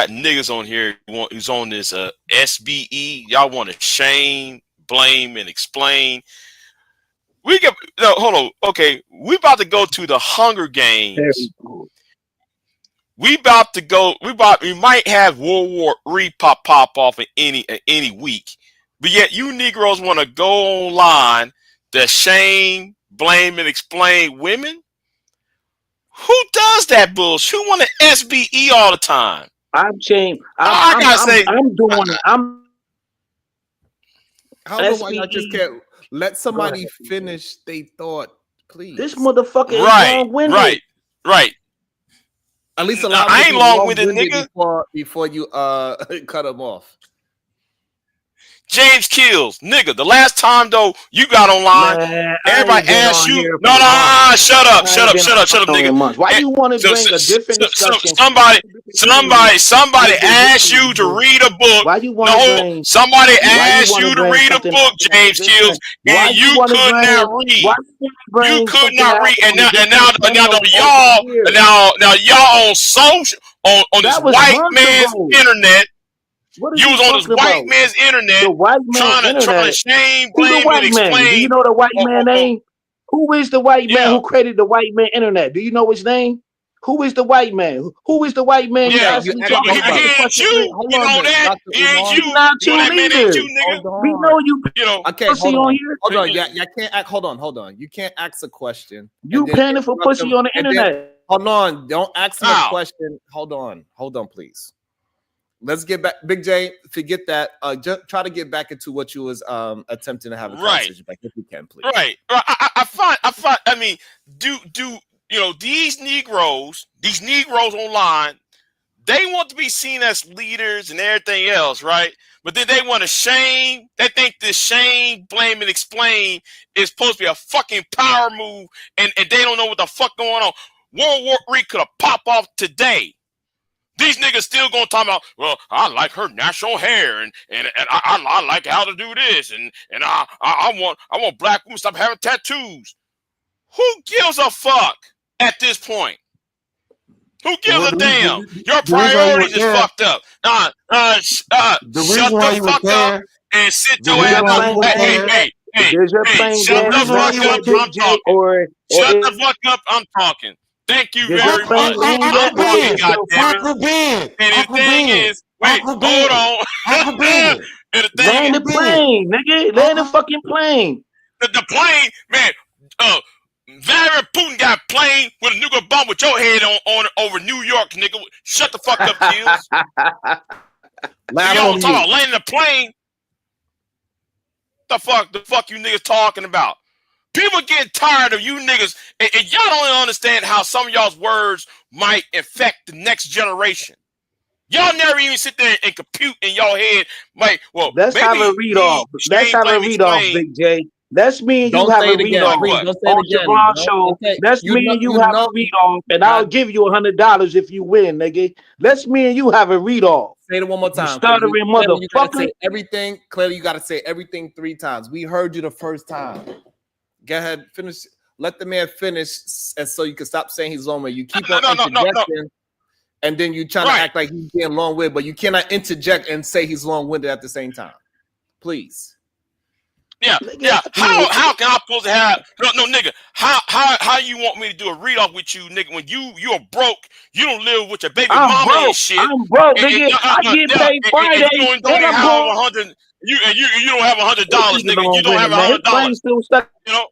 niggas on here who's on this SBE. Y'all want to shame, blame, and explain. Hold on. Okay, we about to go to the Hunger Games. We might have World War III pop off in any week. But yet you Negroes want to go online to shame, blame, and explain women? Who does that bullshit? Who want to SBE all the time? I'm doing it. I don't know why y'all just can't let somebody finish their thought, please. This motherfucker is long-winded. Right. At least allow me I ain't long-winded, nigga. Before you cut him off. James Kills, nigga. The last time though you got online, everybody asked you. No, shut up, nigga. Why you want to bring a different discussion? Somebody asked you to read a book. Why you want to bring? Somebody asked you to read a book, James Kills, and you could not read. You could not read, and now y'all on social on this white man's internet. You was on this white man's internet trying to shame, blame, and explain. Do you know the white man name? Who is the white man who created the white man internet? Do you know his name? Who is the white man? Who is the white man? He ain't you. You know that. He ain't you. Not you either. We know you. Okay, hold on. Hold on. Yeah, can't act. Hold on. You can't ask a question. You panning for pussy on the internet. Hold on. Don't ask me a question. Hold on, please. Let's get back, Big J. Forget that. Just try to get back into what you was attempting to have a conversation back, if you can, please. Right. I find. I mean, do these Negroes online? They want to be seen as leaders and everything else, right? But then they want to shame. They think this shame, blame, and explain is supposed to be a fucking power move, and they don't know what the fuck going on. World War III could have popped off today. These niggas still gonna talk about, well, I like her natural hair, and I like how to do this, and I want black women to stop having tattoos. Who gives a fuck at this point? Who gives a damn? Your priorities is fucked up. Shut the fuck up and sit your ass up. Hey, shut the fuck up. I'm talking. Shut the fuck up. I'm talking. Thank you very much. And the thing is, wait, hold on. Land the plane, nigga. Land the fucking plane. The plane, man. Vladimir Putin got a plane with a nuclear bomb with your head on over New York, nigga. Shut the fuck up, Kills. You don't talk about landing the plane. The fuck you niggas talking about? People get tired of you niggas, and y'all don't understand how some of y'all's words might affect the next generation. Y'all never even sit there and compute in your head, like, well, let's have a read off. Let's have a read off, Big J. Let's me and you have a read off on Javon's show. Let's me and you have a read off, and I'll give you $100 if you win, nigga. Let's me and you have a read off. Say it one more time. Stuttering motherfucker. Everything, clearly, you got to say everything 3 times. We heard you the first time. Go ahead, finish. Let the man finish, and so you can stop saying he's long way. You keep on interjecting, and then you trying to act like he's being long-winded, but you cannot interject and say he's long-winded at the same time. Please. Yeah. How can I supposed to have nigga? How you want me to do a read off with you, nigga? When you're broke, you don't live with your baby mama and shit. I'm broke, nigga. I get paid Friday. You don't have $100. You don't have $100, nigga. You don't have $100. You know.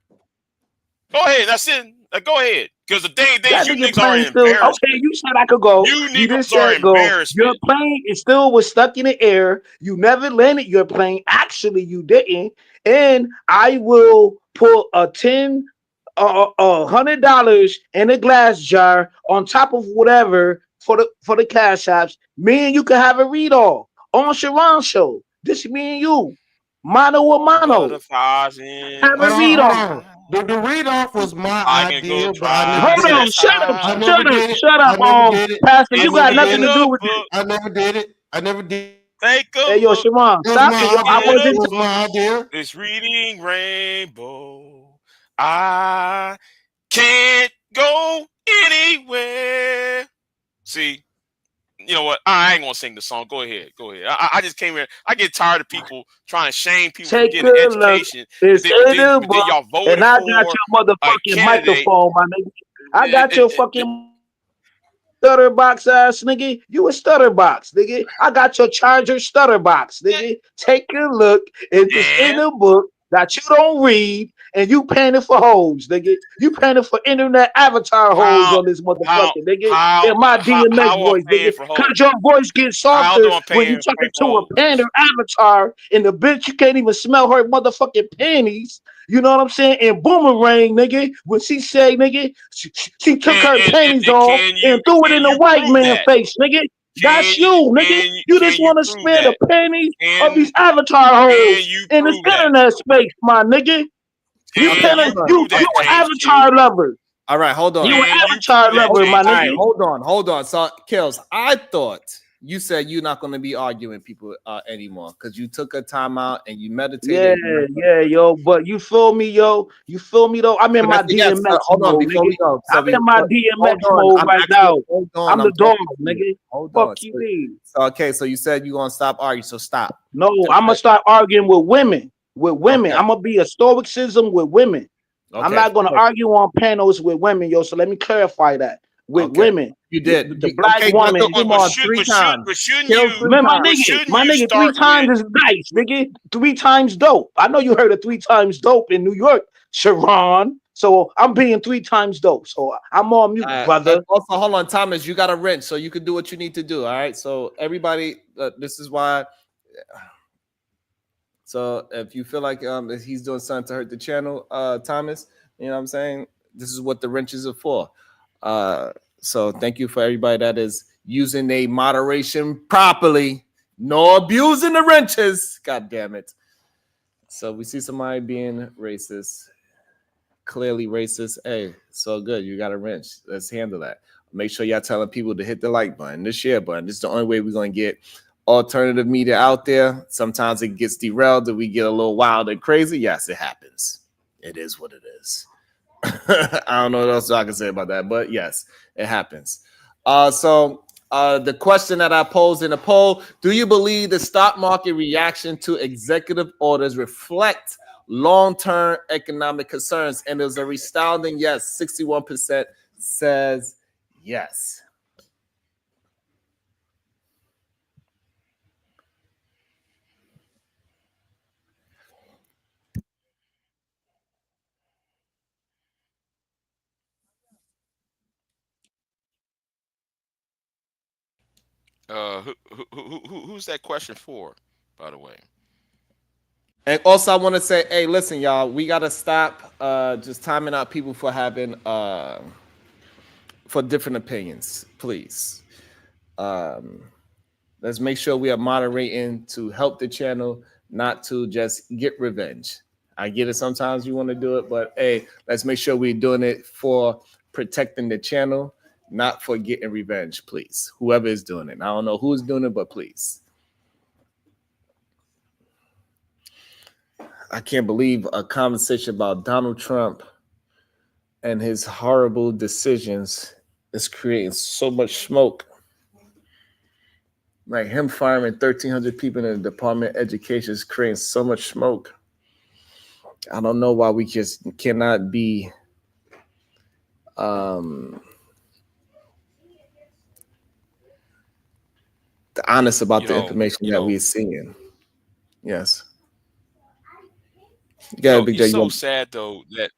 Go ahead. That's it. Go ahead. Because the day you niggas are embarrassed. Okay, you said I could go. You niggas are embarrassed. Your plane is still was stuck in the air. You never landed your plane. Actually, you didn't. And I will put $100 in a glass jar on top of whatever for the cash apps. Me and you can have a read off on Sharon show. This me and you. Mano a mano. Have a read off. The read off was my idea. Hold on, shut up, Pastor. You got nothing to do with it. I never did it. Take a Hey, yo, look. Sharon, That was stop my it, yo. I idea. That wasn't. was my idea. It's reading rainbow. I can't go anywhere. See, you know what? I ain't gonna sing the song. Go ahead. Go ahead. I just came here. I get tired of people trying to shame people for Take getting a an look. education, It's in the but then book, y'all and voted I got for your a motherfucking candidate. microphone, my nigga. I got your fucking stutter box ass nigga. You a stutter box, nigga. I got your charger stutter box, nigga. Take a look. It's in the book that you don't read, and you paying for hoes, nigga. You paying for internet avatar hoes on this motherfucker, nigga. In my DMX How I'm voice, paying nigga. for Cause hoes? your voice gets How do softer I when you pay talking for to hoes? a pander avatar, and the bitch you can't even smell her motherfucking panties. You know what I'm saying? And Boomerang, nigga, when she say, nigga, she took her panties off and threw it in the white Prove man that? face, nigga. That's you, nigga. You just Can you want to prove spare the that? panties of Can these avatar can hoes you in this prove that? internet space, my nigga. You Okay, Can can you hold on. you prove you that, an James Q? avatar lover. All right, hold on. You an Can you avatar prove that, lover, my James All nigga. right, Q? hold on. So, Kills, I thought you said you're not going to be arguing people anymore because you took a time out and you Yeah, meditated. yeah, yo. But you feel me, yo? You feel me though? I'm in my Yes, DMX hold on mode, before nigga. we go. So, I'm in my DMX hold on. mode right now. Hold on. I'm I'm the dog, talking to you. nigga. Hold Fuck on. you mean? So, okay, so you said you're going to stop arguing. So, stop. No, Just I'm gonna start arguing with women. With women, okay. I'm gonna be a stoicism with women. I'm Okay. not gonna argue on panels with women, yo. So let me clarify that with Okay. women. You did. The black woman. Come on, three times. Shouldn't Kill you? three Man, times. my nigga, three start with? times is nice, nigga. 3 times dope. I know you heard of 3 times dope in New York, Sharon. So I'm being 3 times dope. So I'm on mute, brother. And also, hold on, Thomas. You got a wrench, so you can do what you need to do. All right. So everybody, this is why. So if you feel like if he's doing something to hurt the channel, Thomas, you know what I'm saying? This is what the wrenches are for. So thank you for everybody that is using a moderation properly. No abusing the wrenches. God damn it. So we see somebody being racist. Clearly racist. Hey, so good. You got a wrench. Let's handle that. Make sure y'all telling people to hit the like button, the share button. This is the only way we're going to get alternative media out there. Sometimes it gets derailed and we get a little wild and crazy. Yes, it happens. It is what it is. I don't know what else I can say about that, but yes, it happens. So the question that I posed in the poll: do you believe the stock market reaction to executive orders reflect long-term economic concerns? And there's a resounding yes. 61% says yes. Who's that question for, by the way? And also, I want to say, hey, listen, y'all, we got to stop just timing out people for having for different opinions, please. Let's make sure we are moderating to help the channel, not to just get revenge. I get it. Sometimes you want to do it, but hey, let's make sure we're doing it for protecting the channel, not for getting revenge, please. Whoever is doing it. I don't know who's doing it, but please. I can't believe a conversation about Donald Trump and his horrible decisions is creating so much smoke. Like him firing 1,300 people in the Department of Education is creating so much smoke. I don't know why we just cannot be honest about the information that we're seeing. Yes. It's so sad though that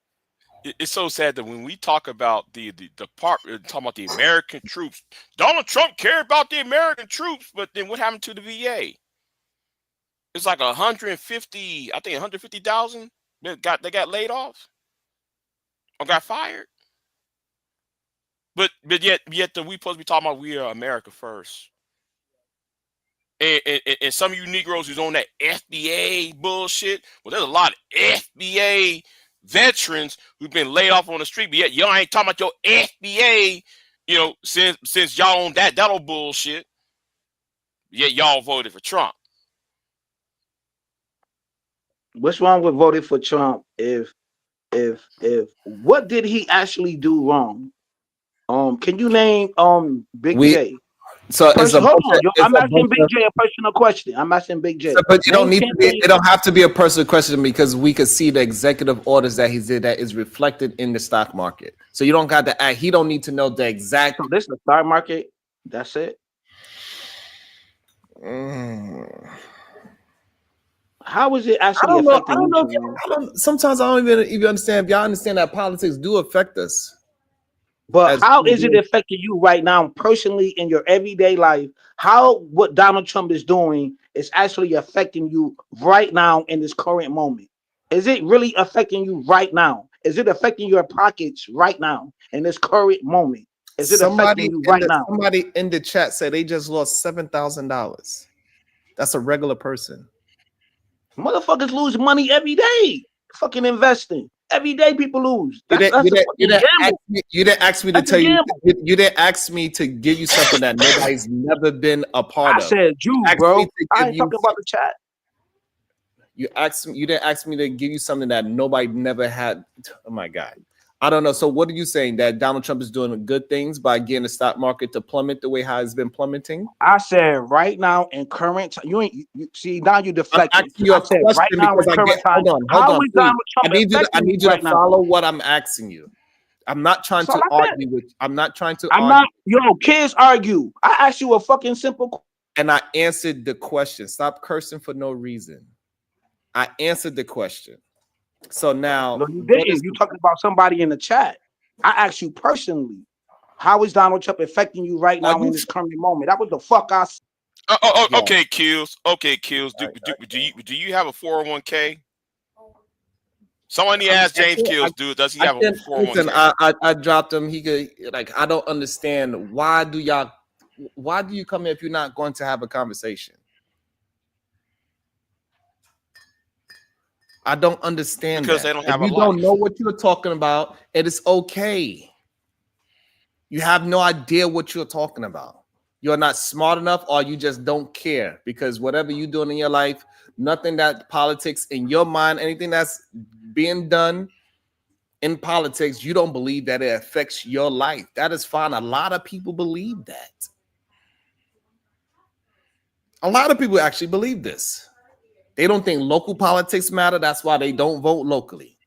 it's so sad that when we talk about the department, talking about the American troops, Donald Trump cared about the American troops, but then what happened to the VA? It's like 150, I think 150,000 they got laid off or got fired. But yet we supposed to be talking about we are America first. And some of you Negroes who's on that FBA bullshit, well, there's a lot of FBA veterans who've been laid off on the street, but yet y'all ain't talking about your FBA, since y'all on that old bullshit. Yet y'all voted for Trump. What's wrong with voting for Trump? If what did he actually do wrong? Can you name Big J? So it's a Hold bunch on, of, yo, it's I'm a asking bunch Big of, J a personal question. I'm asking Big J. so, but you don't Name need 10 to be. things. It don't have to be a personal question because we could see the executive orders that he did that is reflected in the stock market. So you don't got to act. He don't need to know the exact. So this is the stock market. That's it. How is it I actually don't know. I affecting don't you, know. Sharon? Sometimes I don't even understand. If y'all understand that politics do affect us. But As how human is it beings. affecting you right now, personally, in your everyday life? How what Donald Trump is doing is actually affecting you right now in this current moment? Is it really affecting you right now? Is it affecting your pockets right now in this current moment? Is it affecting you right now? Somebody in the chat said they just lost $7,000. That's a regular person. Motherfuckers lose money every day. Fucking investing. Every day people lose. You That's didn't, a fucking gamble. you didn't ask me to That's a tell you. gamble. You didn't ask me to give you something that nobody's never been a part I of. said you, Asked me bro. to I give ain't you. talking about the chat. You asked me. You didn't ask me to give you something that nobody never had. Oh my God. I don't know. So what are you saying? That Donald Trump is doing good things by getting the stock market to plummet the way how it's been plummeting? I said right now in current time, you see now you I'm deflecting. asking you I a said right question now in because I current get. time. Hold How on, is please. Donald Trump I affecting need you you to right now? follow what I'm asking you. I'm not trying That's all to I said. argue with. I'm not trying to I'm argue. not, kids argue. I asked you a fucking simple. And I answered the question. Stop cursing for no reason. I answered the question. So now, No, you what is didn't. You talking about somebody in the chat. I asked you personally. How is Donald Trump affecting you right now in this current moment? That was the fuck I said. Okay, Kills. Okay, Kills. Do you have a 401k? Somebody asked James Kills, dude, does he have a 401k? Listen, I dropped him. He could I don't understand why do you come here if you're not going to have a conversation? I don't understand Because that. they don't If have a you don't life. know what you're talking about, it is okay. You have no idea what you're talking about. You're not smart enough, or you just don't care because whatever you're doing in your life, nothing that politics in your mind, anything that's being done in politics, you don't believe that it affects your life. That is fine. A lot of people believe that. A lot of people actually believe this. They don't think local politics matter. That's why they don't vote locally.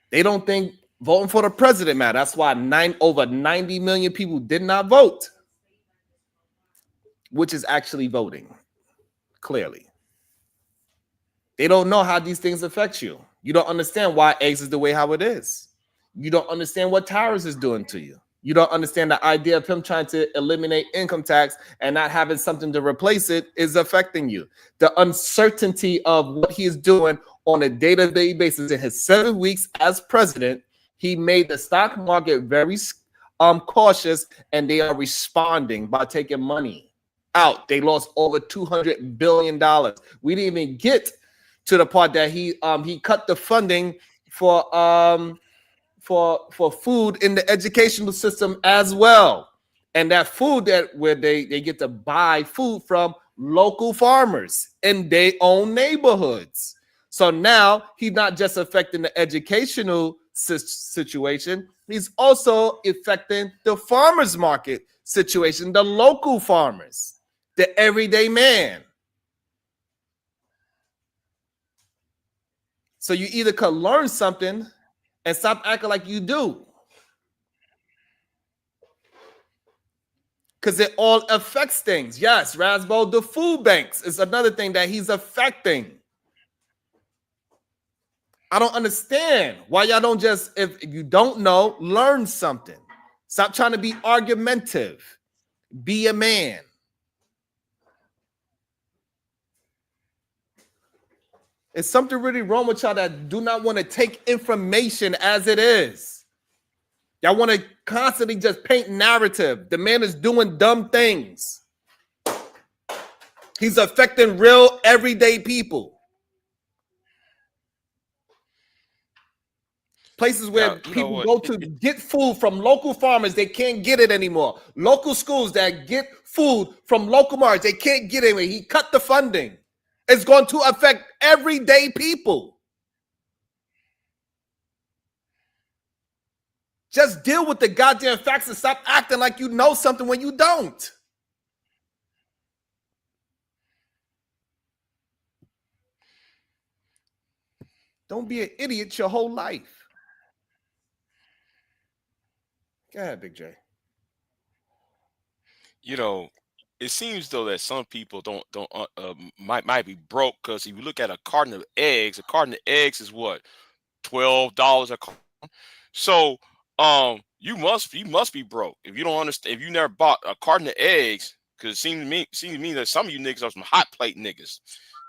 They don't think voting for the president matter. That's why over 90 million people did not vote, which is actually voting, clearly. They don't know how these things affect you. You don't understand why eggs is the way how it is. You don't understand what tariffs is doing to you. You don't understand the idea of him trying to eliminate income tax and not having something to replace it is affecting you. The uncertainty of what he is doing on a day-to-day basis in his 7 weeks as president, he made the stock market very cautious, and they are responding by taking money out. They lost over $200 billion. We didn't even get to the part that he cut the funding for food in the educational system as well, and that food that where they get to buy food from local farmers in their own neighborhoods. So now he's not just affecting the educational situation, he's also affecting the farmers market situation, the local farmers, the everyday man. So you either could learn something and stop acting like you do. Because it all affects things. Yes, Rasbo, the food banks is another thing that he's affecting. I don't understand why y'all don't just, if you don't know, learn something. Stop trying to be argumentative. Be a man. Is something really wrong with y'all that do not want to take information as it is? Y'all want to constantly just paint narrative. The man is doing dumb things. He's affecting real everyday people. Places where You know people what? go to get food from local farmers, they can't get it anymore. Local schools that get food from local markets, they can't get it anymore. He cut the funding. It's going to affect everyday people. Just deal with the goddamn facts and stop acting like you know something when you don't. Don't be an idiot your whole life. Go ahead, Big J. You know, it seems though that some people might be broke because if you look at a carton of eggs is what, $12 a carton. So you must be broke if you don't understand, if you never bought a carton of eggs, because it seems to me that some of you niggas are some hot plate niggas.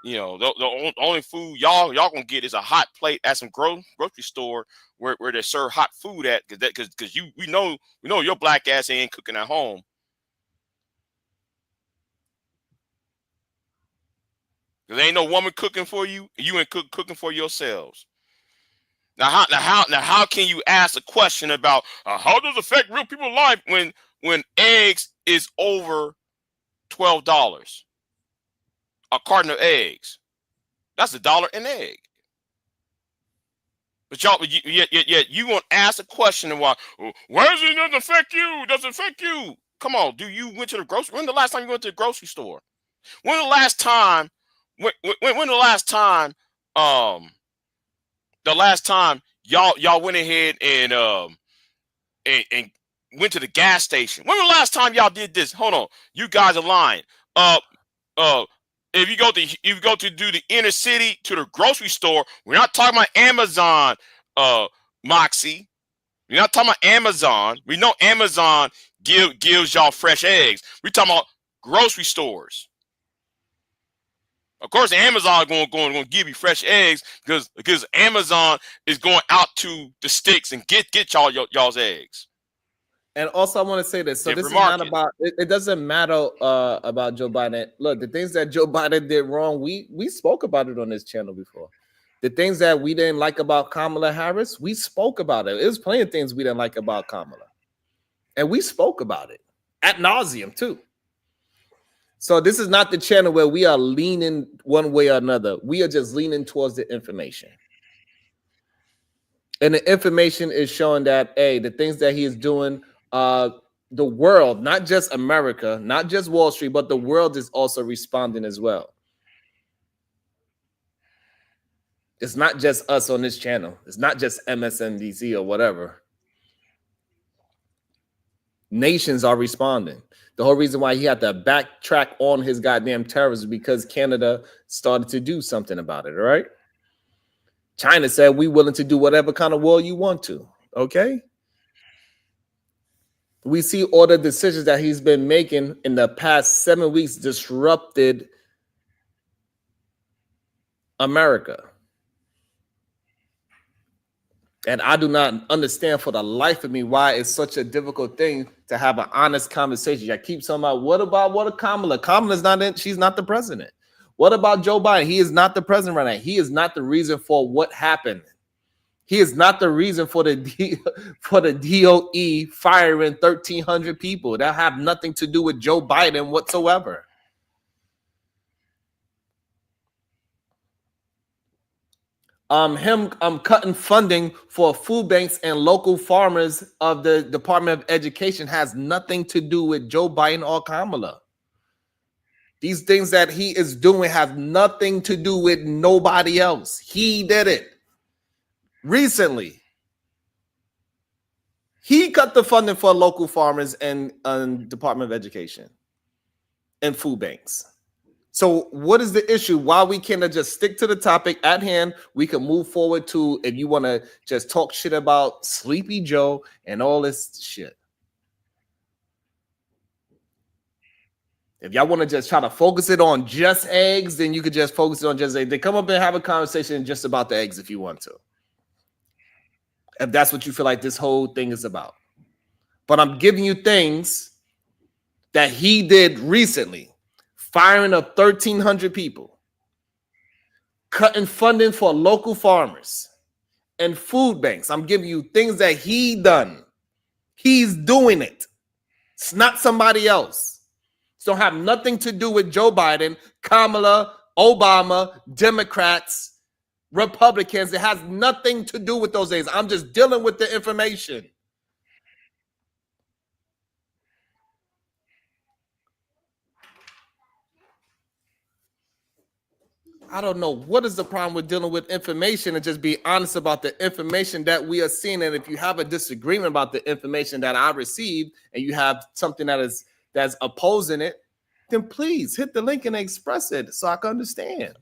You know, the only food y'all gonna get is a hot plate at some grocery store where they serve hot food at, because we know your black ass ain't cooking at home. There ain't no woman cooking for you, and you ain't cooking for yourselves. Now how can you ask a question about how does it affect real people's life when eggs is over $12? A carton of eggs, that's $1 an egg. But y'all, you want to ask a question and why does it not affect you? Does it affect you? Come on, do you went to the grocery? When the last time you went to the grocery store? When the last time? When the last time? The last time y'all went ahead and went to the gas station. When was the last time y'all did this? Hold on, you guys are lying. If you go to do the inner city to the grocery store, we're not talking about Amazon, Moxie. We're not talking about Amazon. We know Amazon gives y'all fresh eggs. We're talking about grocery stores. Of course, Amazon is going to give you fresh eggs because Amazon is going out to the sticks and get y'all's eggs. And also, I want to say this. So Different this is not market. about. It doesn't matter about Joe Biden. Look, the things that Joe Biden did wrong, we spoke about it on this channel before. The things that we didn't like about Kamala Harris, we spoke about it. There's plenty of things we didn't like about Kamala, and we spoke about it ad nauseum too. So this is not the channel where we are leaning one way or another. We are just leaning towards the information. And the information is showing that, hey, the things that he is doing, the world, not just America, not just Wall Street, but the world is also responding as well. It's not just us on this channel. It's not just MSNBC or whatever. Nations are responding. The whole reason why he had to backtrack on his goddamn tariffs is because Canada started to do something about it, all right? China said, we're willing to do whatever kind of war you want to, okay? We see all the decisions that he's been making in the past 7 weeks disrupted America. And I do not understand for the life of me why it's such a difficult thing to have an honest conversation. I keep talking about what Kamala? Kamala's not in, she's not the president. What about Joe Biden? He is not the president right now. He is not the reason for what happened. He is not the reason for the DOE firing 1,300 people. That have nothing to do with Joe Biden whatsoever. Him cutting funding for food banks and local farmers of the Department of Education has nothing to do with Joe Biden or Kamala. These things that he is doing have nothing to do with nobody else. He did it recently. He cut the funding for local farmers and Department of Education and food banks. So what is the issue? Why we cannot just stick to the topic at hand? We can move forward to, if you want to just talk shit about Sleepy Joe and all this shit. If y'all want to just try to focus it on just eggs, then you could just focus it on just eggs. They come up and have a conversation just about the eggs if you want to. If that's what you feel like this whole thing is about. But I'm giving you things that he did recently. Firing of 1,300 people, cutting funding for local farmers and food banks. I'm giving you things that he done. He's doing it. It's not somebody else. It don't have nothing to do with Joe Biden, Kamala, Obama, Democrats, Republicans. It has nothing to do with those things. I'm just dealing with the information. I don't know what is the problem with dealing with information and just be honest about the information that we are seeing. And if you have a disagreement about the information that I received and you have something that's opposing it, then please hit the link and express it so I can understand.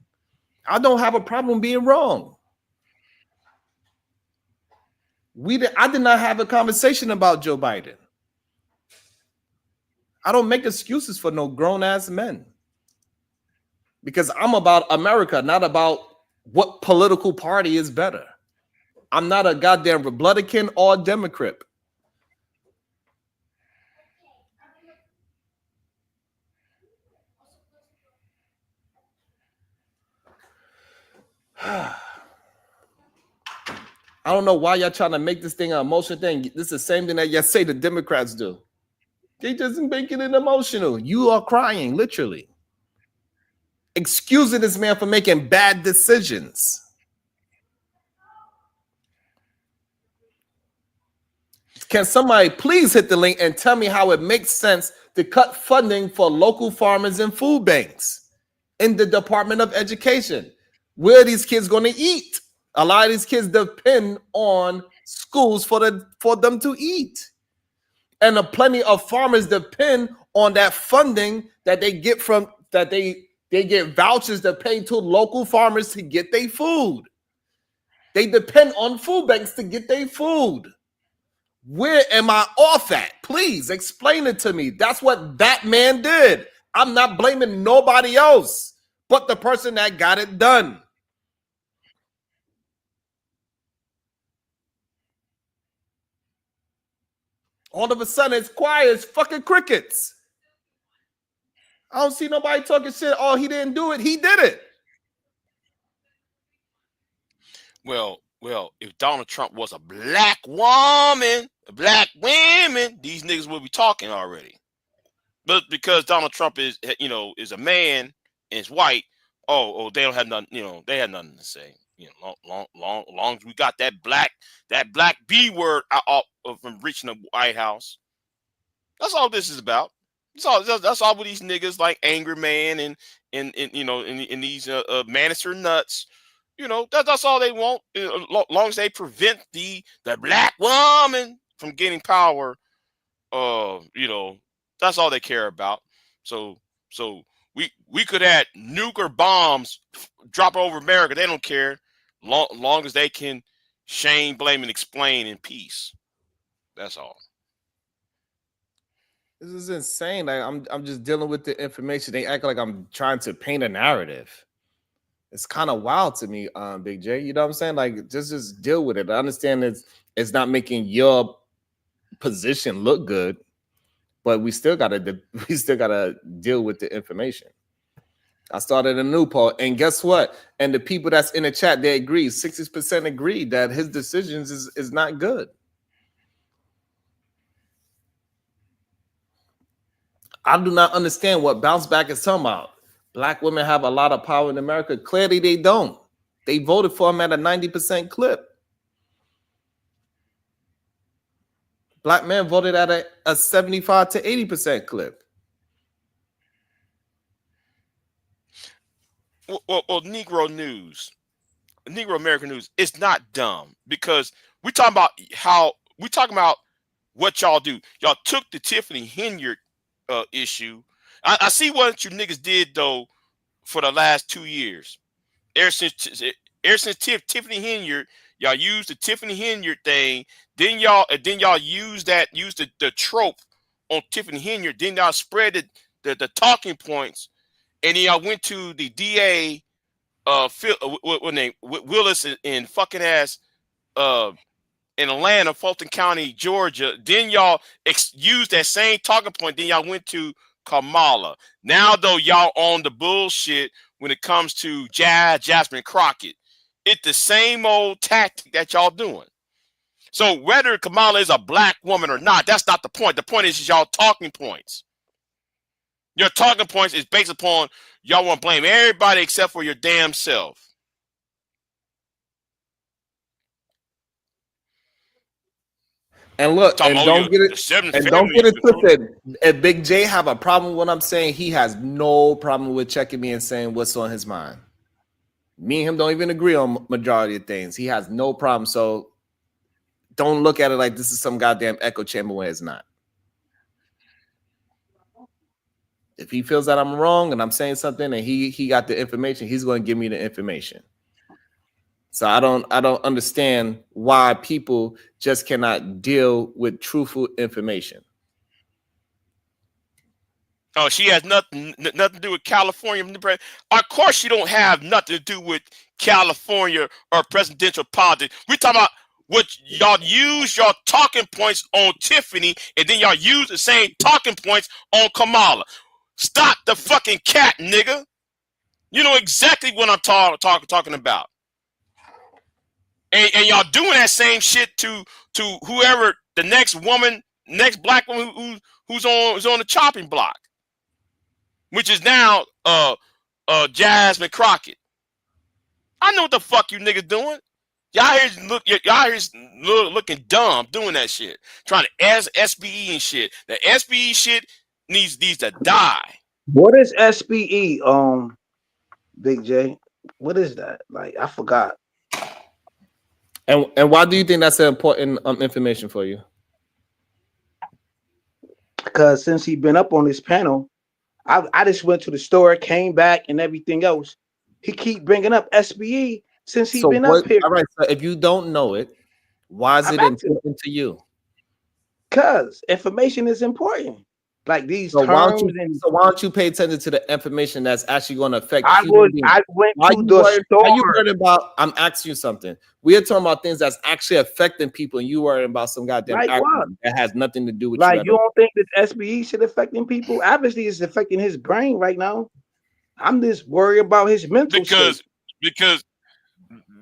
I don't have a problem being wrong. I did not have a conversation about Joe Biden. I don't make excuses for no grown-ass men. Because I'm about America, not about what political party is better. I'm not a goddamn Republican or Democrat. I don't know why y'all trying to make this thing an emotional thing. This is the same thing that y'all say the Democrats do. They just making it emotional. You are crying, literally. Excusing this man for making bad decisions. Can somebody please hit the link and tell me how it makes sense to cut funding for local farmers and food banks in the Department of Education? Where are these kids going to eat? A lot of these kids depend on schools for them to eat. And plenty of farmers depend on that funding that they get from that they get vouchers to pay to local farmers to get their food. They depend on food banks to get their food. Where am I off at? Please explain it to me. That's what that man did. I'm not blaming nobody else but the person that got it done. All of a sudden, it's quiet. It's fucking crickets. I don't see nobody talking shit. Oh, he didn't do it. He did it. Well, if Donald Trump was a black woman, these niggas would be talking already. But because Donald Trump is a man and is white, they don't have nothing, they had nothing to say. Long as we got that black B word out from reaching the White House. That's all this is about. That's all with these niggas like Angry Man and these Manister nuts. That's all they want. Long as they prevent the black woman from getting power, that's all they care about. So we could have nuclear bombs drop over America. They don't care. Long as they can shame, blame, and explain in peace. That's all. This is insane. Like I'm just dealing with the information. They act like I'm trying to paint a narrative. It's kind of wild to me, Big J. You know what I'm saying? Like just deal with it. I understand it's not making your position look good, but we still gotta deal with the information. I started a new poll, and guess what? And the people that's in the chat, they agree. 60% agree that his decisions is not good. I do not understand what bounce back is talking about. Black women have a lot of power in America. Clearly, they don't. They voted for him at a 90% clip. Black men voted at a 75 to 80% clip. Well, Negro American news, it's not dumb because we're talking about what y'all do. Y'all took the Tiffany Henyard issue. I see what you niggas did though for the last 2 years. Ever since Tiffany Henyard, y'all used the Tiffany Henyard thing. Then y'all used the trope on Tiffany Henyard. Then y'all spread the talking points, and then y'all went to the DA Willis in fucking ass in Atlanta, Fulton County, Georgia. Then y'all used that same talking point. Then y'all went to Kamala. Now though, y'all on the bullshit when it comes to Jasmine Crockett. It's the same old tactic that y'all doing. So whether Kamala is a black woman or not, that's not the point. The point is y'all talking points. Your talking points is based upon y'all want to blame everybody except for your damn self. And look, and don't get it twisted. If Big J have a problem with what I'm saying, he has no problem with checking me and saying what's on his mind. Me and him don't even agree on majority of things. He has no problem. So don't look at it like this is some goddamn echo chamber when it's not. If he feels that I'm wrong and I'm saying something and he got the information, he's going to give me the information. So I don't understand why people just cannot deal with truthful information. Oh, she has nothing to do with California. Of course, she don't have nothing to do with California or presidential politics. We're talking about what y'all use your talking points on Tiffany, and then y'all use the same talking points on Kamala. Stop the fucking cat, nigga. You know exactly what I'm talking about. And y'all doing that same shit to whoever the next black woman who's on the chopping block, which is now Jasmine Crockett. I know what the fuck you niggas doing. Y'all here looking dumb doing that shit, trying to SBE and shit. The SBE shit needs to die. What is SBE? Big J. What is that? Like, I forgot. And why do you think that's an important information for you? Because since he's been up on this panel, I just went to the store, came back, and everything else. He keep bringing up SBE since he's been up here. All right, so if you don't know it, why is it important to you? Because information is important. Like these terms. So why don't you pay attention to the information that's actually going to affect I went to the store. Are you worried about? I'm asking you something. We are talking about things that's actually affecting people, and you worrying about some goddamn accident that has nothing to do with you don't think that SBE should affecting people? Obviously, it's affecting his brain right now. I'm just worried about his mental state.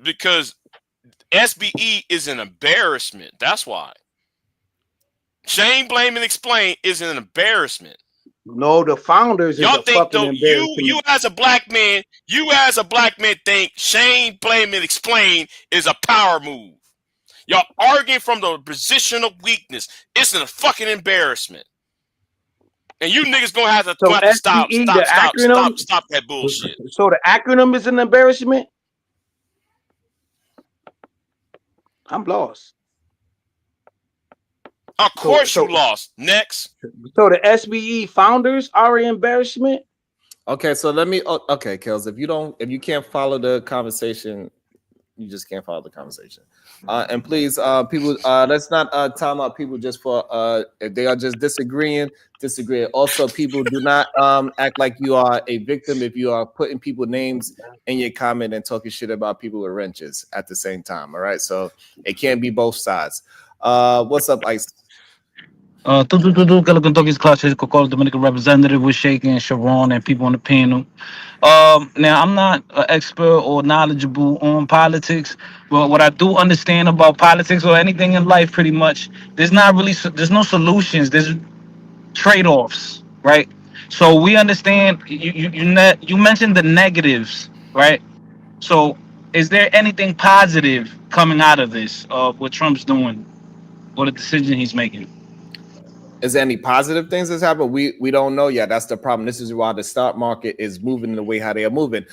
Because SBE is an embarrassment. That's why. Shame, blame, and explain is an embarrassment. No, the founders y'all is a fucking embarrassment. You as a black man think shame, blame, and explain is a power move. Y'all arguing from the position of weakness. It's a fucking embarrassment. And you niggas gonna have to stop that bullshit. So the acronym is an embarrassment? I'm lost. Of course you lost. Next. So the SBE founders are an embarrassment? Okay, so let me okay, Kels, if you can't follow the conversation, you just can't follow the conversation. And please, people, let's not time out people just for if they are just disagreeing. Also, people do not act like you are a victim if you are putting people names in your comment and talking shit about people with wrenches at the same time. All right, so it can't be both sides. What's up, Ice? Kentucky's Clutch, his Dominican representative was shaking Sharon and people on the panel. Now I'm not an expert or knowledgeable on politics, but what I do understand about politics or anything in life, pretty much, there's no solutions. There's trade-offs, right? So we understand. You mentioned the negatives, right? So is there anything positive coming out of this of what Trump's doing or the decision he's making? Is there any positive things that's happened? We don't know yet. That's the problem. This is why the stock market is moving in the way how they are moving.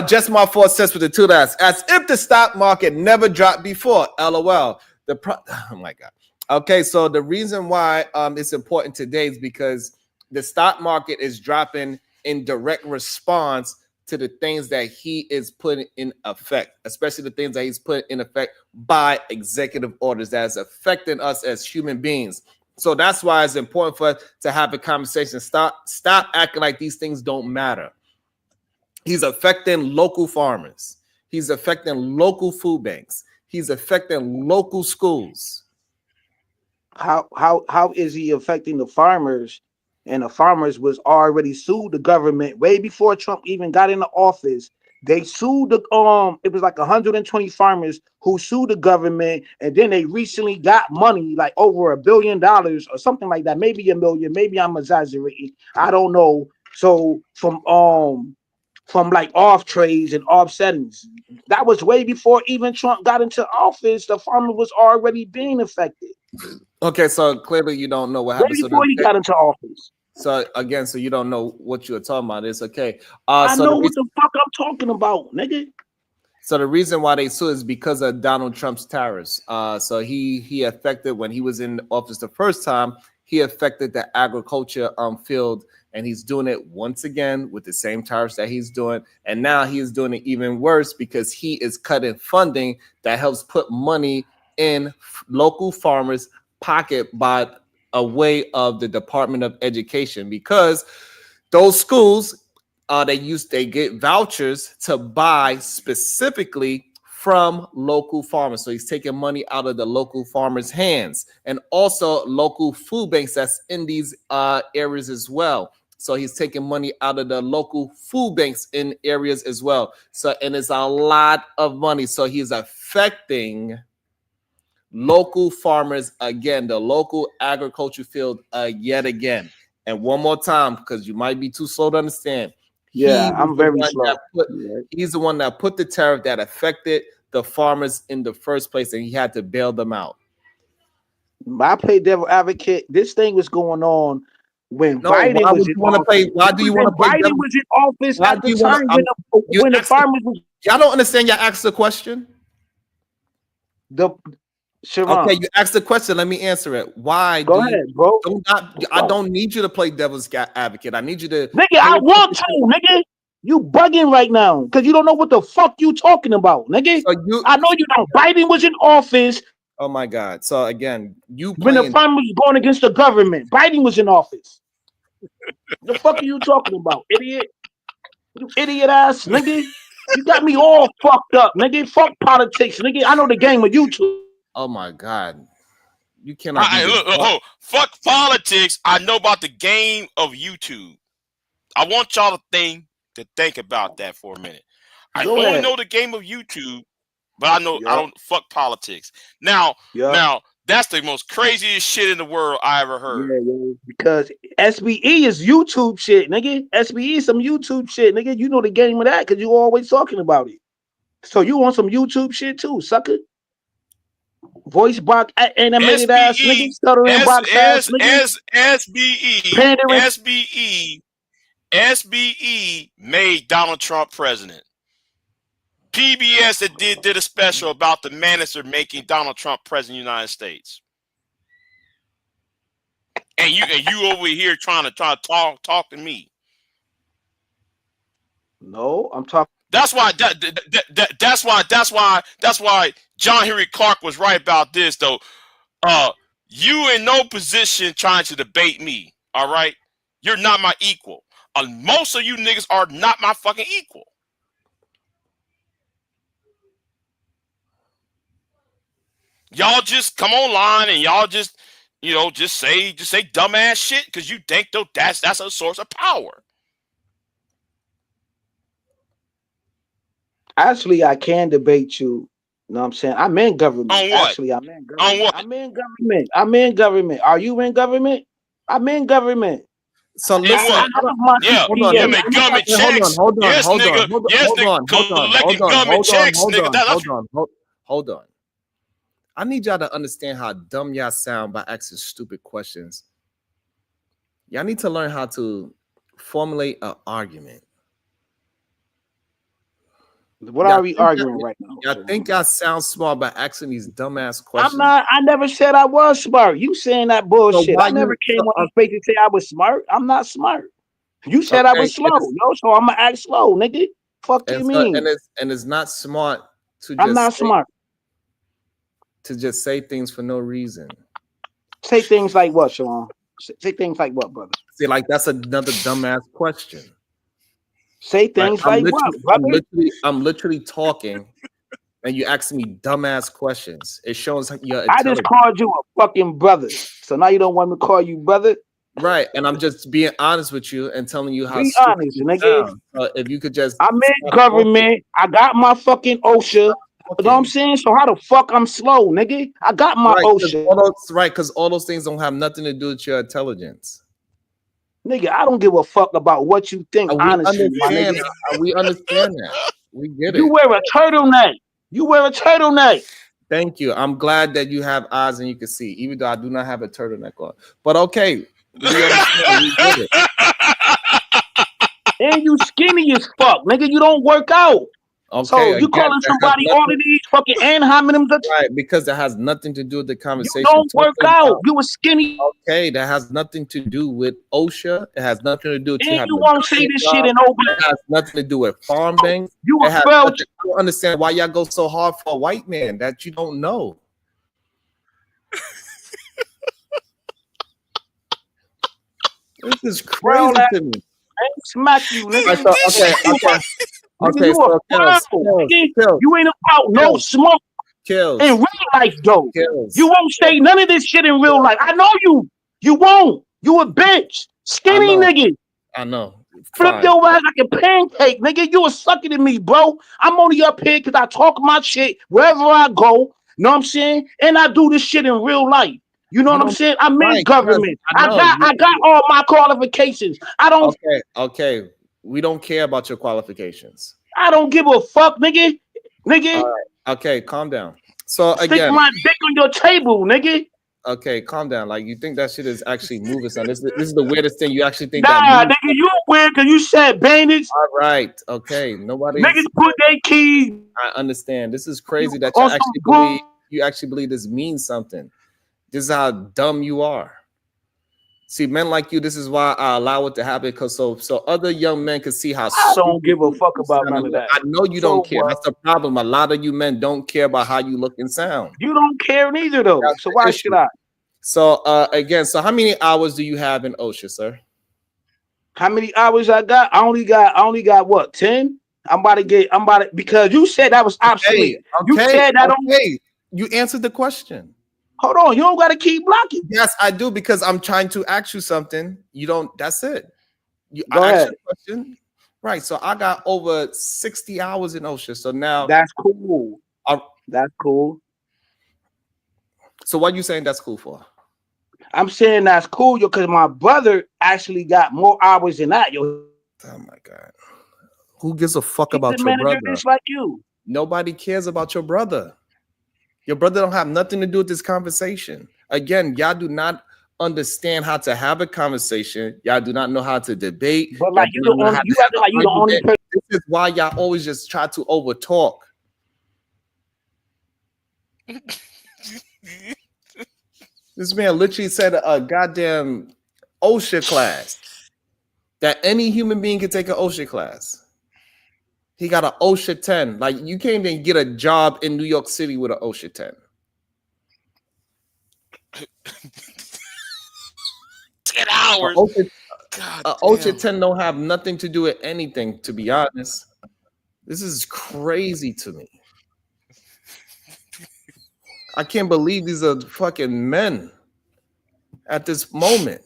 Just my 4 cents with the 2 dollars. As if the stock market never dropped before. LOL. Oh my God. Okay, so the reason why it's important today is because the stock market is dropping in direct response to the things that he is putting in effect, especially the things that he's put in effect by executive orders that is affecting us as human beings. So that's why it's important for us to have a conversation. Stop acting like these things don't matter. He's affecting local farmers. He's affecting local food banks. He's affecting local schools. How is he affecting the farmers? And the farmers was already sued the government way before Trump even got into office They sued the it was like 120 farmers who sued the government, and then they recently got money like over $1 billion or something like that, maybe $1 million, maybe I'm exaggerating, I don't know. So from like off trades and off settings, that was way before even Trump got into office. The farmer was already being affected. Okay, so clearly you don't know what Way happened. before he got into office. So again, so you don't know what you were talking about. It's okay. I So know the what reason, the fuck I'm talking about, nigga. so the reason why they sued is because of Donald Trump's tariffs. So he affected, when he was in office the first time, he affected the agriculture field, and he's doing it once again with the same tariffs that he's doing. And now he is doing it even worse because he is cutting funding that helps put money in local farmers' pocket by a way of the Department of Education, because those schools they get vouchers to buy specifically from local farmers. So he's taking money out of the local farmers' hands, and also local food banks that's in these areas as well. So he's taking money out of the local food banks in areas as well. So, and it's a lot of money. So he's affecting local farmers again, the local agriculture field yet again. And one more time, because you might be too slow to understand. Yeah, I'm very slow. He's the one that put the tariff that affected the farmers in the first place, and he had to bail them out. I play devil advocate. This thing was going on when Biden why was would in you want to play? office. Why do you want to play Biden devil? was in office Why at do the you wanna- time when the farmers was Y'all don't understand. Y'all asked the question. Sharon. Okay, you asked the question. Let me answer it. Why? Go ahead, bro. I don't need you to play devil's advocate. I need you to. Nigga, I want to, nigga. You bugging right now because you don't know what the fuck you talking about, nigga. So I know you don't. Biden was in office. Oh my God. So again, you when the playing. farmers was going against the government. Biden was in office. The fuck are you talking about, idiot? You idiot ass nigga. You got me all fucked up, nigga. Fuck politics, nigga. I know the game of YouTube. Oh my God. You cannot. Fuck politics. I know about the game of YouTube. I want y'all to think about that for a minute. I Go only ahead. know the game of YouTube, but I know I don't fuck politics. Now that's the most craziest shit in the world I ever heard. Yeah, because SBE is YouTube shit, nigga. SBE is some YouTube shit, nigga. You know the game of that because you always talking about it. So you want some YouTube shit too, sucker? Voice box animated ass nigga, stuttering box ass nigga. SBE made Donald Trump president. PBS that did a special about the manager making Donald Trump president of the United States. And you over here trying to talk to me. No, I'm talking. That's why John Henry Clark was right about this though. You in no position trying to debate me. All right, you're not my equal. Most of you niggas are not my fucking equal. Y'all just come online and y'all just say dumbass shit because you think though that's a source of power. Actually, I can debate you. You know what I'm saying? I'm in government. On what? Actually, I'm in government. On what? I'm in government. Are you in government? I'm in government. So listen. Yeah, you make government checks. Hold on. Yes, nigga. Collecting government checks, nigga. Hold on. I need y'all to understand how dumb y'all sound by asking stupid questions. Y'all need to learn how to formulate an argument. What are we arguing right now? Y'all think y'all sound smart by asking these dumbass questions? I'm not. I never said I was smart. You saying that bullshit? I never came on space to say I was smart. I'm not smart. You said I was slow, so I'm gonna act slow, nigga. Fuck you mean? And it's not smart to. I'm not smart. To just say things for no reason. Say things like what, Sean? Say things like what, brother? See, like that's another dumbass question. Say things like what, brother? I'm literally talking, and you asking me dumbass questions. It shows your I just called you a fucking brother, so now you don't want me to call you brother. Right, and I'm just being honest with you and telling you how Be stupid honest, you nigga. sound. If you could just I'm in stop talking. government. I got my fucking OSHA. You know what I'm saying? So how the fuck I'm slow, nigga? I got my OSHA. Because all those things don't have nothing to do with your intelligence. Nigga, I don't give a fuck about what you think, We honestly, my understand. nigga. We understand that. We get You it. wear a turtleneck. You wear a turtleneck. Thank you. I'm glad that you have eyes and you can see, even though I do not have a turtleneck on. But okay, we understand. We get it. And you skinny as fuck, nigga. You don't work out. Okay, So you again, calling that has somebody all nothing- of these fucking and hominums? Right, because that has nothing to do with the You conversation. don't work Talking out. about- You a skinny. Okay, that has nothing to do with OSHA. It has nothing to do with you And having you a won't say government this job. shit in open. It has nothing to do with farm banks. You It a has felch. nothing- I don't understand why y'all go so hard for a white man that you don't know. This is crazy to me. Smack you, nigga. Okay. Nigga, you a fool. You ain't about no smoke Kills. in real life, though. Kills. You won't say none of this shit in real life. I know you. You won't. You a bitch. Skinny nigga. I know. Flip Fine. your ass like a pancake, nigga. You a sucker to me, bro. I'm only up here because I talk my shit wherever I go. Know what I'm saying? And I do this shit in real life. You know what I'm saying? I'm in right, government. I I know. got all my qualifications. I don't Okay. We don't care about your qualifications. I don't give a fuck, nigga. Nigga. All right. Okay, calm down. So Stick again, my dick on your table, nigga. okay, calm down. Like you think that shit is actually moving something. This is the weirdest thing. You actually think Nah, that moves. nigga, you weird because you said bandits. All right. Okay. Nobody. Niggas put their keys. I understand. This is crazy that on some you actually believe this means something. This is how dumb you are. See, men like you, this is why I allow it to happen, because so other young men can see how I don't give a fuck about none of that. I know you don't care. That's the problem. A lot of you men don't care about how you look and sound. You don't care neither, though. So why should I? So again, so how many hours do you have in OSHA, sir? How many hours I got? I only got what, 10? Because you said that was obsolete. You said that you answered the question. Hold on, you don't gotta keep blocking. Yes, I do, because I'm trying to ask you something. You don't, that's it. Go I ahead. asked you a question. Right. So I got over 60 hours in OSHA. So now that's cool. That's cool. So what are you saying that's cool for? I'm saying that's cool, yo, because my brother actually got more hours than that, yo. Oh my God. Who gives a fuck about He's a your manager brother? just like you. Nobody cares about your brother. Your brother don't have nothing to do with this conversation. Again, y'all do not understand how to have a conversation. Y'all do not know how to debate. But like you acting like you the only person. This is why y'all always just try to over talk. This man literally said a goddamn OSHA class. That any human being can take an OSHA class. He got an OSHA 10. Like you can't even get a job in New York City with an OSHA 10. 10 hours. OSHA 10 don't have nothing to do with anything, to be honest. This is crazy to me. I can't believe these are fucking men at this moment.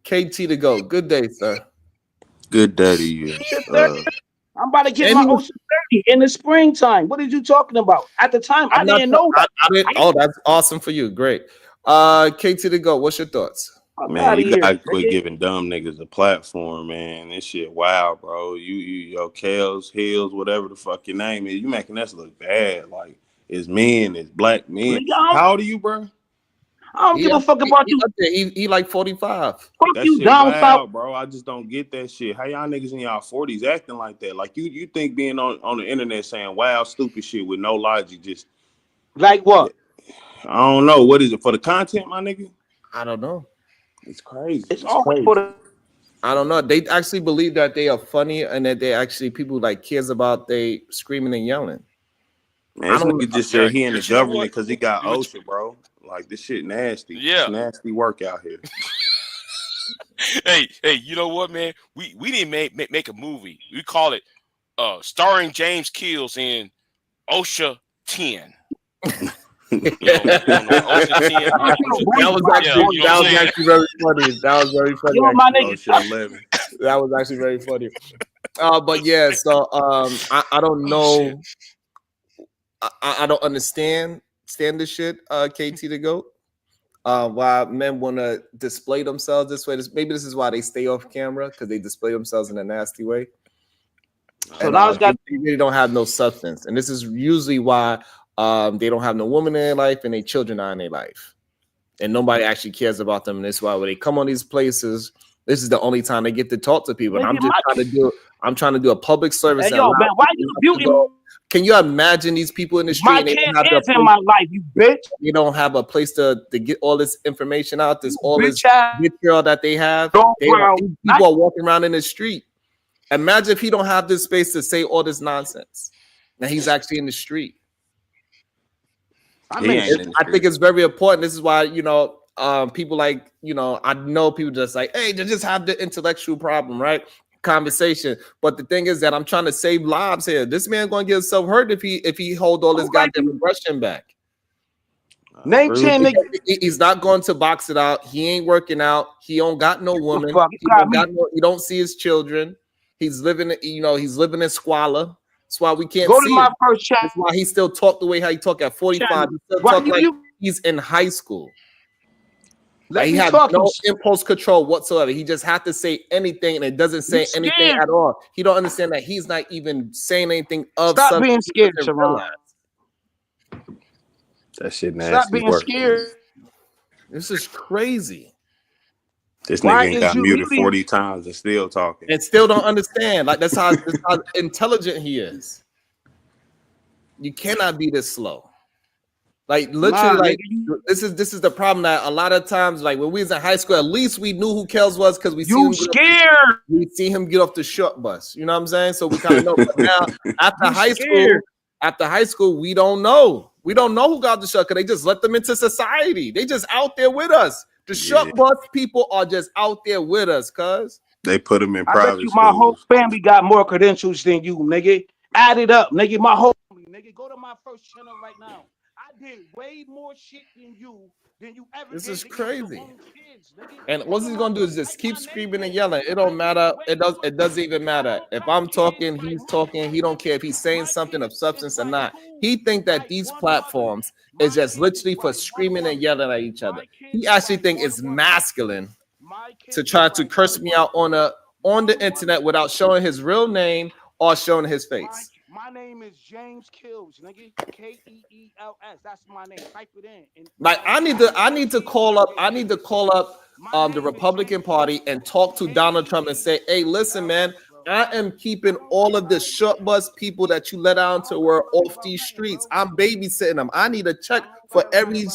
KT to go. Good day, sir. Good day to you. I'm about to get my OSHA 30 in the springtime. What are you talking about? At the time, I didn't know that. Oh, that's awesome for you. Great. KT to go. What's your thoughts? Man, you gotta quit giving dumb niggas a platform, man. This shit wild, bro. Yo, Kels, Hills, whatever the fuck your name is, you making us look bad. Like, it's men, it's black men. How old are you, bro? I don't give a fuck about you. He like 45. Fuck that you, shit down wild, south, bro. I just don't get that shit. How y'all niggas in y'all 40s acting like that? Like you think being on the internet saying wild, stupid shit with no logic, just like what? I don't know. What is it for the content, my nigga? I don't know. It's crazy. It's always for the. I don't know. They actually believe that they are funny and that they actually people like cares about they screaming and yelling. Man, this nigga just said he in the government because he got OSHA, bro. Like this shit nasty. Yeah. It's nasty work out here. Hey, you know what, man? We didn't make a movie. We call it starring James Keels in OSHA 10. That was actually very funny. That was very funny. Yo, my nigga. Ocean 11. That was actually very funny. But yeah, so I don't know. I don't understand this shit, KT the GOAT. Why men want to display themselves this way. Maybe this is why they stay off camera, because they display themselves in a nasty way. So And now it's got they really don't have no substance. And this is usually why they don't have no woman in their life and their children are in their life. And nobody actually cares about them. And that's why when they come on these places, this is the only time they get to talk to people. And I'm trying to do a public service. Hey, yo, man, why you abusing? Can you imagine these people in the street? My kid is in my life, you bitch. You don't have a place to get all this information out. This all this bitch material that they have. People are walking around in the street. Imagine if he don't have this space to say all this nonsense. And he's actually in the street. I think it's very important. This is why, people like, I know people just like, hey, they just have the intellectual problem, right? Conversation. But the thing is that I'm trying to save lives here. This man gonna get himself hurt if he hold all this goddamn aggression back. Name 10 niggas. He's not going to box it out. He ain't working out. He don't got no woman. You don't see his children. He's living, he's living in squalor. That's why we can't go see to my him. first chat. That's why he still talk the way how he talk at 45. He still talk like he's in high school. Like he has no impulse control whatsoever. He just have to say anything, and it doesn't say anything at all. He don't understand that he's not even saying anything of. Stop being scared, Sharon. That shit nasty. Stop being scared. This is crazy. This nigga got muted 40 times and still talking. And still don't understand. Like that's how intelligent he is. You cannot be this slow. Like literally, this is the problem that a lot of times, like when we was in high school, at least we knew who Kels was because we see him get off the short bus. You know what I'm saying? So we kind of know. But now after high school, we don't know. We don't know who got the short because they just let them into society. They just out there with us. The short bus people are just out there with us, cuz. They put them in private. I bet you my whole family got more credentials than you, nigga. Add it up, nigga. My whole family, nigga. Go to my first channel right now. I did way more shit than you ever did. This is crazy. And what he's gonna do is just keep screaming and yelling. It don't matter. It doesn't even matter. If I'm talking, he's talking. He don't care if he's saying something of substance or not. He think that these platforms is just literally for screaming and yelling at each other. He actually think it's masculine to try to curse me out on the internet without showing his real name or showing his face. My name is James Kills, nigga. Keels. That's my name. Type it in. Like I need to call up the Republican Party and talk to Donald Trump and say, hey, listen, man, I am keeping all of the short bus people that you let out into the world off these streets. I'm babysitting them. I need a check for every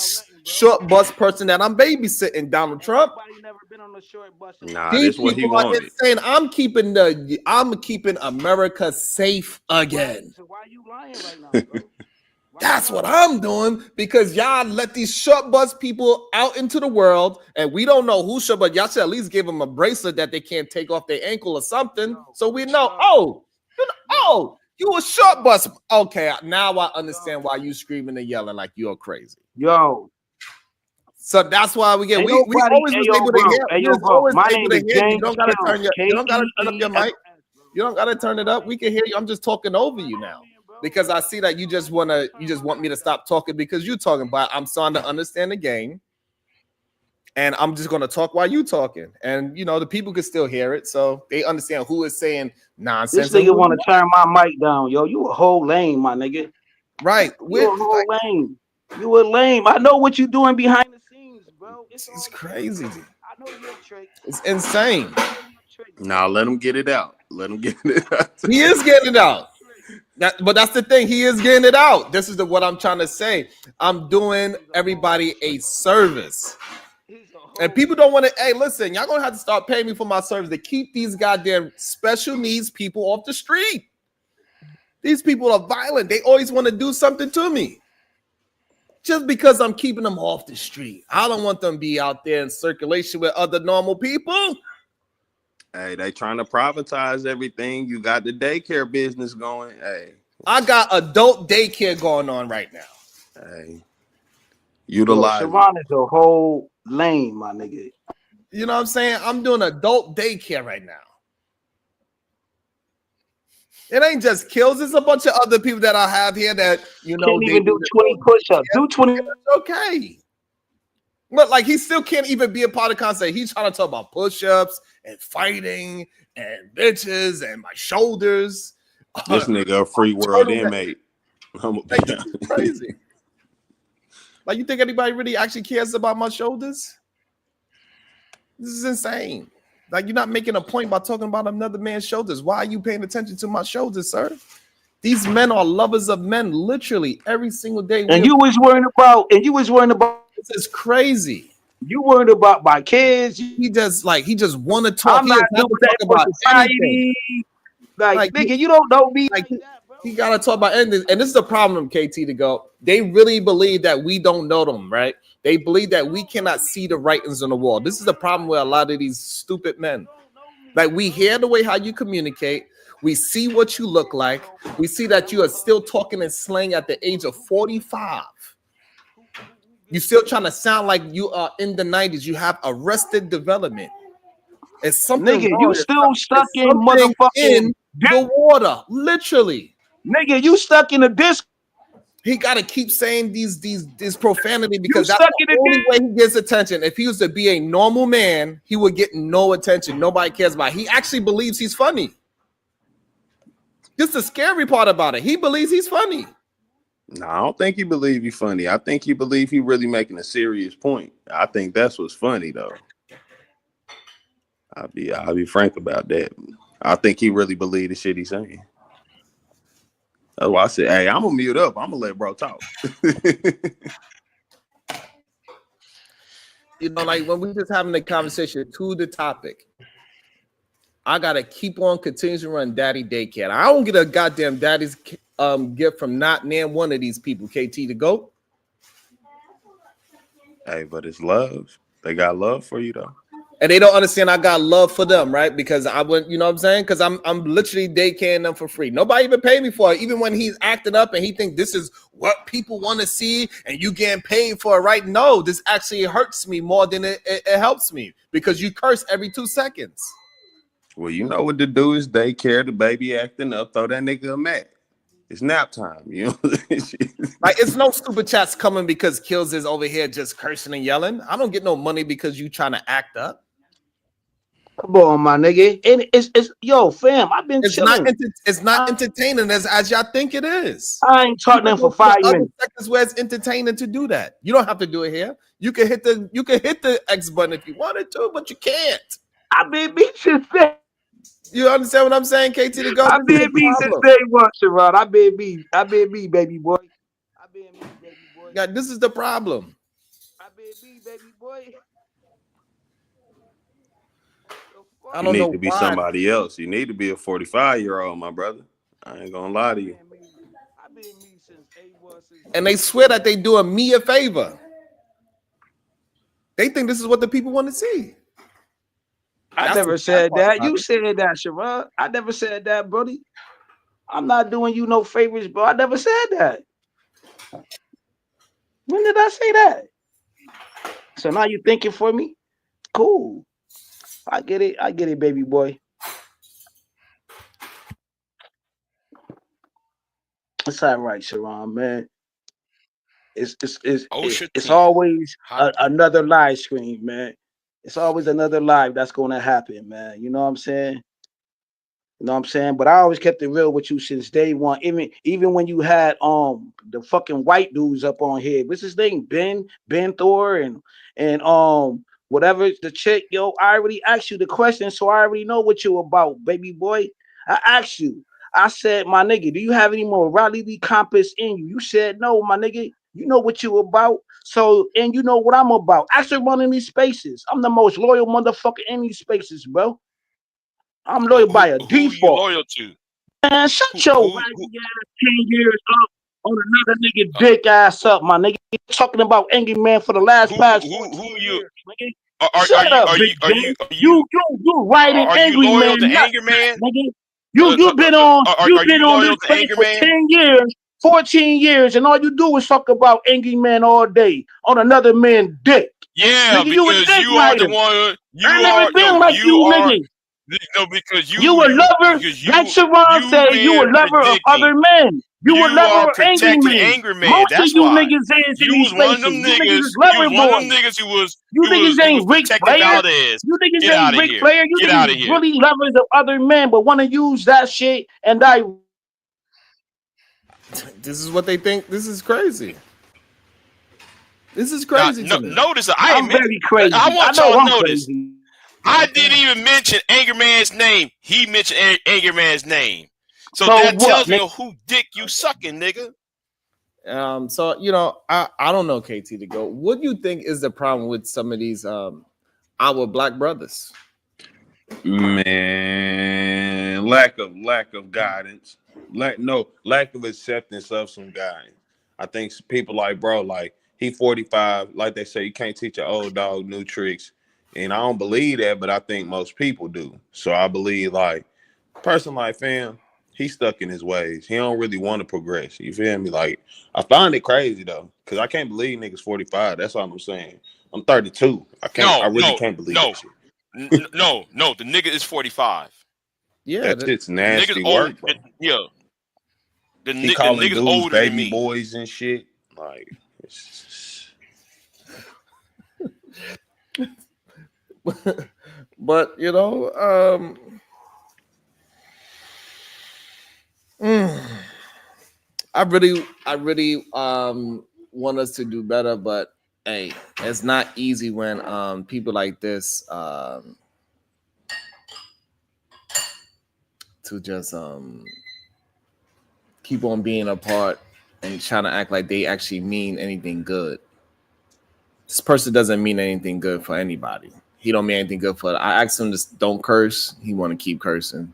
short bus person that I'm babysitting, Donald Trump. Nah, that's what he wanted. Insane. I'm keeping America safe again. So why are you lying right now, bro? That's what I'm doing because y'all let these short bus people out into the world and we don't know who should, but y'all should at least give them a bracelet that they can't take off their ankle or something. So we know, you a short bus. Okay, now I understand why you screaming and yelling like you're crazy. Yo. So that's why we get we always was able to hear. You don't gotta turn up your mic. You don't gotta turn it up. We can hear you. I'm just talking over you now. Because I see that you just want me to stop talking because you're talking, but I'm starting to understand the game. And I'm just going to talk while you talking. And, the people can still hear it. So they understand who is saying nonsense. This nigga want to turn my mic down, yo. You a whole lame, my nigga. Right. You a whole lame. You a lame. I know what you doing behind the scenes, bro. It's crazy. I know your trick. It's insane. Now let him get it out. Let him get it out. He is getting it out. But that's the thing. He is getting it out. This is what I'm trying to say. I'm doing everybody a service. And people don't want to, hey, listen, y'all going to have to start paying me for my service to keep these goddamn special needs people off the street. These people are violent. They always want to do something to me. Just because I'm keeping them off the street. I don't want them to be out there in circulation with other normal people. Hey, they trying to privatize everything. You got the daycare business going. Hey, I got adult daycare going on right now. Hey, Utilize it. Sharon is a whole lame, my nigga. You know what I'm saying? I'm doing adult daycare right now. It ain't just Kills. There's a bunch of other people that I have here that, you know, Can't even do 20 push-ups. Do 20. Okay. But like he still can't even be a part of the concept. He's trying to talk about push-ups and fighting and bitches and my shoulders. This nigga a free world inmate. Like, this is crazy. Like, you think anybody really actually cares about my shoulders? This is insane. Like, you're not making a point by talking about another man's shoulders. Why are you paying attention to my shoulders, sir? These men are lovers of men, literally every single day. And you was worrying about. This is crazy. You worried about my kids. He just want to talk. I'm not doing that for society. Like, nigga, you don't know me. Like, he gotta talk about anything. And this is the problem, KT, to go. They really believe that we don't know them, right? They believe that we cannot see the writings on the wall. This is the problem with a lot of these stupid men. Like, we hear the way how you communicate. We see what you look like. We see that you are still talking and slang at the age of 45. You're still trying to sound like you are in the 90s. You have arrested development. It's something nigga, wrong. you still stuck in motherfucking in the water, literally. Nigga, you stuck in a disc. He got to keep saying these profanity because that's the only way he gets attention. If he was to be a normal man, he would get no attention. Nobody cares about it. He actually believes he's funny. This is the scary part about it. He believes he's funny. No, I don't think he believe he's funny. I think he believe he really making a serious point. I think that's what's funny though. I'll be frank about that. I think he really believe the shit he's saying. That's why I said, hey, I'm gonna mute up. I'm gonna let bro talk. You know, like when we just having a conversation to the topic, I gotta keep on continuing to run daddy daycare. I don't get a goddamn daddy's gift from not name one of these people. KT to go. Hey, but it's love. They got love for you though. And they don't understand I got love for them, right? Because I went, you know what I'm saying? Because I'm literally daycaring them for free. Nobody even paid me for it. Even when he's acting up and he think this is what people want to see and you getting paid for it, right? No, this actually hurts me more than it helps me because you curse every 2 seconds. Well, you know what to do is daycare, the baby acting up, throw that nigga a mat. It's nap time, you know. Like, it's no super chats coming because Kills is over here just cursing and yelling. I don't get no money because you trying to act up. Come on, my nigga. And it's yo, fam. I've been chilling. It's not entertaining as y'all think it is. I ain't talking for 5 minutes. Sectors where it's entertaining to do that. You don't have to do it here. You can hit the X button if you wanted to, but you can't. I been beat since day. You understand what I'm saying, KT to go? I been beat since day one, Sharon. I been beat, baby boy. I been beat, baby boy. Yeah, this is the problem. I been beat, baby boy. I don't you know need to be why. somebody else. You need to be a 45-year-old, my brother. I ain't gonna lie to you. And they swear that they doing me a favor. They think this is what the people want to see. I never said that. You said that, Sharon. I never said that, buddy. I'm not doing you no favors, bro. I never said that. When did I say that? So now you thinking for me? Cool. I get it, baby boy. It's all right, Sharon, man. It's always another live stream, man. It's always another live that's gonna happen, man. You know what I'm saying? You know what I'm saying? But I always kept it real with you since day one. Even when you had the fucking white dudes up on here. What's his name? Ben Thor and whatever the chick, yo. I already asked you the question, so I already know what you about, baby boy. I asked you. I said, my nigga, do you have any more morality compass in you? You said no, my nigga. You know what you about. So, and you know what I'm about. I should run in these spaces. I'm the most loyal motherfucker in these spaces, bro. I'm loyal by a default. Who you loyal to? Man, shut your wacky ass 10 years up on another nigga dick ass up, my nigga. You're talking about angry man for the last 14 years, nigga. Shut up, big Ben. You writing angry man. To Angry Man? Nigga. You've been on these spaces for 10 years. 14 years, and all you do is talk about angry man all day on another man's dick. Yeah, Nigga, you a because dick you are the rider. one. I never been like You you, are. nigga. No, because You a lover, like Sharon said, you a been lover of predicting. other men. You a You lover are of angry protecting men. angry man. Most of That's you why. niggas is in You these was one of spaces. them You niggas niggas. is You was lover one of them boys. niggas You niggas who was ain't Ric protecting Flair. Valdez. You niggas Get out ain't of Ric here. Flair. You Get out of niggas here. really lovers of other men, but want to use that shit and die. This is what they think. This is crazy. This is Now, crazy to me. notice I'm very crazy. I want know y'all to I'm notice. crazy. I didn't even mention Angry Man's name. He mentioned Angry Man's name. So So that what, tells me who dick you sucking, nigga. So I don't know, KT to go. What do you think is the problem with some of these our black brothers? Man, lack of guidance, lack of acceptance of some guidance. I think people like, bro, like he 45, like they say, you can't teach an old dog new tricks, and I don't believe that, but I think most people do. So I believe like person like fam, he's stuck in his ways. He don't really want to progress. You feel me? Like I find it crazy though, because I can't believe niggas 45. That's all I'm saying. I'm 32. I really can't believe that shit. No. The nigga is 45. Yeah, That shit's The nigga's nasty old. work, bro. Yeah. The He calling nigga's dudes older than baby me. boys and shit. Like, but I really want us to do better, but hey, it's not easy when people like this to just keep on being apart and trying to act like they actually mean anything good. This person doesn't mean anything good for anybody. He don't mean anything good for. I asked him to don't curse. He want to keep cursing.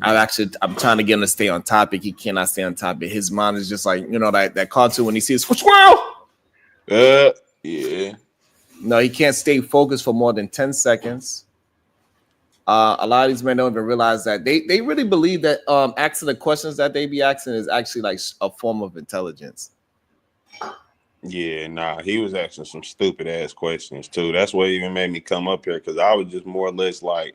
I'm trying to get him to stay on topic. He cannot stay on topic. His mind is just like that cartoon when he sees squirrel. Yeah. No, he can't stay focused for more than 10 seconds. A lot of these men don't even realize that they really believe that asking the questions that they be asking is actually like a form of intelligence. yeah, nah, he was asking some stupid ass questions too. That's what even made me come up here, because I was just more or less like,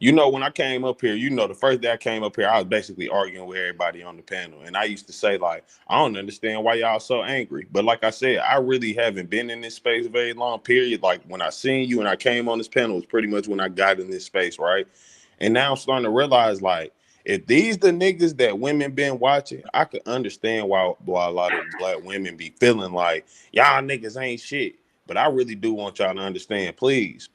when I came up here, the first day I came up here, I was basically arguing with everybody on the panel. And I used to say, like, I don't understand why y'all so angry. But like I said, I really haven't been in this space a very long period. Like when I seen you and I came on this panel was pretty much when I got in this space, right? And now I'm starting to realize, like, if these the niggas that women been watching, I could understand why a lot of black women be feeling like y'all niggas ain't shit. But I really do want y'all to understand, please,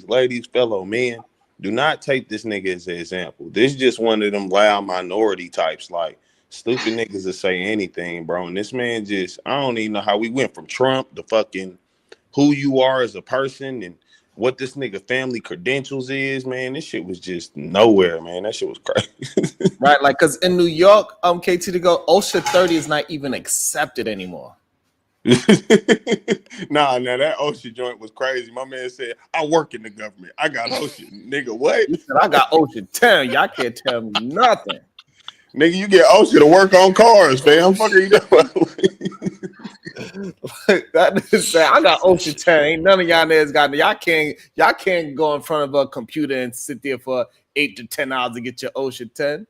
ladies, fellow men, do not take this nigga as an example. This is just one of them loud minority types, like stupid niggas that say anything, bro. And this man I don't even know how we went from Trump to fucking who you are as a person and what this nigga family credentials is, man. This shit was just nowhere, man. That shit was crazy. Right? Like, because in New York, KT to go, OSHA 30 is not even accepted anymore. Nah, that OSHA joint was crazy. My man said, I work in the government. I got OSHA. Nigga, what? He said, I got OSHA 10. Y'all can't tell me nothing. Nigga, you get OSHA to work on cars, fam. Fuck are you doing? That nigga said, I got OSHA 10. Ain't none of y'all niggas got it. Y'all can't go in front of a computer and sit there for 8 to 10 hours to get your OSHA 10.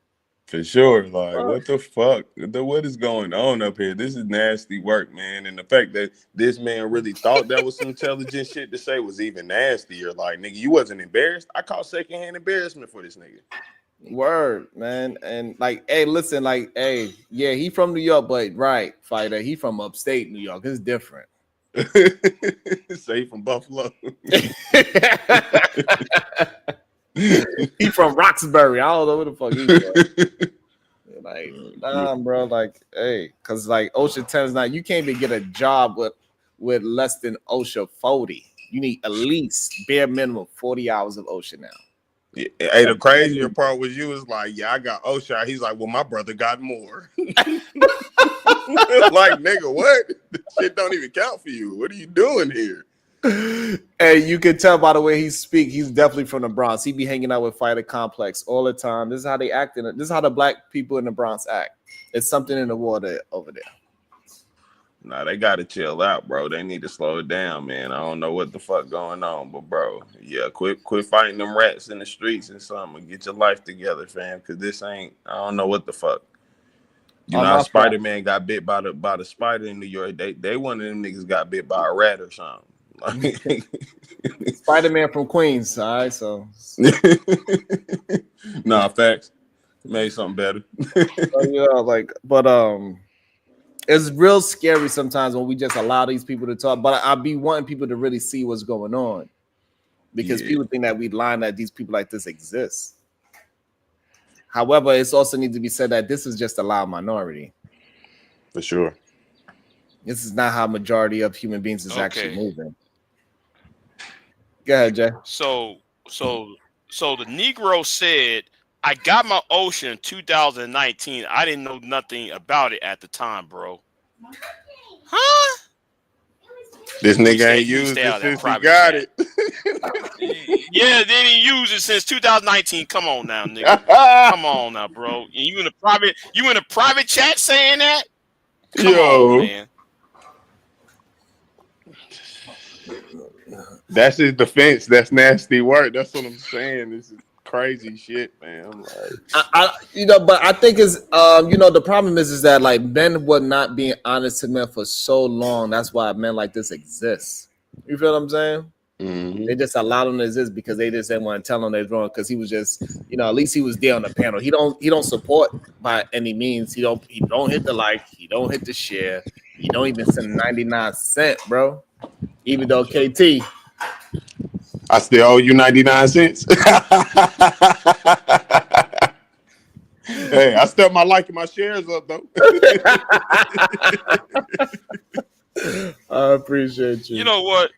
For sure. Like, what the fuck? What is going on up here? This is nasty work, man. And the fact that this man really thought that was some intelligent shit to say was even nastier. Like, nigga, you wasn't embarrassed? I call secondhand embarrassment for this nigga. Word, man. And like, hey, listen, like, hey, yeah, he from New York, but right, fighter, he from upstate New York. It's different. Say from Buffalo. He from Roxbury. I don't know where the fuck he's from. Like, nah, bro. Like, hey, cause like OSHA 10 is not. You can't even get a job with less than OSHA 40. You need at least bare minimum 40 hours of OSHA now. Yeah. Hey, the crazier part was you was like, yeah, I got OSHA. He's like, well, my brother got more. Like, nigga, what? This shit don't even count for you. What are you doing here? And you can tell by the way he speaks, he's definitely from the Bronx. He be hanging out with Fighter Complex all the time. This is how they act. This is how the black people in the Bronx act. It's something in the water over there. Nah, they gotta chill out, bro. They need to slow it down, man. I don't know what the fuck going on, but bro, yeah, quit fighting them rats in the streets and something. Get your life together, fam. Cause this ain't. I don't know what the fuck. You know, how Spider-Man got bit by the spider in New York. They one of them niggas got bit by a rat or something. Like, Spider-Man from Queens. All right, so nah, facts. Made something better. It's real scary sometimes when we just allow these people to talk. But I be wanting people to really see what's going on because people think that we lying that these people like this exist. However, it's also need to be said that this is just a loud minority. For sure. This is not how majority of human beings is actually moving. Go ahead, Jay. So the Negro said, I got my ocean in 2019. I didn't know nothing about it at the time, bro. Huh? This nigga ain't used it since he got it. Yeah, they didn't use it since 2019. Come on now, nigga. Come on now, bro. You in a private chat saying that? Come on, man. That's his defense. That's nasty work. That's what I'm saying. This is crazy shit, man. I'm like, but I think it's the problem is that like men were not being honest to men for so long. That's why men like this exist. You feel what I'm saying? Mm-hmm. They just allowed him to exist because they just didn't want to tell him they're wrong because he was just, at least he was there on the panel. He don't support by any means. He don't hit the like, he don't hit the share. He don't even send 99 cents, bro. Even though KT, I still owe you 99 cents. Hey, I stepped my like and my shares up though. I appreciate you. You know what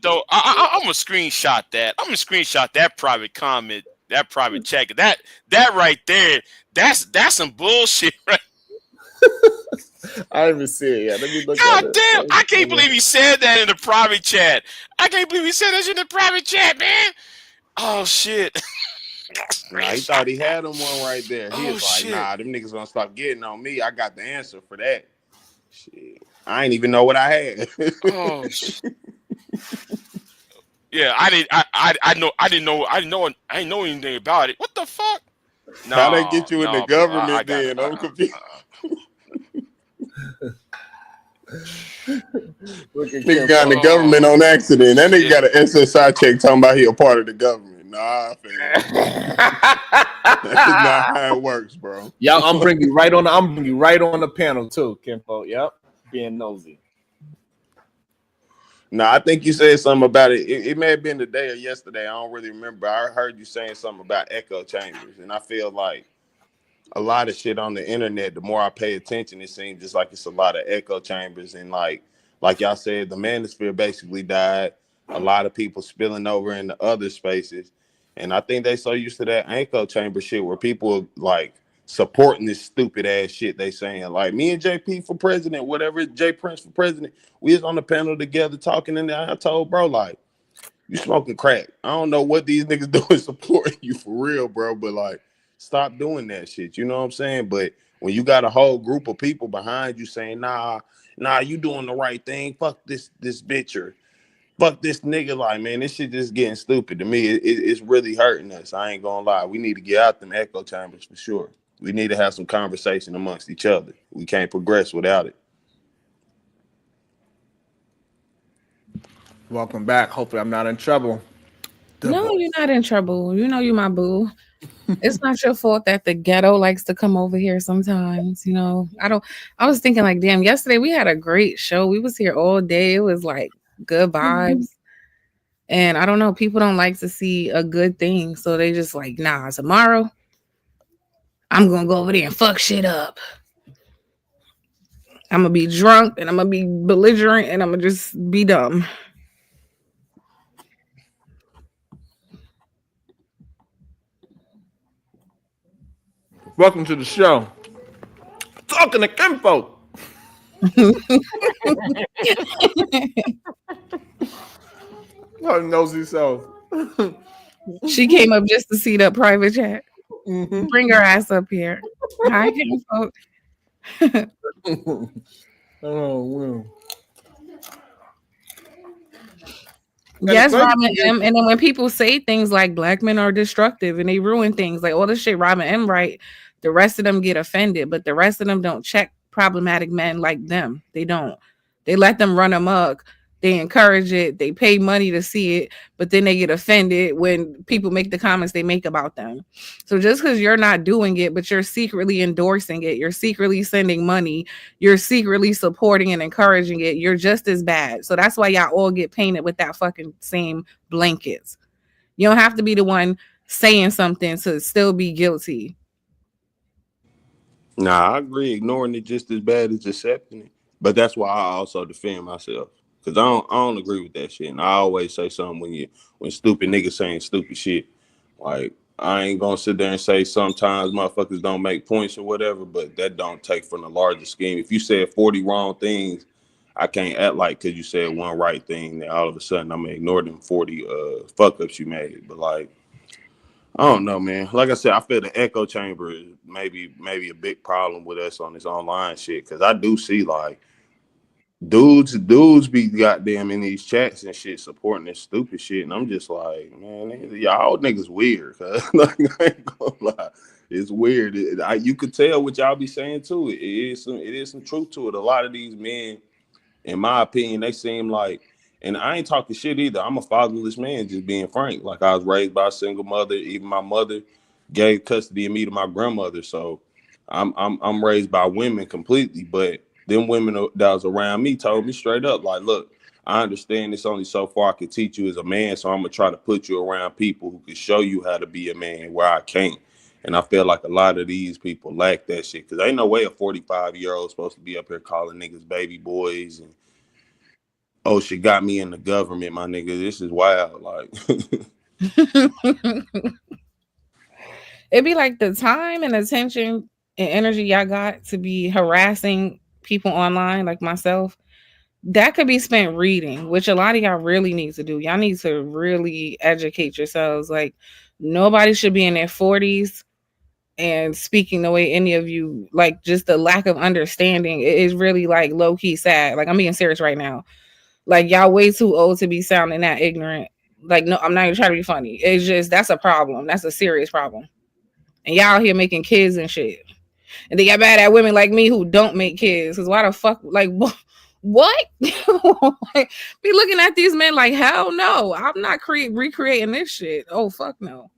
though? I'm gonna screenshot that. I'm gonna screenshot that private comment, that private check. That right there. That's some bullshit, right? I didn't even see it yet. Let me look God at it. damn! I can't believe he said that in the private chat. I can't believe he said that in the private chat, man. Oh shit! Nah, he thought he had him one right there. He was like, nah, them niggas gonna start getting on me. I got the answer for that. Shit. I ain't even know what I had. Oh shit. Yeah, I didn't know anything about it. What the fuck? No, how they get you in the government then? I'm confused. Nigga got in the government on accident. That nigga got an SSI check talking about he a part of the government. Nah, fam. That's not how it works, bro. Yeah, I'm bringing you right on the panel too, Kimpo. Yep, being nosy. No, I think you said something about it. It may have been today or yesterday. I don't really remember. I heard you saying something about echo chambers, and I feel like a lot of shit on the internet, the more I pay attention, it seems just like it's a lot of echo chambers. And like y'all said, the manosphere basically died. A lot of people spilling over into other spaces. And I think they so used to that echo chamber shit where people like supporting this stupid ass shit they saying. Like me and JP for president, whatever, J Prince for president, we was on the panel together talking, and I told bro, like, you smoking crack. I don't know what these niggas doing supporting you for real, bro, but like, stop doing that shit. You know what I'm saying? But when you got a whole group of people behind you saying, nah, you doing the right thing. Fuck this bitch or fuck this nigga. Like, man, this shit just getting stupid to me. It's really hurting us. I ain't gonna lie. We need to get out them echo chambers for sure. We need to have some conversation amongst each other. We can't progress without it. Welcome back. Hopefully I'm not in trouble. No, you're not in trouble. You know you my boo. It's not your fault that the ghetto likes to come over here sometimes. I was thinking like, damn, yesterday we had a great show. We was here all day. It was like good vibes. And I don't know, people don't like to see a good thing. So they just like, nah, tomorrow I'm gonna go over there and fuck shit up. I'm gonna be drunk and I'm gonna be belligerent and I'm gonna just be dumb. Welcome to the show. Talking to Kimpo. her nosy self. She came up just to see the private chat. Mhm. Bring her ass up here. Hi, kinfolk. Oh, well. And the Yes, crazy Robin thing is, M. And then when people say things like black men are destructive and they ruin things, like all the shit Robin M. right, the rest of them get offended, but the rest of them don't check problematic men like them. They don't. They let them run amok. They encourage it. They pay money to see it, but then they get offended when people make the comments they make about them. So just because you're not doing it, but you're secretly endorsing it, you're secretly sending money, you're secretly supporting and encouraging it, you're just as bad. So that's why y'all all get painted with that fucking same blankets. You don't have to be the one saying something to still be guilty. Nah, I agree. Ignoring it just as bad as accepting it. But that's why I also defend myself. Cause I don't agree with that shit. And I always say something when stupid niggas saying stupid shit. Like I ain't gonna sit there and say sometimes motherfuckers don't make points or whatever, but that don't take from the larger scheme. If you said 40 wrong things, I can't act like because you said one right thing that all of a sudden I'm gonna ignore them 40 fuck ups you made. But like I don't know, man. Like I said, I feel the echo chamber is maybe a big problem with us on this online shit. Cause I do see like dudes be goddamn in these chats and shit supporting this stupid shit. And I'm just like, man, y'all niggas weird. Cause like, I ain't gonna lie. It's weird. You could tell what y'all be saying too. It is some truth to it. A lot of these men, in my opinion, they seem like, and I ain't talking shit either. I'm a fatherless man, just being frank. Like I was raised by a single mother. Even my mother gave custody of me to my grandmother. So I'm raised by women completely. But them women that was around me told me straight up, like, look, I understand it's only so far I can teach you as a man. So I'm gonna try to put you around people who can show you how to be a man where I can't. And I feel like a lot of these people lack that shit because ain't no way a 45-year-old supposed to be up here calling niggas baby boys and oh, she got me in the government, my nigga. This is wild. Like, It'd be like the time and attention and energy y'all got to be harassing people online, like myself. That could be spent reading, which a lot of y'all really need to do. Y'all need to really educate yourselves. Like, nobody should be in their 40s and speaking the way any of you, like, just the lack of understanding is really like low key sad. Like, I'm being serious right now. Like, y'all way too old to be sounding that ignorant. Like, no, I'm not even trying to be funny. It's just that's a problem. That's a serious problem. And y'all here making kids and shit. And they got mad at women like me who don't make kids. Cause why the fuck, like, what? Like, be looking at these men like, hell no, I'm not recreating this shit. Oh, fuck no.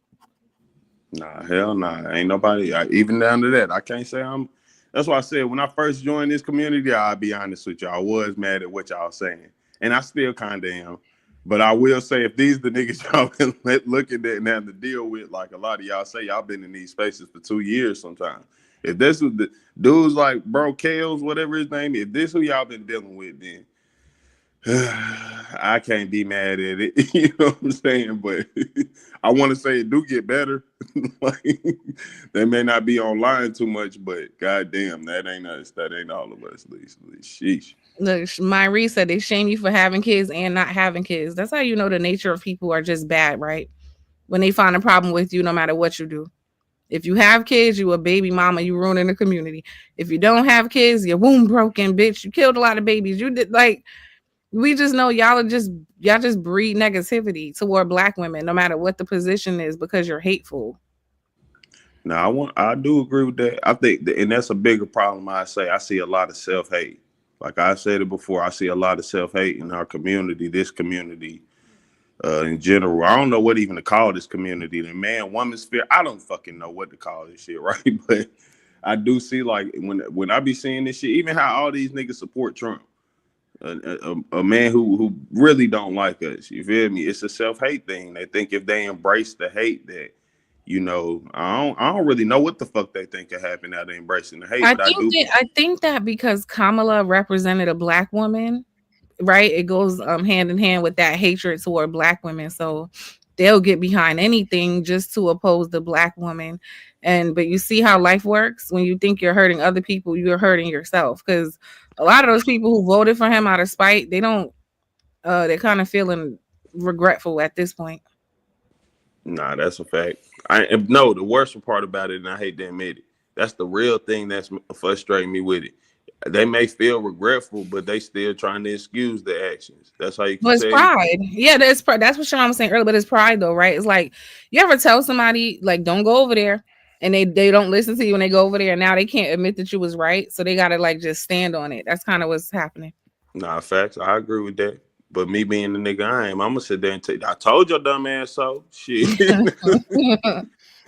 nah, hell nah. Ain't nobody, even down to that. I can't say I'm, that's why I said when I first joined this community, I'll be honest with you, I was mad at what y'all saying. And I still kind of am. But I will say, if these the niggas y'all been looking at and having to deal with, like a lot of y'all say, y'all been in these spaces for 2 years sometimes. If this was the dudes like Bro Kales, whatever his name, if this who y'all been dealing with, then I can't be mad at it. You know what I'm saying? But I want to say it do get better. Like, they may not be online too much, but goddamn, that ain't us. That ain't all of us. At least. Sheesh. Look, Myrie said they shame you for having kids and not having kids. That's how you know the nature of people are just bad, right? When they find a problem with you, no matter what you do. If you have kids, you a baby mama, you ruining the community. If you don't have kids, your womb broken, bitch. You killed a lot of babies. You did, like, we just know y'all just breed negativity toward black women, no matter what the position is, because you're hateful. No, I do agree with that. I think and that's a bigger problem. I see a lot of self-hate. Like I said it before, I see a lot of self-hate in our community, this community in general. I don't know what even to call this community. The man, woman sphere. I don't fucking know what to call this shit, right? But I do see, like, when I be seeing this shit, even how all these niggas support Trump. A man who really don't like us. You feel me? It's a self-hate thing. They think if they embrace the hate that, you know, I don't really know what the fuck they think could happen now they embracing the hate. I But I think that because Kamala represented a black woman, right? It goes hand in hand with that hatred toward black women. So they'll get behind anything just to oppose the black woman. But you see how life works. When you think you're hurting other people, you're hurting yourself. Because a lot of those people who voted for him out of spite, they don't they're kind of feeling regretful at this point. Nah, that's a fact. No, the worst part about it, and I hate to admit it, that's the real thing that's frustrating me with it. They may feel regretful, but they still trying to excuse the actions. That's how you can But it's tell. pride. Yeah, that's pride. That's what Sean was saying earlier. But it's pride, though, right? It's like you ever tell somebody like, "Don't go over there," and they don't listen to you when they go over there. And now they can't admit that you was right, so they gotta like just stand on it. That's kind of what's happening. Nah, facts. I agree with that. But me being the nigga I am, I'm gonna sit there and tell you, I told your dumb ass so. Shit.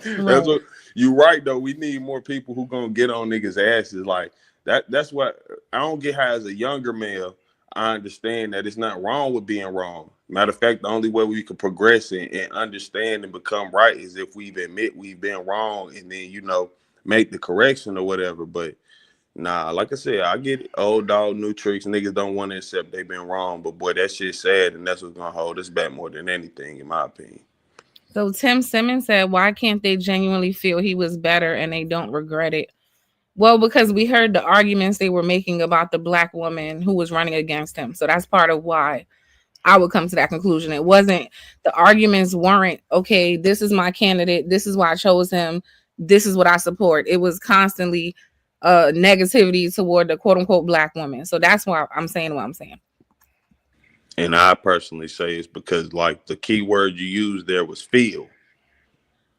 That's what you right though. We need more people who gonna get on niggas' asses like that. That's what I don't get how as a younger male, I understand that it's not wrong with being wrong. Matter of fact, the only way we can progress and understand and become right is if we admit we've been wrong and then, you know, make the correction or whatever. But nah, like I said, I get it. Old dog, new tricks. Niggas don't want to accept they've been wrong. But boy, that shit's sad, and that's what's gonna hold us back more than anything, in my opinion. So Tim Simmons said, "Why can't they genuinely feel he was better and they don't regret it?" Well, because we heard the arguments they were making about the black woman who was running against him. So that's part of why I would come to that conclusion. It wasn't the arguments weren't, okay, this is my candidate. This is why I chose him. This is what I support. It was constantly negativity toward the quote unquote black woman. So that's why I'm saying what I'm saying. And I personally say it's because like the key word you used there was feel.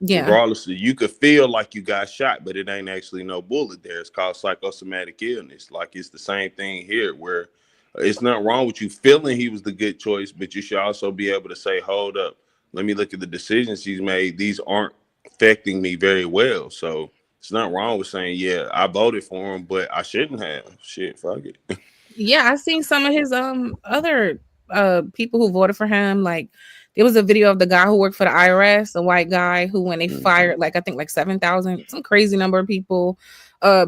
Yeah. Regardless of, you could feel like you got shot, but it ain't actually no bullet there. It's called psychosomatic illness. Like it's the same thing here where it's not wrong with you feeling he was the good choice, but you should also be able to say, hold up, let me look at the decisions he's made. These aren't affecting me very well. So it's not wrong with saying, yeah, I voted for him, but I shouldn't have. Shit, fuck it. Yeah, I seen some of his other people who voted for him. Like there was a video of the guy who worked for the IRS, a white guy who when they fired like I think like 7,000, some crazy number of people.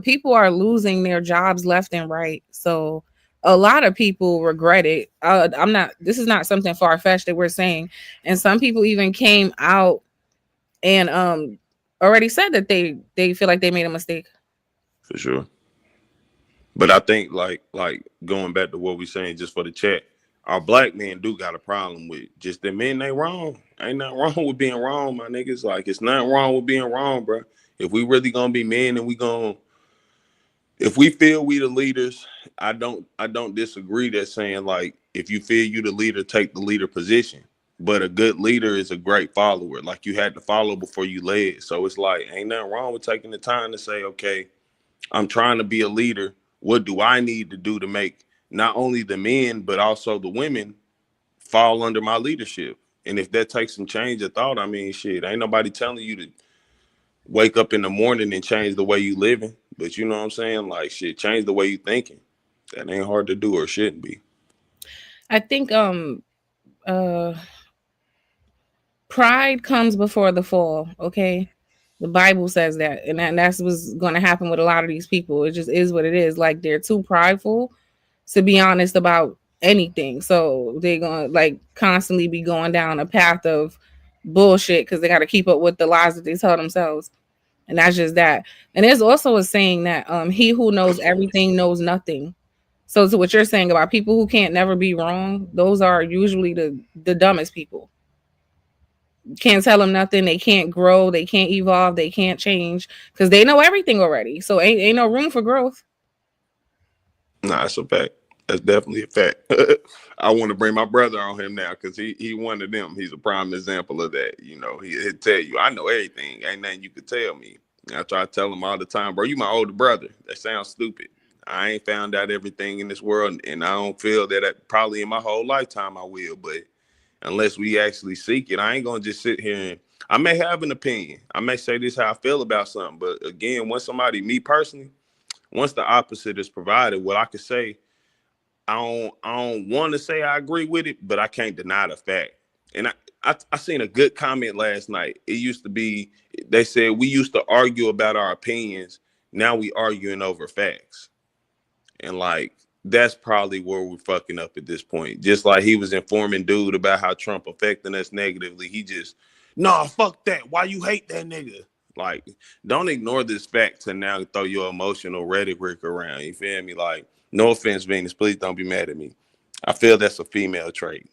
People are losing their jobs left and right. So a lot of people regret it. This is not something far-fetched that we're saying. And some people even came out and already said that they feel like they made a mistake. For sure. But I think like going back to what we saying just for the chat, our black men do got a problem with just the men they wrong. Ain't nothing wrong with being wrong, my niggas. Like it's nothing wrong with being wrong, bro. If we really gonna be men and if we feel we the leaders, I don't disagree that saying like if you feel you the leader, take the leader position. But a good leader is a great follower. Like you had to follow before you led. So it's like ain't nothing wrong with taking the time to say, okay, I'm trying to be a leader. What do I need to do to make not only the men, but also the women fall under my leadership? And if that takes some change of thought, I mean, shit, ain't nobody telling you to wake up in the morning and change the way you living. But you know what I'm saying? Like, shit, change the way you thinking. That ain't hard to do or shouldn't be. I think pride comes before the fall, okay? The Bible says that, and that's what's going to happen with a lot of these people. It just is what it is. Like they're too prideful to be honest about anything. So they're going to like constantly be going down a path of bullshit because they got to keep up with the lies that they tell themselves. And that's just that. And there's also a saying that he who knows everything knows nothing. So to what you're saying about people who can't never be wrong, those are usually the dumbest people. Can't tell them nothing. They can't grow. They can't evolve. They can't change because they know everything already. So ain't no room for growth. Nah, it's a fact. That's definitely a fact. I want to bring my brother on him now because he one of them. He's a prime example of that. You know, he'll tell you, I know everything. Ain't nothing you could tell me. And I try to tell him all the time, bro, you my older brother. That sounds stupid. I ain't found out everything in this world, and I don't feel that probably in my whole lifetime I will. But unless we actually seek it, I ain't gonna just sit here and I may have an opinion. I may say this how I feel about something, but again, once me personally, once the opposite is provided, what I could say, I don't want to say I agree with it, but I can't deny the fact. And I seen a good comment last night. It used to be, they said we used to argue about our opinions. Now we arguing over facts. And like, that's probably where we're fucking up at this point. Just like he was informing dude about how Trump affecting us negatively. He just, nah, fuck that. Why you hate that nigga? Like, don't ignore this fact to now throw your emotional rhetoric around. You feel me? Like, no offense, Venus. Please don't be mad at me. I feel that's a female trait.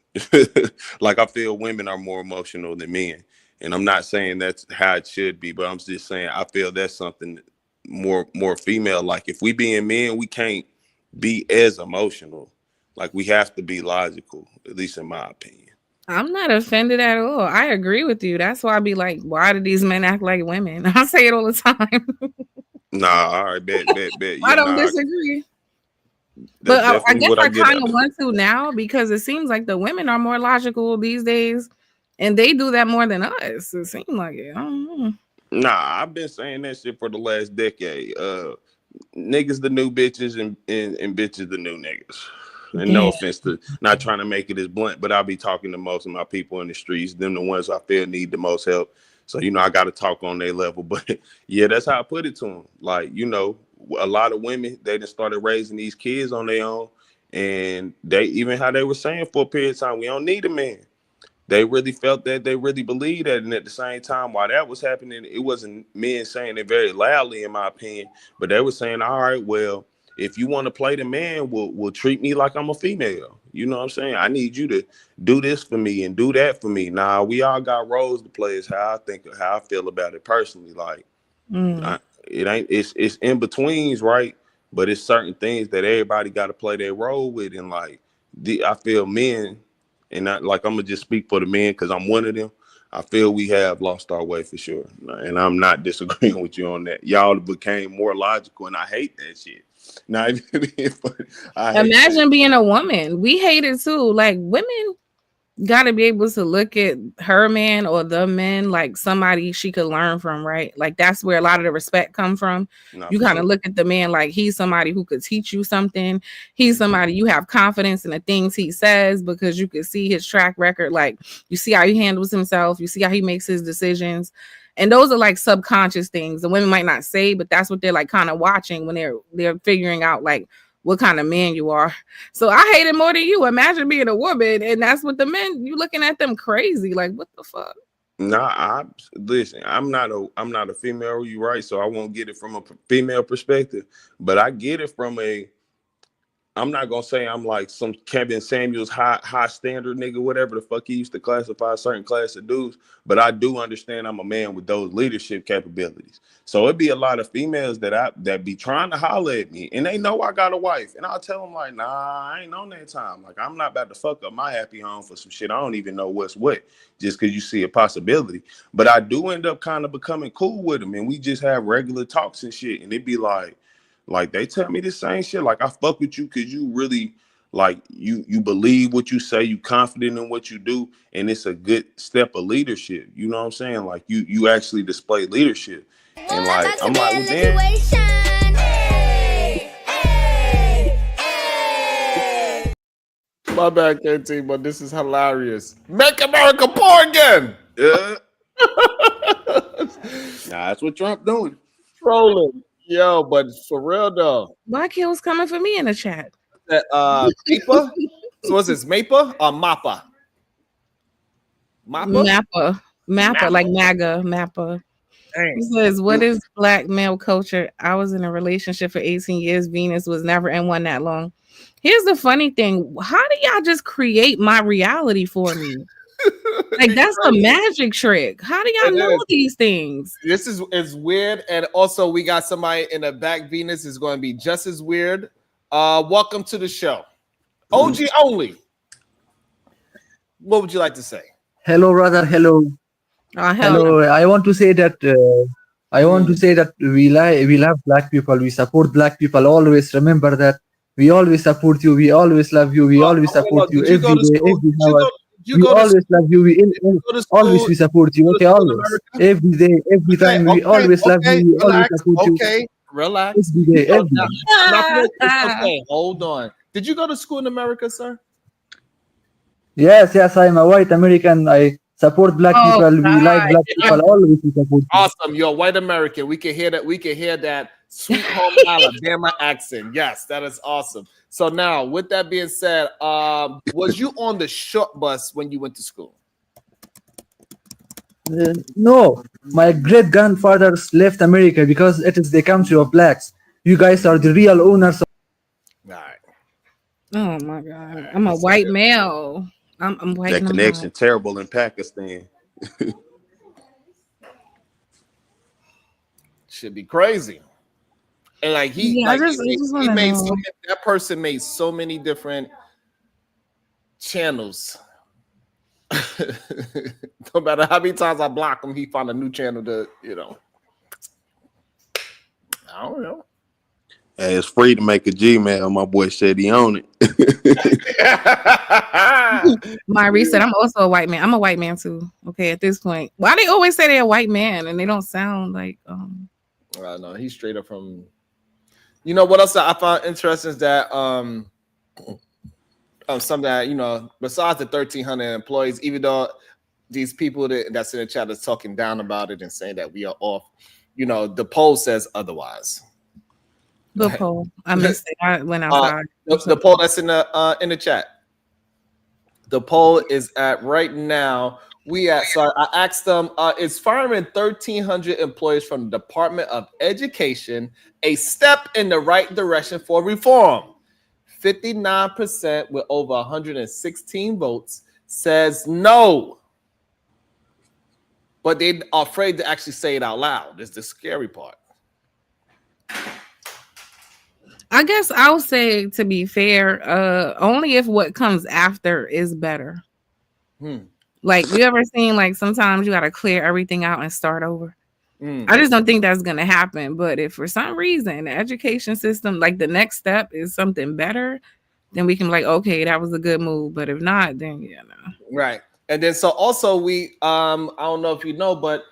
Like I feel women are more emotional than men. And I'm not saying that's how it should be, but I'm just saying I feel that's something more female. Like if we being men, we can't be as emotional. Like we have to be logical, at least in my opinion. I'm not offended at all. I agree with you. That's why I be like, why do these men act like women? I say it all the time. Nah, all right, bet. I Yeah, don't nah, disagree. that's But I definitely guess what I I get kind out of of it. want to now because it seems like the women are more logical these days, and they do that more than us. It seems like it. I don't know. Nah, I've been saying that shit for the last decade. Niggas the new bitches and bitches the new niggas. And no Damn. offense to not trying to make it as blunt, but I'll be talking to most of my people in the streets. Them the ones I feel need the most help. So, I got to talk on their level. But yeah, that's how I put it to them. Like, a lot of women, they just started raising these kids on their own. And they, even how they were saying for a period of time, we don't need a man. They really felt that, they really believed that, and at the same time, while that was happening, it wasn't men saying it very loudly, in my opinion, but they were saying, all right, well, if you want to play the man, will treat me like I'm a female. You know what I'm saying? I need you to do this for me and do that for me. Nah, we all got roles to play. Is how I feel about it personally. Like, it's in betweens, right? But it's certain things that everybody got to play their role with, and like, I feel men. And I'm gonna just speak for the men because I'm one of them. I feel we have lost our way for sure, and I'm not disagreeing with you on that. Y'all became more logical, and I hate that shit. Not even being funny. I hate that. Imagine being a woman. We hate it too. Like women got to be able to look at her man or the men like somebody she could learn from, right? Like that's where a lot of the respect come from. You kind of look at the man like he's somebody who could teach you something. He's somebody you have confidence in the things he says because you could see his track record. Like you see how he handles himself. You see how he makes his decisions. And those are like subconscious things the women might not say, but that's what they're like kind of watching when they're figuring out like what kind of man you are. So I hate it more than you. Imagine being a woman and that's what the men, you looking at them crazy. Like, what the fuck? Nah, listen, I'm not a female, you right? So I won't get it from a female perspective, but I get it from I'm not gonna say I'm like some Kevin Samuels high standard nigga, whatever the fuck he used to classify a certain class of dudes. But I do understand I'm a man with those leadership capabilities. So it'd be a lot of females that be trying to holler at me, and they know I got a wife, and I'll tell them like, nah, I ain't on that time. Like I'm not about to fuck up my happy home for some shit I don't even know what's what, just because you see a possibility. But I do end up kind of becoming cool with them, and we just have regular talks and shit, and it'd be like they tell me the same shit. Like I fuck with you because you really like you believe what you say, you confident in what you do, and it's a good step of leadership. You know what I'm saying? Like you actually display leadership. And like I'm like, well, damn. My bad, KT, but this is hilarious. Make America poor again. Yeah. Nah, that's what Trump doing. Trolling. Yo, but for real though. Black Hill's coming for me in the chat. Mapa? So what's this? Mapa or Mappa? Mappa, like MAGA, Mappa. He says, what is black male culture? I was in a relationship for 18 years. Venus was never in one that long. Here's the funny thing. How do y'all just create my reality for me? Like that's a magic trick. How do y'all know these things? This is weird. And also we got somebody in the back. Venus is going to be just as weird. Welcome to the show. OG only. What would you like to say? Hello, brother. Hello. Hello. I want to say that we love black people. We support black people. Always remember that. We always support you. We always love you. We always support you every day, every hour. We always love you. We always we support you. Okay, always. Every day, every time. We always love you. We always support you. Okay, relax. Every day, every day. Okay, hold on. Did you go to school in America, sir? Yes, I'm a white American. I support black people. We like black people. Always we support you. Awesome. You're a white American. We can hear that. We can hear that sweet home Alabama accent. Yes, that is awesome. So now, with that being said, was you on the short bus when you went to school? No, my great grandfathers left America because it is the country of blacks. You guys are the real owners. All right. Oh my God. I'm a white male. I'm white That and I'm connection hot. terrible in Pakistan. Should be crazy. And like Yeah, I just he want to made so know. many, that person made so many different channels. No matter how many times I block him, he found a new channel to, I don't know. Hey, it's free to make a Gmail. My boy said he own it. Myrie said, I'm also a white man. I'm a white man too. Okay, at this point. Why they always say they're a white man and they don't sound like No, he's straight up from. You know what else I found interesting is that something that besides the 1,300 employees, even though these people that's in the chat is talking down about it and saying that we are off, the poll says otherwise. the poll. I missed it. I went outside. The poll that's in the chat. The poll is at right now. So I asked them, is firing 1,300 employees from the Department of Education a step in the right direction for reform? 59% with over 116 votes says no. But they are afraid to actually say it out loud. It's the scary part. I guess I'll say, to be fair, only if what comes after is better. Like, you ever seen, like, sometimes you got to clear everything out and start over? I just don't think that's going to happen. But if for some reason the education system, like the next step is something better, then we can be like, okay, that was a good move. But if not, then Right. And then so also we I don't know if you know, but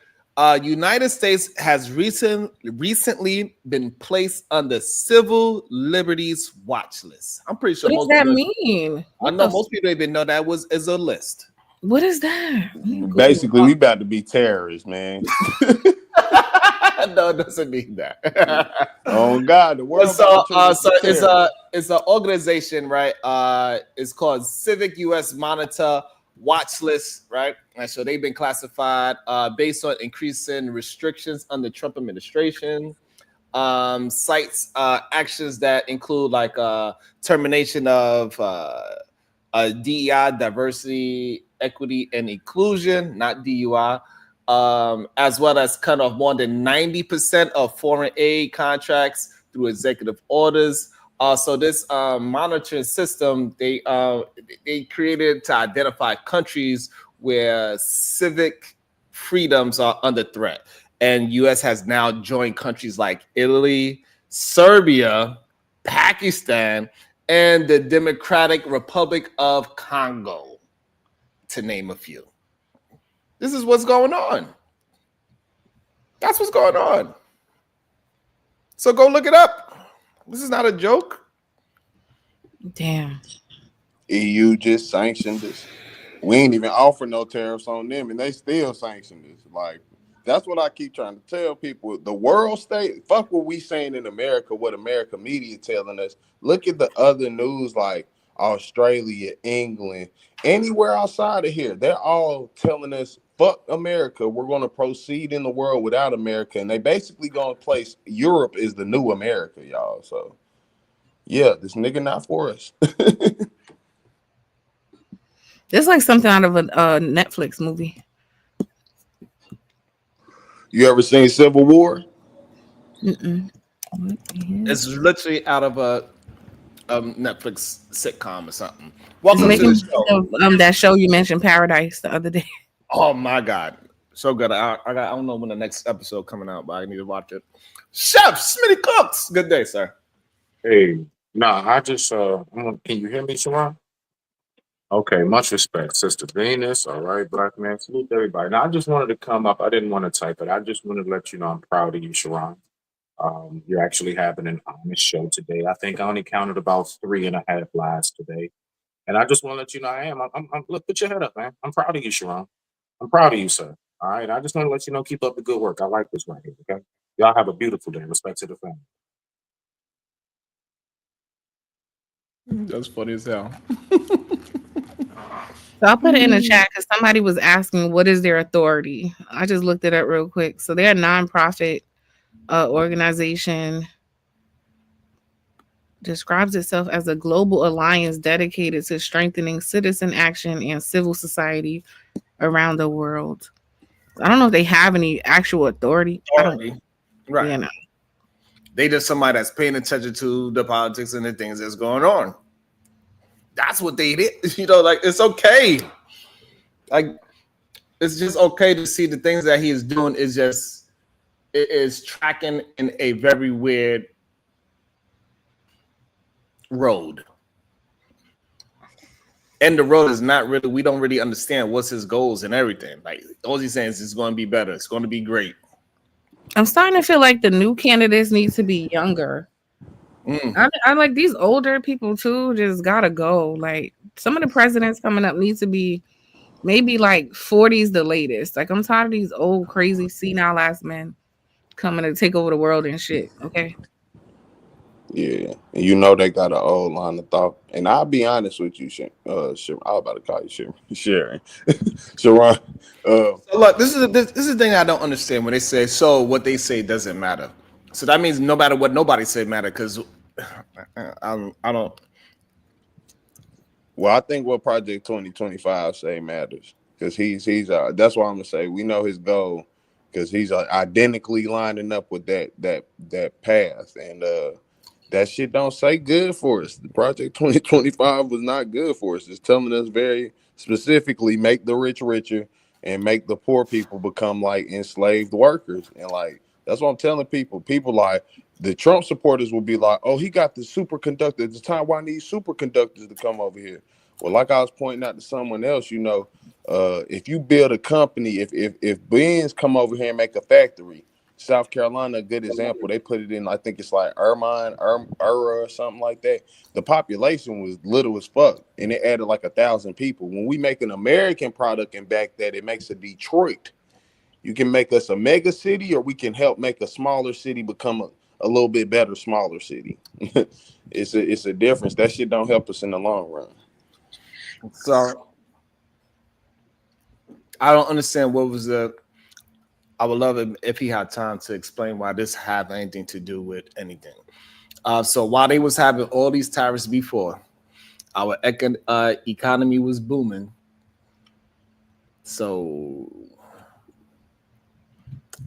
United States has recently been placed on the civil liberties watch list. I'm pretty sure what does that mean? I know most people even know that is a list. What is that? Basically, we about to be terrorists, man. No, it doesn't mean that. Oh God, the world. So it's an organization, right? It's called Civic U.S. Monitor Watch List, right? And so they've been classified based on increasing restrictions under Trump administration. Cites actions that include like termination of DEI, diversity, equity, and inclusion, not DUI. As well as cut off more than 90% of foreign aid contracts through executive orders. So this monitoring system they created to identify countries where civic freedoms are under threat, and U.S. has now joined countries like Italy, Serbia, Pakistan, and the Democratic Republic of Congo, to name a few. This is what's going on. That's what's going on. So go look it up. This is not a joke. Damn. EU just sanctioned us. We ain't even offer no tariffs on them, and they still sanctioned us. Like, that's what I keep trying to tell people. The world state, fuck what we saying in America, what America media telling us. Look at the other news like Australia, England, anywhere outside of here. They're all telling us, fuck America. We're going to proceed in the world without America. And they basically going to place Europe is the new America, y'all. So, yeah, this nigga not for us. It's like something out of a Netflix movie. You ever seen Civil War? Mm-mm. It's literally out of a Netflix sitcom or something. Welcome to the show. That show you mentioned, Paradise, the other day. Oh my God, so good! I don't know when the next episode coming out, but I need to watch it. Chef Smitty Cooks, good day, sir. Hey, I just can you hear me, Sharon? Okay, much respect, Sister Venus. All right, Black man, salute everybody. Now, I just wanted to come up. I didn't want to type it. I just wanted to let you know I'm proud of you, Sharon. You're actually having an honest show today. I think I only counted about 3.5 lies today, and I just want to let you know I am. I'm look, put your head up, man. I'm proud of you, Sharon. I'm proud of you, sir. All right, I just want to let you know, keep up the good work. I like this right here. Okay, y'all have a beautiful day. Respect to the family. That's funny as hell. So I'll put it in the chat because somebody was asking what is their authority. I just looked it up real quick. So they're a nonprofit organization. describes itself as a global alliance dedicated to strengthening citizen action and civil society around the world. I don't know if they have any actual authority. I don't, Right. you know. They just somebody that's paying attention to the politics and the things that's going on. That's what they did. You know, like it's okay. Like it's just okay to see the things that he is doing is just it is tracking in a very weird road. And the road is not really, we don't really understand what's his goals and everything. Like all he's saying is it's going to be better. It's going to be great. I'm starting to feel like the new candidates need to be younger. I like these older people too, just gotta go. Like some of the presidents coming up need to be maybe like 40s the latest. Like I'm tired of these old crazy senile ass men coming to take over the world and shit. Okay. Yeah, and you know they got an old line of thought. And I'll be honest with you, Sharon. I was about to call you Sharon. Sharon. So look, this is the thing I don't understand when they say so. What they say doesn't matter. So that means no matter what nobody said matter because I don't. Well, I think what Project 2025 say matters because he's that's why I'm gonna say we know his goal because he's identically lining up with that path and that shit don't say good for us. The Project 2025 was not good for us. It's telling us very specifically make the rich richer and make the poor people become like enslaved workers. And like that's what I'm telling people. People like the Trump supporters will be like, oh, he got the superconductor. It's time why I need superconductors to come over here. Well, like I was pointing out to someone else, you know, if you build a company, if Benz come over here and make a factory, South Carolina, a good example. They put it in, I think it's like Irma or something like that. The population was little as fuck, and it added like 1,000 people. When we make an American product and back that, it makes a Detroit. You can make us a mega city, or we can help make a smaller city become a little bit better, smaller city. It's a difference. That shit don't help us in the long run. So I don't understand what was the. I would love it if he had time to explain why this have anything to do with anything. So while they was having all these tariffs before, our economy was booming. So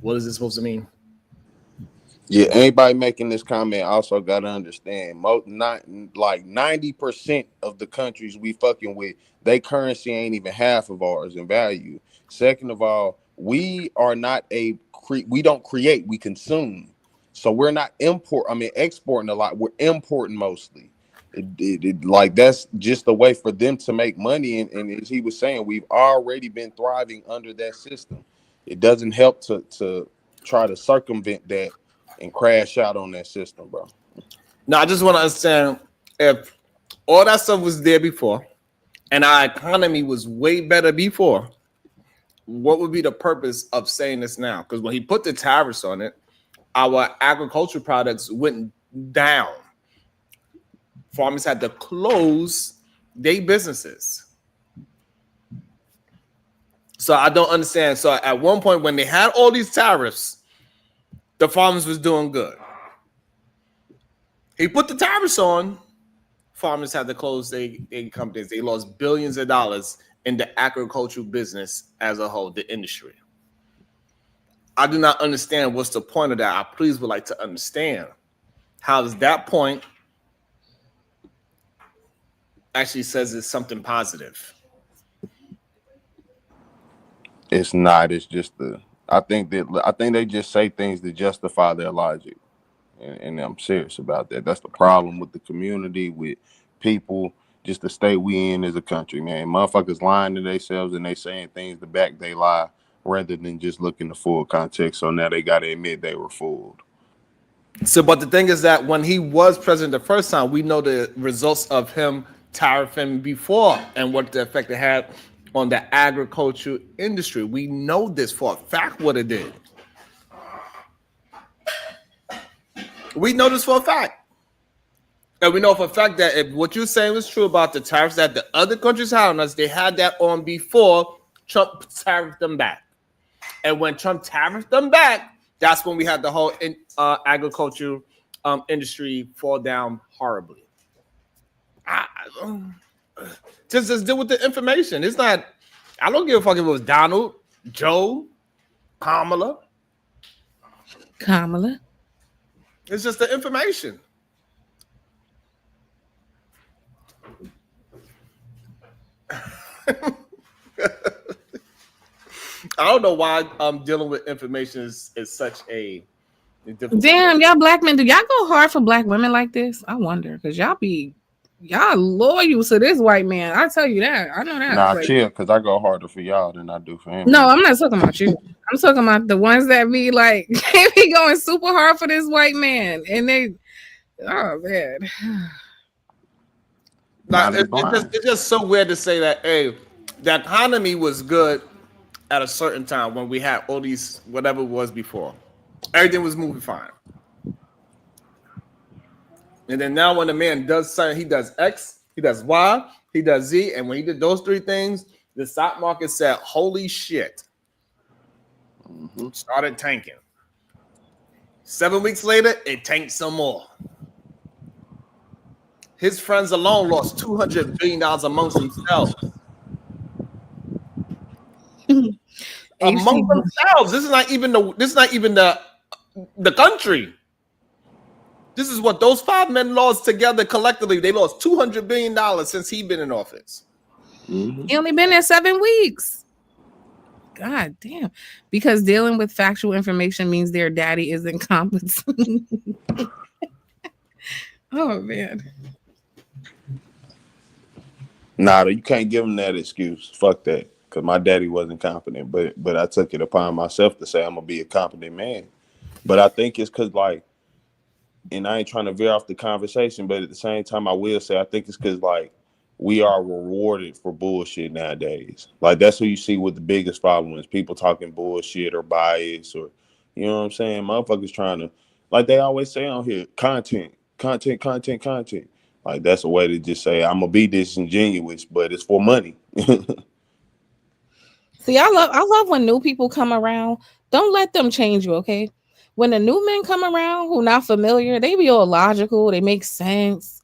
what is this supposed to mean? Yeah, anybody making this comment also got to understand, not like 90% of the countries we fucking with, they currency ain't even half of ours in value. Second of all, we are not we don't create, we consume. So we're not exporting a lot. We're importing mostly. Like that's just a way for them to make money. And as he was saying, we've already been thriving under that system. It doesn't help to try to circumvent that and crash out on that system, bro. Now, I just want to understand if all that stuff was there before and our economy was way better before, what would be the purpose of saying this now? Because when he put the tariffs on it, our agricultural products went down. Farmers had to close their businesses. So I don't understand. So at one point when they had all these tariffs, the farmers was doing good. He put the tariffs on, farmers had to close their companies. They lost billions of dollars in the agricultural business as a whole, the industry. I do not understand what's the point of that. I please would like to understand how does that point actually says it's something positive. It's not. It's just I think they just say things to justify their logic, and I'm serious about that. That's the problem with the community, with people, just the state we in as a country, man. Motherfuckers lying to themselves and they saying things to back they lie rather than just looking the full context. So now they got to admit they were fooled. So, but the thing is that when he was president the first time, we know the results of him tariffing before and what the effect it had on the agriculture industry. We know this for a fact what it did. We know this for a fact. And we know for a fact that if what you're saying was true about the tariffs that the other countries had on us, they had that on before Trump tariffed them back. And when Trump tariffed them back, that's when we had the whole agriculture industry fall down horribly. Just deal with the information. It's not. I don't give a fuck if it was Donald, Joe, Kamala. It's just the information. I don't know why dealing with information is such a difficult. Damn, y'all black men, do y'all go hard for black women like this? I wonder, because y'all loyal to this white man. I tell you that. I know that. Nah, Like, chill, because I go harder for y'all than I do for him. no, I'm not talking about you. I'm talking about the ones that be like, they be going super hard for this white man. And they, oh man. Like, it's just so weird to say that, hey, the economy was good at a certain time when we had all these, whatever it was before. Everything was moving fine. And then now when the man does something, he does X, he does Y, he does Z. And when he did those three things, the stock market said, holy shit. Started tanking. 7 weeks later, it tanked some more. His friends alone lost $200 billion amongst themselves. Among themselves. This is not even the country. This is what those five men lost together collectively. They lost $200 billion since he's been in office. He only been there 7 weeks. God damn. Because dealing with factual information means their daddy is incompetent. Oh man. Nah, you can't give him that excuse. Fuck that. Because my daddy wasn't competent. But I took it upon myself to say I'm going to be a competent man. But I think it's because, like, and I ain't trying to veer off the conversation, but at the same time, I will say I think it's because, like, we are rewarded for bullshit nowadays. Like, that's who you see with the biggest followings. People talking bullshit or bias or, you know what I'm saying? Motherfuckers trying to, like they always say on here, content. Like, that's a way to just say, I'm going to be disingenuous, but it's for money. See, I love when new people come around. Don't let them change you, okay? When the new men come around who not familiar, they be all logical. They make sense.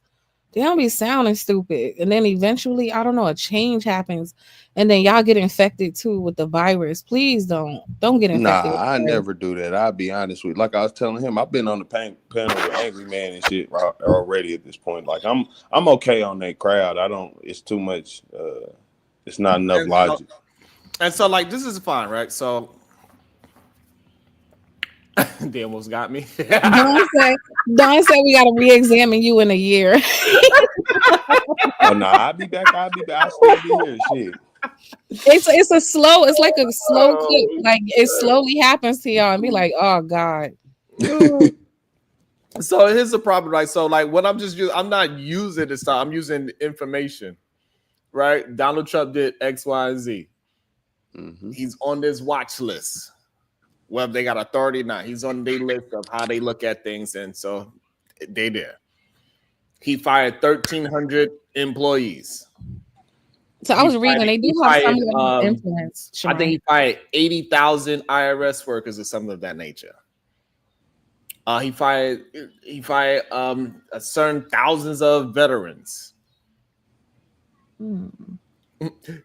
They don't be sounding stupid. And then eventually, I don't know, a change happens. And then y'all get infected too with the virus. Please don't get infected. Nah, I never do that. I'll be honest with you. Like I was telling him, I've been on the panel with Angry Man and shit already at this point. Like I'm okay on that crowd. It's too much. It's not enough logic. And so, like, this is fine, right? So they almost got me. Don't say we gotta re-examine you in a year. Oh no, I'll be back. I'll still be here. Shit. It's like a slow clip. Like it slowly happens to y'all and be like, oh God. So here's the problem, right? So, like, what I'm not using this time, I'm using information, right? Donald Trump did X, Y, and Z. He's on this watch list. Well, they got authority now. He's on their list of how they look at things, and so they there. He fired 1,300 employees. So I was reading, they do have some of influence. I think he fired 80,000 IRS workers or something of that nature. He fired a certain thousands of veterans.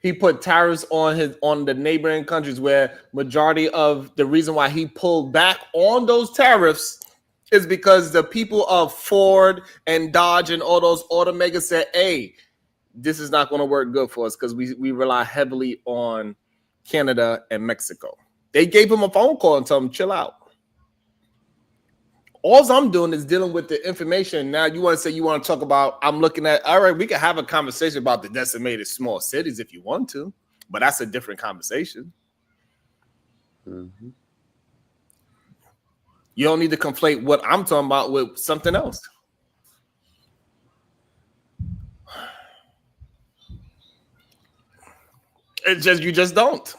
He put tariffs on the neighboring countries, where majority of the reason why he pulled back on those tariffs is because the people of Ford and Dodge and all those automakers said, hey, this is not going to work good for us because we rely heavily on Canada and Mexico. They gave him a phone call and told him, chill out. All I'm doing is dealing with the information. Now you want to say you want to talk about, I'm looking at, all right, we can have a conversation about the decimated small cities if you want to, but that's a different conversation. You don't need to conflate what I'm talking about with something else. You just don't.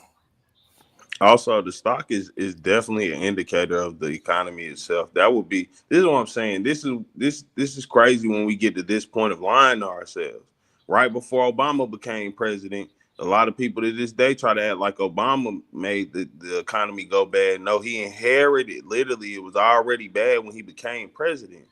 Also, the stock is definitely an indicator of the economy itself. That would be, this is what I'm saying. This is crazy when we get to this point of lying to ourselves. Right before Obama became president, a lot of people to this day try to act like Obama made the economy go bad. No, he inherited. Literally, it was already bad when he became president.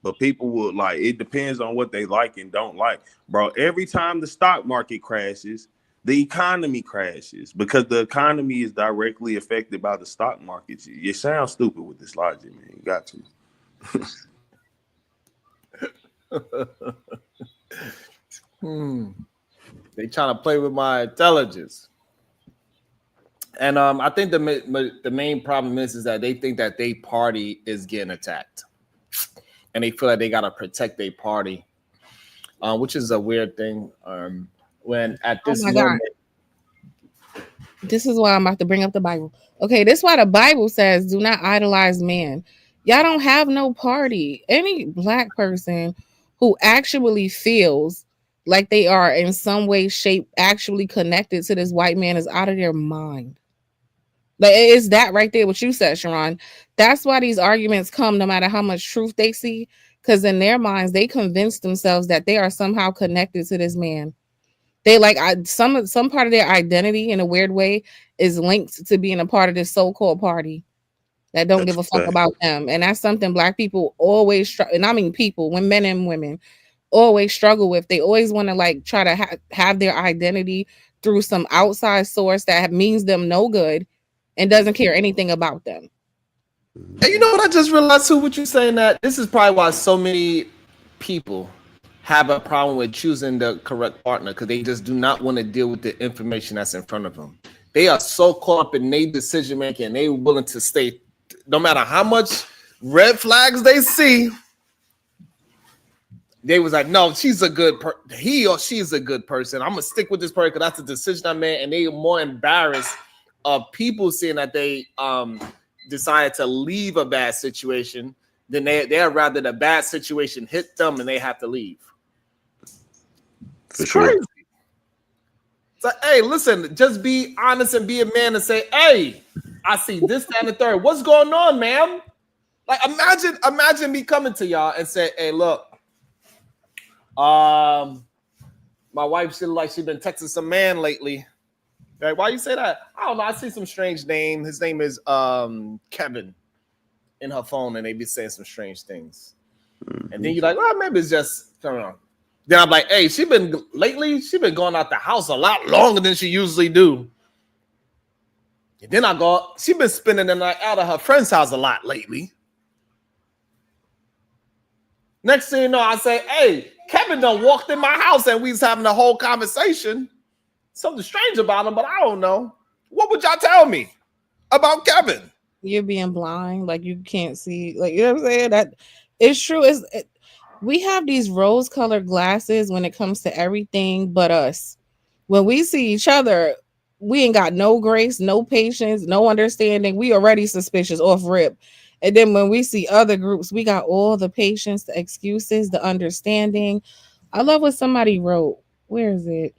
But people will like, it depends on what they like and don't like. Bro, every time the stock market crashes, the economy crashes because the economy is directly affected by the stock market. You sound stupid with this logic, man. You got to. They trying to play with my intelligence. And I think the main problem is that they think that their party is getting attacked. And they feel like they got to protect their party, which is a weird thing. When at this moment, this is why I'm about to bring up the Bible. Okay, this is why the Bible says, do not idolize man. Y'all don't have no party. Any black person who actually feels like they are in some way, shape, actually connected to this white man is out of their mind. Like, it's that right there, what you said, Sharon. That's why these arguments come no matter how much truth they see, because in their minds, they convince themselves that they are somehow connected to this man. They like some part of their identity in a weird way is linked to being a part of this so-called party that don't give a fuck about them. And that's something black people always and I mean people, when men and women always struggle with. They always want to like try to have their identity through some outside source that means them no good and doesn't care anything about them. And you know what I just realized too, what you're saying, that this is probably why so many people have a problem with choosing the correct partner, because they just do not want to deal with the information that's in front of them. They are so caught up in their decision making, and they're willing to stay, no matter how much red flags they see. They was like, no, she's a good he or she's a good person. I'm gonna stick with this person because that's the decision I made. And they are more embarrassed of people seeing that they decided to leave a bad situation than they'd rather the bad situation hit them and they have to leave. It's crazy. It's like, hey, listen, just be honest and be a man and say, hey, I see this, that, and the third. What's going on, ma'am? Like, imagine me coming to y'all and say, hey, look, my wife, she like she's been texting some man lately. Like, why you say that? I don't know. I see some strange name. His name is Kevin in her phone, and they be saying some strange things. And then you're like, well, maybe it's just, I don't know. Then I'm like, hey, she been going out the house a lot longer than she usually do. And then I go, she been spending the night out of her friend's house a lot lately. Next thing you know, I say, hey, Kevin done walked in my house and we was having a whole conversation. Something strange about him, but I don't know. What would y'all tell me about Kevin? You're being blind, like you can't see, like, you know what I'm saying? That it's true. We have these rose-colored glasses when it comes to everything but us. When we see each other, we ain't got no grace, no patience, no understanding. We already suspicious off rip. And then when we see other groups, we got all the patience, the excuses, the understanding. I love what somebody wrote. Where is it?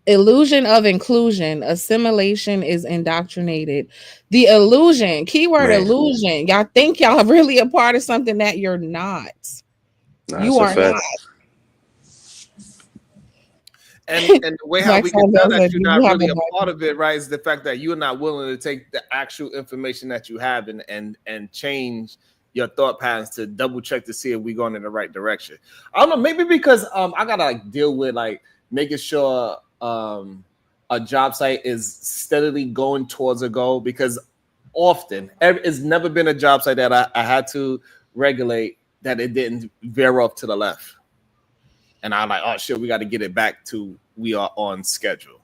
Illusion of inclusion. Assimilation is indoctrinated. The illusion, keyword illusion. Y'all think y'all really a part of something that you're not. You are not. And the way how we can tell that you're not really a part of it, right, is the fact that you're not willing to take the actual information that you have and change your thought patterns to double check to see if we're going in the right direction. I don't know, maybe because I gotta like deal with like making sure a job site is steadily going towards a goal, because often it's never been a job site that I had to regulate that it didn't veer off to the left. And I'm like, oh shit, we got to get it back to we are on schedule.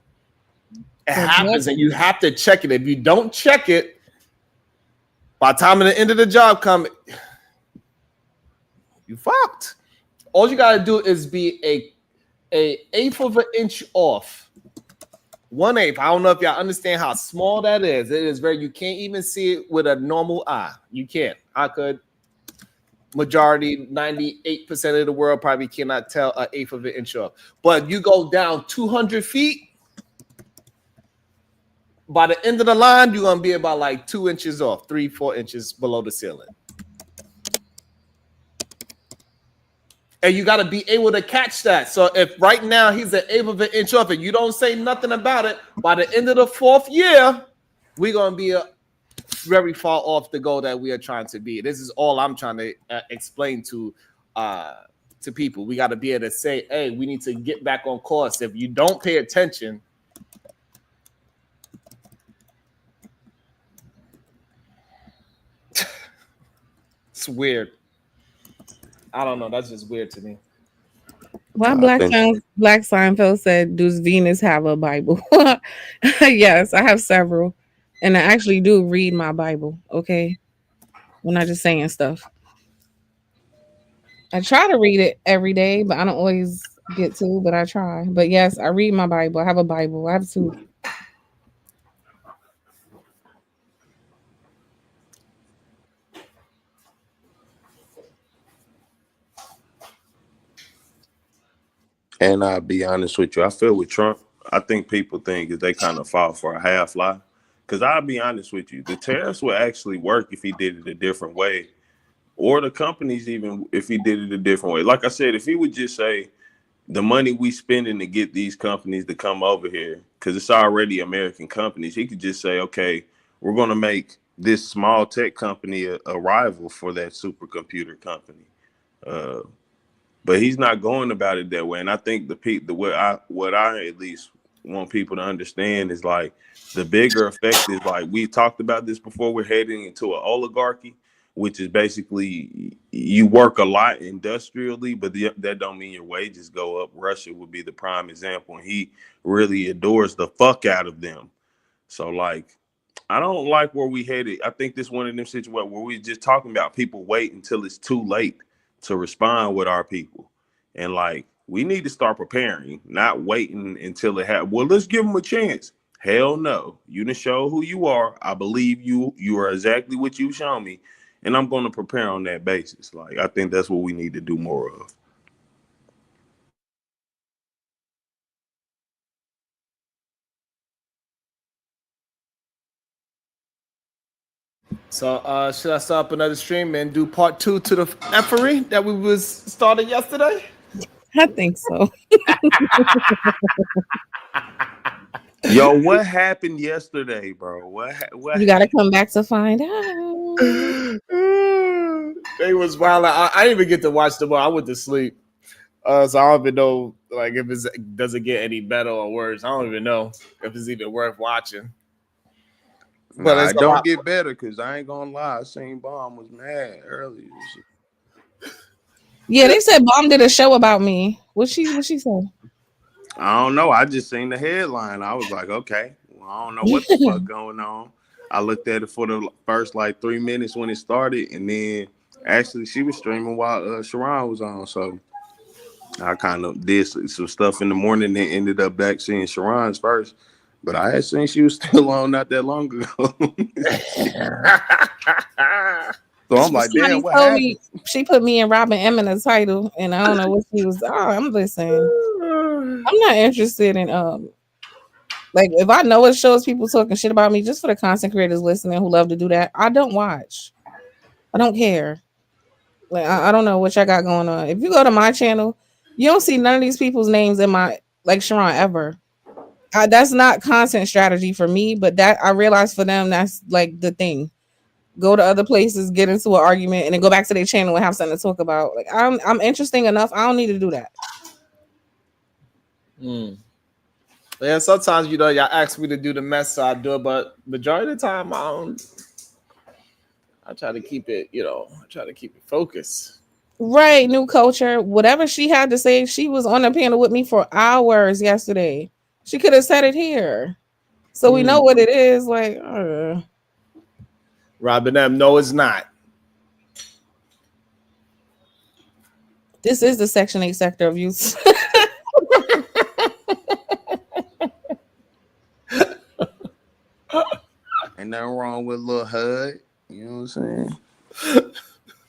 It happens, and you have to check it. If you don't check it, by the time at the end of the job come, you fucked. All you gotta do is be a eighth of an inch off. 1/8. I don't know if y'all understand how small that is. It is very, you can't even see it with a normal eye. You can't. I could. Majority, 98% of the world probably cannot tell an eighth of an inch off. But you go down 200 feet, by the end of the line, you're gonna be about like 2 inches off, 3-4 inches below the ceiling. And you got to be able to catch that. So if right now he's an eighth of an inch off and you don't say nothing about it, by the end of the 4th year, we're gonna be very far off the goal that we are trying to be. This is all I'm trying to explain to people. We got to be able to say, hey, we need to get back on course. If you don't pay attention, it's weird. I don't know. That's just weird to me. Why Black Seinfeld said, "Does Venus have a Bible?" Yes, I have several, and I actually do read my Bible. Okay, I'm not just saying stuff. I try to read it every day, but I don't always get to. But I try. But yes, I read my Bible. I have a Bible. I have two. And I'll be honest with you, I feel with Trump, I think people think that they kind of fall for a half lie. Because I'll be honest with you, the tariffs would actually work if he did it a different way. Or the companies, even if he did it a different way. Like I said, if he would just say the money we spending to get these companies to come over here, because it's already American companies, he could just say, okay, we're going to make this small tech company a rival for that supercomputer company. But he's not going about it that way. And I think what I at least want people to understand is like the bigger effect is like we talked about this before. We're heading into an oligarchy, which is basically you work a lot industrially, but that don't mean your wages go up. Russia would be the prime example, and he really adores the fuck out of them. So like, I don't like where we headed. I think this one of them situations where we're just talking about people wait until it's too late to respond with our people. And like, we need to start preparing, not waiting until it happens. Well, let's give them a chance. Hell no. You done show who you are. I believe you. You are exactly what you show me. And I'm going to prepare on that basis. Like, I think that's what we need to do more of. So should I start up another stream and do part 2 to the effery that we was started yesterday? I think so. Yo, what happened yesterday, bro? What You got to come back to find out. They was wild. I didn't even get to watch the movie. I went to sleep. So I don't even know like if it does it get any better or worse. I don't even know if it's even worth watching. But it don't get better because I ain't gonna lie. I seen Bomb was mad earlier. Yeah, they said Bomb did a show about me. What she say? I don't know. I just seen the headline. I was like, okay, well, I don't know what the fuck going on. I looked at it for the first like 3 minutes when it started, and then actually she was streaming while Sharon was on. So I kind of did some stuff in the morning and ended up back seeing Sharon's first. But I had seen she was still on not that long ago. So I'm like, damn, what happened? She put me and Robin M in the title, and I don't know what she was. Oh, I'm listening. I'm not interested in like if I know it shows people talking shit about me just for the content creators listening who love to do that. I don't watch. I don't care. Like I don't know what y'all got going on. If you go to my channel, you don't see none of these people's names in my like Sharon ever. That's not content strategy for me, but that I realize for them that's like the thing. Go to other places, get into an argument, and then go back to their channel and have something to talk about. Like I'm interesting enough. I don't need to do that. Yeah, sometimes y'all ask me to do the mess, so I do it, but majority of the time I don't. I try to keep it, I try to keep it focused. Right, new culture. Whatever she had to say, she was on the panel with me for hours yesterday. She could have said it here. So we know what it is. Like, Robin M, no, it's not. This is the Section 8 sector of use. Ain't nothing wrong with a little HUD. You know what I'm saying?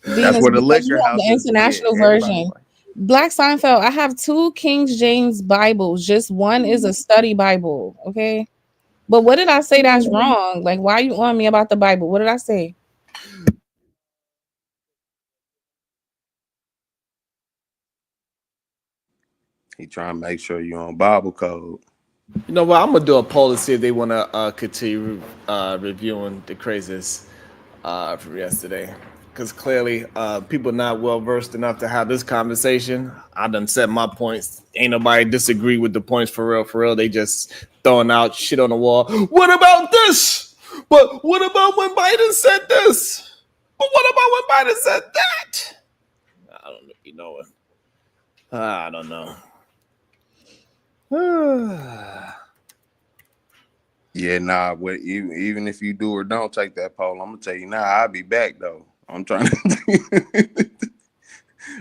That's what the liquor house the international version. Black Seinfeld, I have 2 King James Bibles. Just one is a study Bible. Okay. But what did I say that's wrong? Like, why are you on me about the Bible? What did I say? He trying to make sure you're on Bible code. You know what? I'm gonna do a poll to see if they want to continue reviewing the craziest from yesterday, because clearly people not well versed enough to have this conversation. I done said my points. Ain't nobody disagree with the points for real. For real, they just throwing out shit on the wall. What about this? But what about when Biden said this? But what about when Biden said that? I don't know. You know what? I don't know. Yeah, nah. But even if you do or don't take that poll, I'm gonna tell you now. I'll be back though. I'm trying to.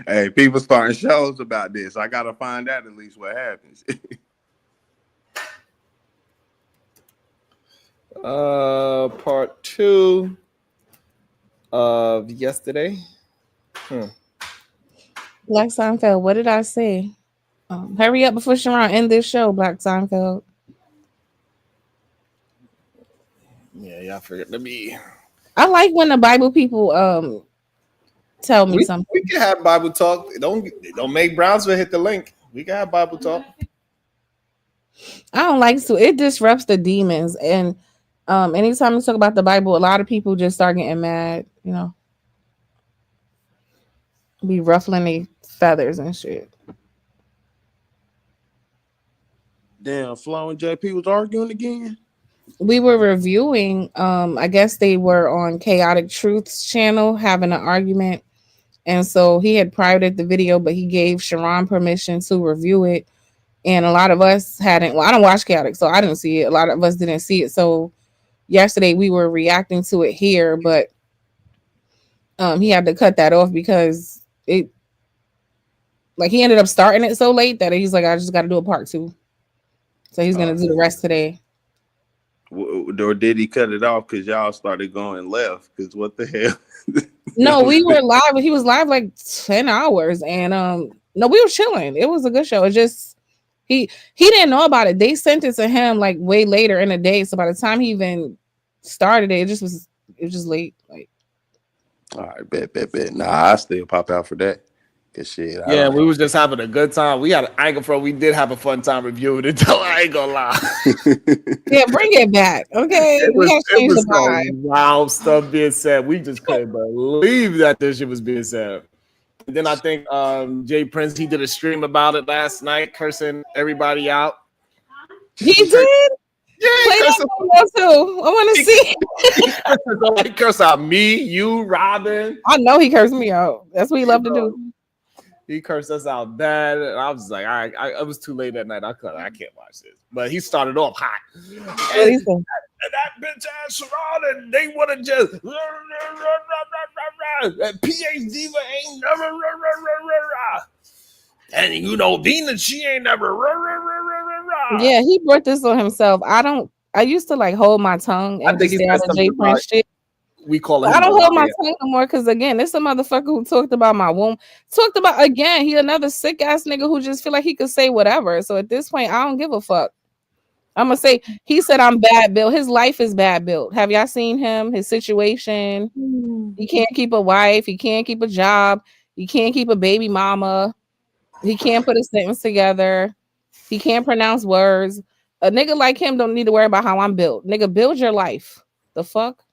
Hey, people starting shows about this. I gotta find out at least what happens. Part 2 of yesterday. Black Seinfeld, what did I say? Hurry up before Sharon end this show, Black Seinfeld. Yeah, I forget. Let me. I like when the Bible people tell me something. We can have Bible talk. Don't make Brownsville hit the link. We can have Bible talk. I don't like to. It disrupts the demons, and anytime you talk about the Bible, a lot of people just start getting mad. You know, be ruffling their feathers and shit. Damn, Flo and JP was arguing again. We were reviewing. I guess they were on Chaotic Truth's channel having an argument, and so he had privated the video, but he gave Sharon permission to review it. And a lot of us hadn't. Well, I don't watch Chaotic, so I didn't see it. A lot of us didn't see it. So yesterday we were reacting to it here, but he had to cut that off because it, like, he ended up starting it so late that he's like, I just got to do a part 2. So he's gonna do the rest today. Or did he cut it off because y'all started going left? Because what the hell? No, we were live. He was live like 10 hours, and no, we were chilling. It was a good show. It just he didn't know about it. They sent it to him like way later in the day. So by the time he even started it, it was just late. Like, all right, bet. Nah, I still pop out for that. Cause shit. Yeah, we was just having a good time. We had we did have a fun time reviewing it, though. I ain't gonna lie. Yeah, bring it back. Okay. It was some wild stuff being said. We just couldn't believe that this shit was being said. And then I think Jay Prince, he did a stream about it last night, cursing everybody out. He did? Yeah, play that too. I want to see. He cursed out me, you, Robin. I know he cursed me out. That's what he loved to do. He cursed us out bad, and I was like, it was too late at night. I can't watch this. But he started off hot. And that bitch ass Sharon, and they would have just that PhD ain't never and you know Venus, she ain't never Yeah, he brought this on himself. I used to like hold my tongue and just stay out of Jay Prince shit. We call it. I don't hold my tongue no more because again, this a motherfucker who talked about my womb. Talked about again, he another sick ass nigga who just feel like he could say whatever. So at this point, I don't give a fuck. I'm gonna say he said I'm bad built. His life is bad built. Have y'all seen him? His situation. He can't keep a wife. He can't keep a job. He can't keep a baby mama. He can't put a sentence together. He can't pronounce words. A nigga like him don't need to worry about how I'm built. Nigga, build your life. The fuck?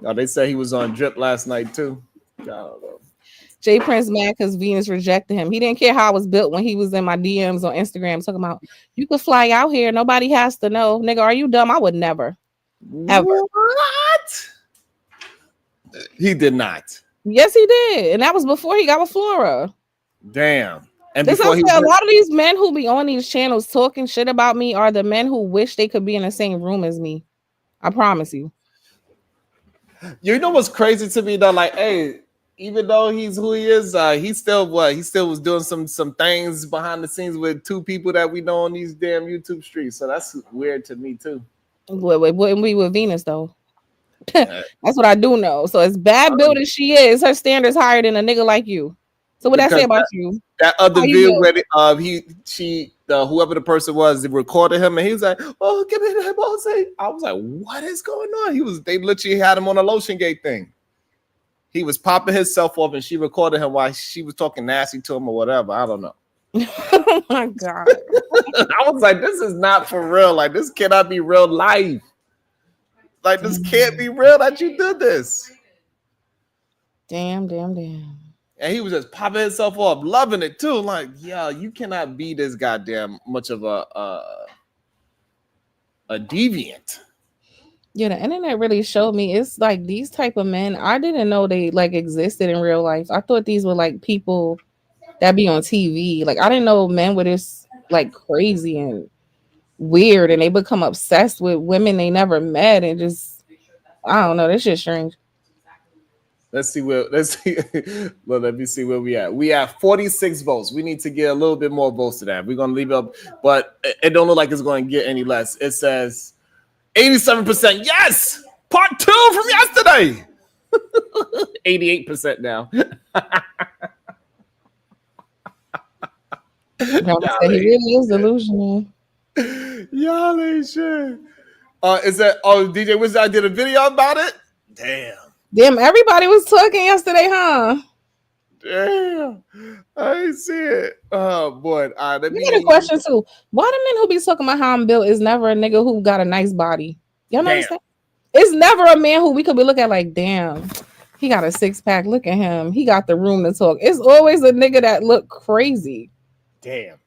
Oh, they say he was on drip last night too. Jay Prince mad because Venus rejected him. He didn't care how I was built when he was in my DMs on Instagram talking about you could fly out here. Nobody has to know. Nigga, are you dumb? I would never. Ever. What? He did not. Yes, he did. And that was before he got with Flora. Damn. And this a lot of these men who be on these channels talking shit about me are the men who wish they could be in the same room as me. I promise you. You know what's crazy to me though? Like, hey, even though he's who he is, he still was doing some things behind the scenes with two people that we know on these damn YouTube streets. So that's weird to me too. Wouldn't we with Venus though? That's what I do know. So as bad built as she is, her standards higher than a nigga like you. So what that say about you? That other video where whoever the person was, they recorded him and he was like, "Oh, give me that ball." I was like, "What is going on?" They literally had him on a lotion gate thing. He was popping himself off, and she recorded him while she was talking nasty to him or whatever. I don't know. Oh my God. I was like, this is not for real. Like, this cannot be real life. Like, this can't be real that you did this. Damn. And he was just popping himself off, loving it too. Like, yo, you cannot be this goddamn much of a deviant. Yeah, the internet really showed me it's like these type of men. I didn't know they like existed in real life. I thought these were like people that be on TV. Like I didn't know men were this like crazy and weird, and they become obsessed with women they never met, and just I don't know. This shit strange. Let's see. Well, let me see where we at. We have 46 votes. We need to get a little bit more votes to that. We're gonna leave it up, but it don't look like it's going to get any less. It says 87%. Yes, part 2 from yesterday. 88% now. He really is delusional. Y'all ain't shit. Is that? Oh, DJ Wizard did a video about it. Damn, everybody was talking yesterday, huh? Damn, I ain't see it. Oh boy, let me get a question too. Why the men who be talking about how I'm built is never a nigga who got a nice body? Y'all notice that? It's never a man who we could be looking at like, damn, he got a 6-pack. Look at him. He got the room to talk. It's always a nigga that look crazy. Damn.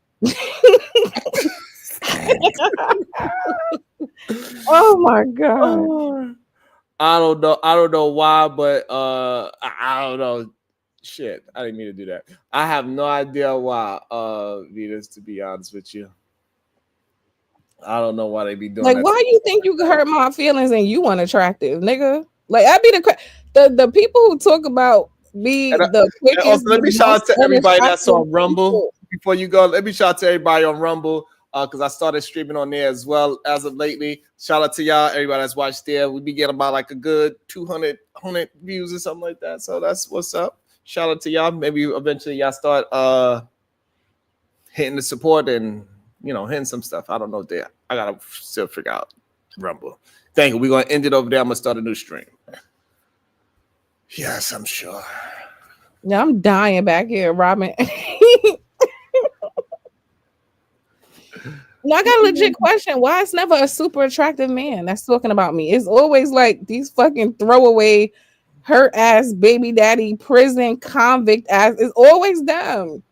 Oh my God. I don't know why, but I don't know. Shit, I didn't mean to do that. I have no idea why, Venus, to be honest with you. I don't know why they be doing like that. Why you think you can hurt my feelings and you unattractive, nigga? Like I be the people who talk about me the quickest. Also, let me shout out to everybody that's on Rumble. People. Before you go, let me shout out to everybody on Rumble. Because I started streaming on there as well as of lately. Shout out to y'all, everybody that's watched there. We be getting about like a good 200 views or something like that. So that's what's up. Shout out to y'all. Maybe eventually y'all start hitting the support and hitting some stuff. I don't know there. I gotta still figure out Rumble. Thank you. We're gonna end it over there. I'm gonna start a new stream. Yes, I'm sure. Yeah, I'm dying back here, Robin. No, I got a legit question. Why it's never a super attractive man that's talking about me? It's always like these fucking throwaway, hurt ass baby daddy, prison convict ass. It's always them.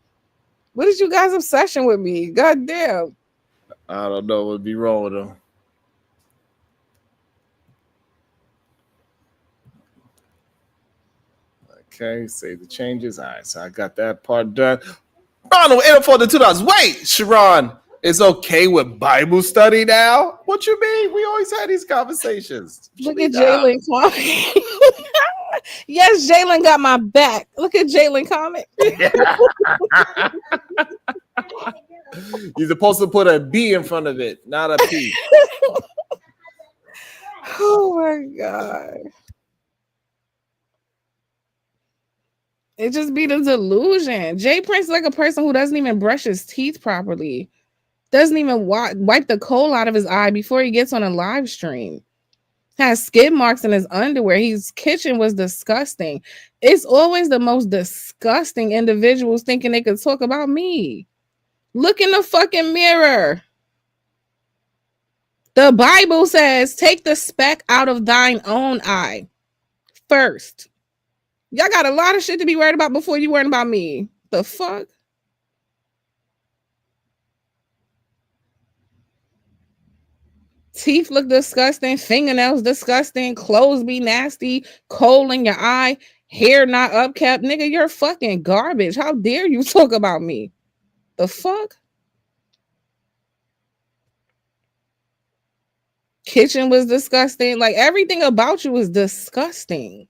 What is you guys' obsession with me? God damn. I don't know what would be wrong with them. Okay, save the changes. All right, so I got that part done. Ronald, 804 to 2000. Wait, Sharon. It's okay with Bible study now? What you mean? We always had these conversations. Look at Jalen comment. Yes, Jalen got my back. Look at Jalen comment. You're supposed to put a B in front of it, not a P. Oh my God. It just be the delusion. Jay Prince is like a person who doesn't even brush his teeth properly. Doesn't even wipe the coal out of his eye before he gets on a live stream. Has skid marks in his underwear. His kitchen was disgusting. It's always the most disgusting individuals thinking they could talk about me. Look in the fucking mirror. The Bible says, take the speck out of thine own eye first. Y'all got a lot of shit to be worried about before you worried about me. The fuck? Teeth look disgusting, fingernails disgusting, clothes be nasty, coal in your eye, hair not upkept. Nigga, you're fucking garbage. How dare you talk about me? The fuck? Kitchen was disgusting. Like everything about you was disgusting.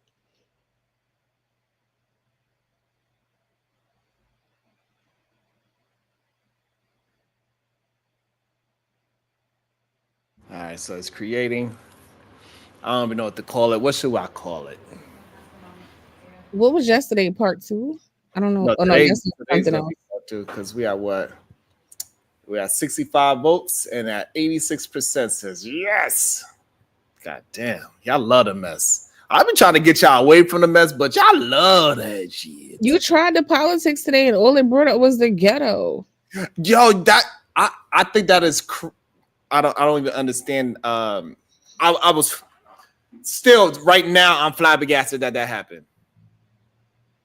All right, so it's creating. I don't even know what to call it. What should I call it? What was yesterday, part 2? I don't know. No, Oh no, today's something gonna else. be part 2 because we are what? We have 65 votes and at 86% says yes. God damn, y'all love the mess. I've been trying to get y'all away from the mess, but y'all love that shit. You tried the politics today, and all it brought up was the ghetto. Yo, that I think that is. I don't even understand. I was still right now. I'm flabbergasted that happened.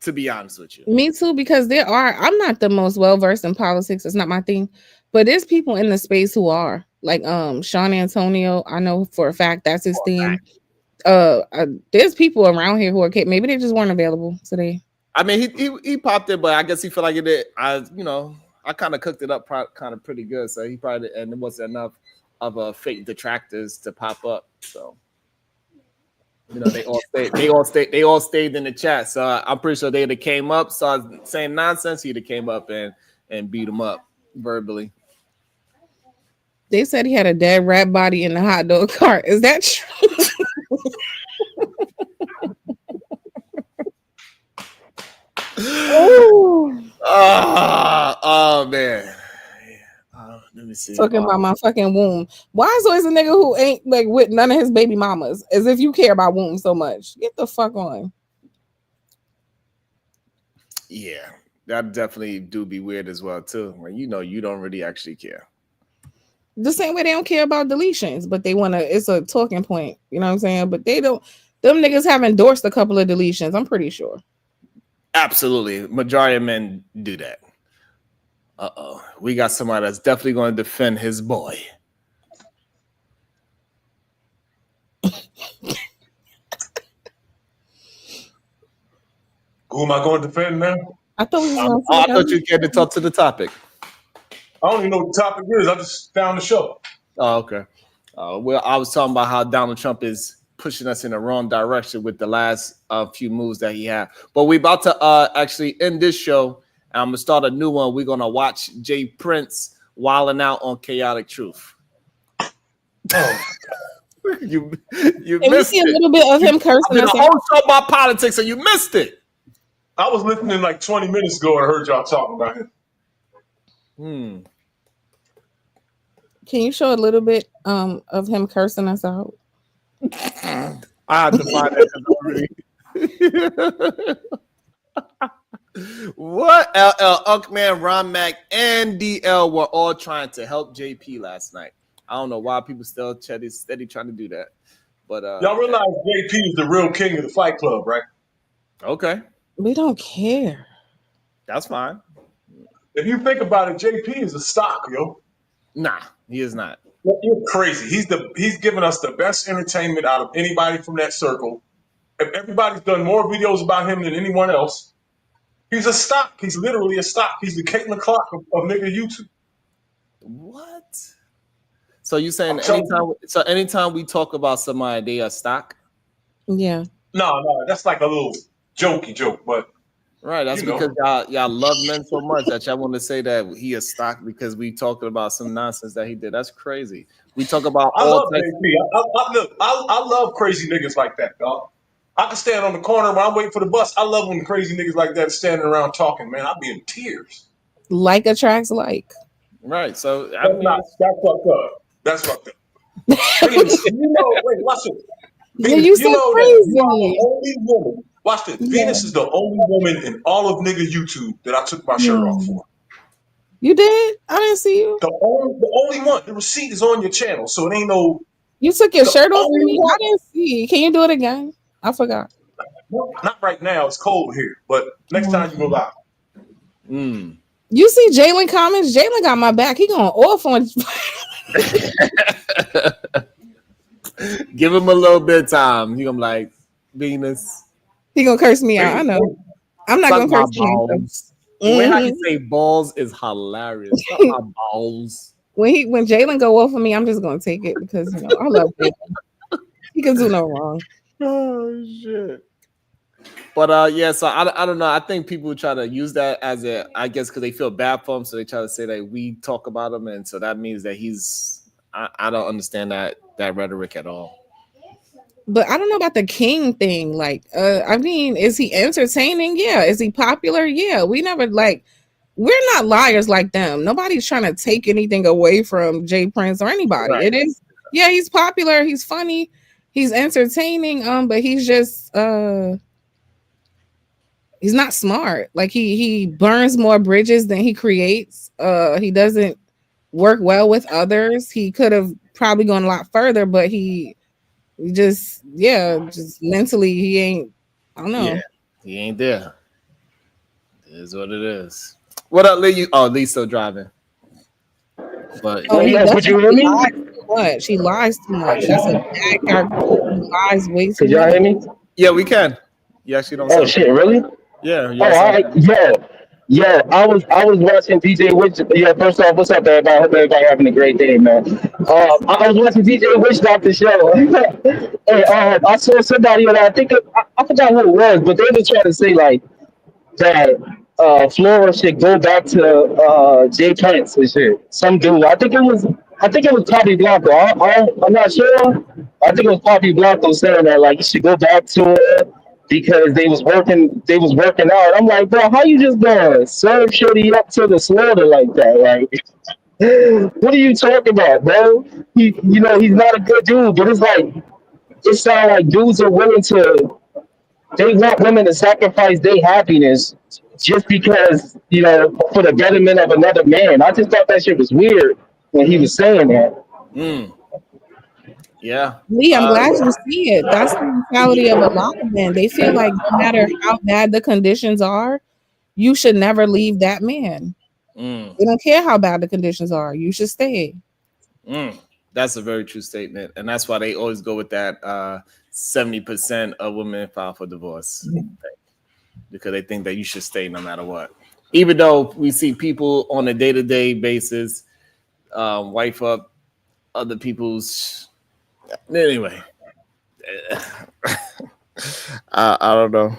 To be honest with you, Me too, because I'm not the most well versed in politics. It's not my thing, but there's people in the space who are like Sean Antonio. I know for a fact that's his thing. There's people around here who are maybe they just weren't available today. I mean, he popped it, but I guess he felt like it did. I kind of cooked it up kind of pretty good, so he probably and it wasn't enough of fake detractors to pop up. So they all stayed in the chat. So I'm pretty sure they'd have came up, saw same nonsense. He'd have came up and beat him up verbally. They said he had a dead rat body in the hot dog cart. Is that true? Oh man. Let me see. Talking about my fucking womb. Why is always a nigga who ain't like with none of his baby mamas? As if you care about womb so much. Get the fuck on. Yeah, that definitely do be weird as well too. When you don't really actually care. The same way they don't care about deletions, but they want to. It's a talking point. You know what I'm saying? But they don't. Them niggas have endorsed a couple of deletions. I'm pretty sure. Absolutely, majority of men do that. We got somebody that's definitely going to defend his boy. Who am I going to defend now? I thought I thought you came to talk to the topic. I don't even know what the topic is. I just found the show. Oh, okay. Well, I was talking about how Donald Trump is pushing us in the wrong direction with the last few moves that he had. But we're about to actually end this show. And I'm gonna start a new one. We're gonna watch Jay Prince wilding out on Chaotic Truth. you Can missed we see it. a little bit of him cursing I did us a out? whole show about politics and you missed it. I was listening like 20 minutes ago and heard y'all talking about it. Can you show a little bit of him cursing us out? I have to find that. What? LL, Unkman, Ron Mac, and DL were all trying to help JP last night. I don't know why people still steady trying to do that. But y'all realize JP is the real king of the Fight Club, right? Okay. We don't care. That's fine. If you think about it, JP is a stock, yo. Nah, he is not. You're crazy. He's given us the best entertainment out of anybody from that circle. If everybody's done more videos about him than anyone else, he's a stock. He's literally a stock. He's the Caitlin Clark of nigga YouTube. What? So you saying anytime we talk about somebody, they are stock? Yeah. No, that's like a little jokey joke, but right. That's because y'all love men so much that y'all want to say that he is stock because we talking about some nonsense that he did. That's crazy. We talk about I all love JP. I love crazy niggas like that, dog. I can stand on the corner when I'm waiting for the bus. I love when crazy niggas like that standing around talking, man. I'll be in tears. Like attracts like. Right. So that's fucked up. That's fucked up. Venus, wait, watch it. Yeah, you said crazy. You are the only woman. Watch this. Yeah. Venus is the only woman in all of nigga YouTube that I took my shirt off for. You did? I didn't see you. The only one. The receipt is on your channel, so it ain't no. You took your shirt off for me? I didn't see. Can you do it again? I forgot. No, not right now. It's cold here, but next time you go live. You see Jalen comments? Jalen got my back. He going off on. Give him a little bit of time. He gonna be like Venus. He gonna curse me out. I know. I'm not gonna curse you. The way how you say balls is hilarious. My balls. When Jalen go off on me, I'm just gonna take it because I love Jalen. He can do no wrong. Oh shit. But yeah, so I don't know. I think people try to use that as I guess because they feel bad for him, so they try to say that we talk about him, and so that means that he's. I don't understand that rhetoric at all. But I don't know about the king thing. Like, I mean, is he entertaining? Yeah. Is he popular? Yeah. We're not liars like them. Nobody's trying to take anything away from Jay Prince or anybody. Right. It is. Yeah, he's popular. He's funny. He's entertaining, but he's just he's not smart. Like he burns more bridges than he creates. He doesn't work well with others. He could have probably gone a lot further, but he just mentally he ain't. I don't know. Yeah, he ain't there. It is what it is. What up, Lee? Lee's still driving. But Oh, Yes, would you hear me? lies too much. He lies too much. That's a bad character. He lies way too Could y'all much. hear me? Yeah, we can. You actually don't. Oh sound shit, really? Yeah. Oh, all right. Yeah. I was watching DJ Witch. Yeah, first off, what's up, everybody? I hope everybody having a great day, man. I was watching DJ Witch Doctor show, and I saw somebody, and I think I forgot who it was, but they were trying to say like that Flora should go back to Jay Prince and shit. Some dude. I think it was Poppy Blanco. I'm not sure. I think it was Poppy Blanco saying that like you should go back to it because they was working out. I'm like, bro, how you just gonna serve Shorty up to the slaughter like that? Like, what are you talking about, bro? He's not a good dude, but it's like it sounds like dudes are willing to. They want women to sacrifice their happiness just because, for the betterment of another man. I just thought that shit was weird when he was saying that. Yeah. Lee, I'm glad you see it. That's the mentality of a lot of men. They feel like no matter how bad the conditions are, you should never leave that man. They don't care how bad the conditions are. You should stay. That's a very true statement. And that's why they always go with that 70% of women file for divorce. Because they think that you should stay no matter what. Even though we see people on a day-to-day basis wife up other people's. Anyway, I don't know.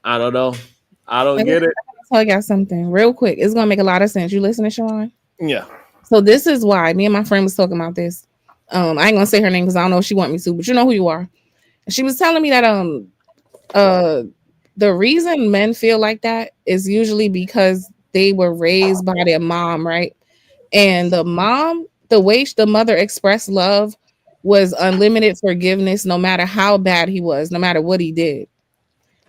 I don't get it. I'll tell y'all something real quick. It's gonna make a lot of sense. You listening, Sharon? Yeah. So this is why me and my friend was talking about this. I ain't gonna say her name because I don't know if she want me to, but you know who you are. And she was telling me that the reason men feel like that is usually because they were raised by their mom, right? And the way the mother expressed love was unlimited forgiveness, no matter how bad he was, no matter what he did.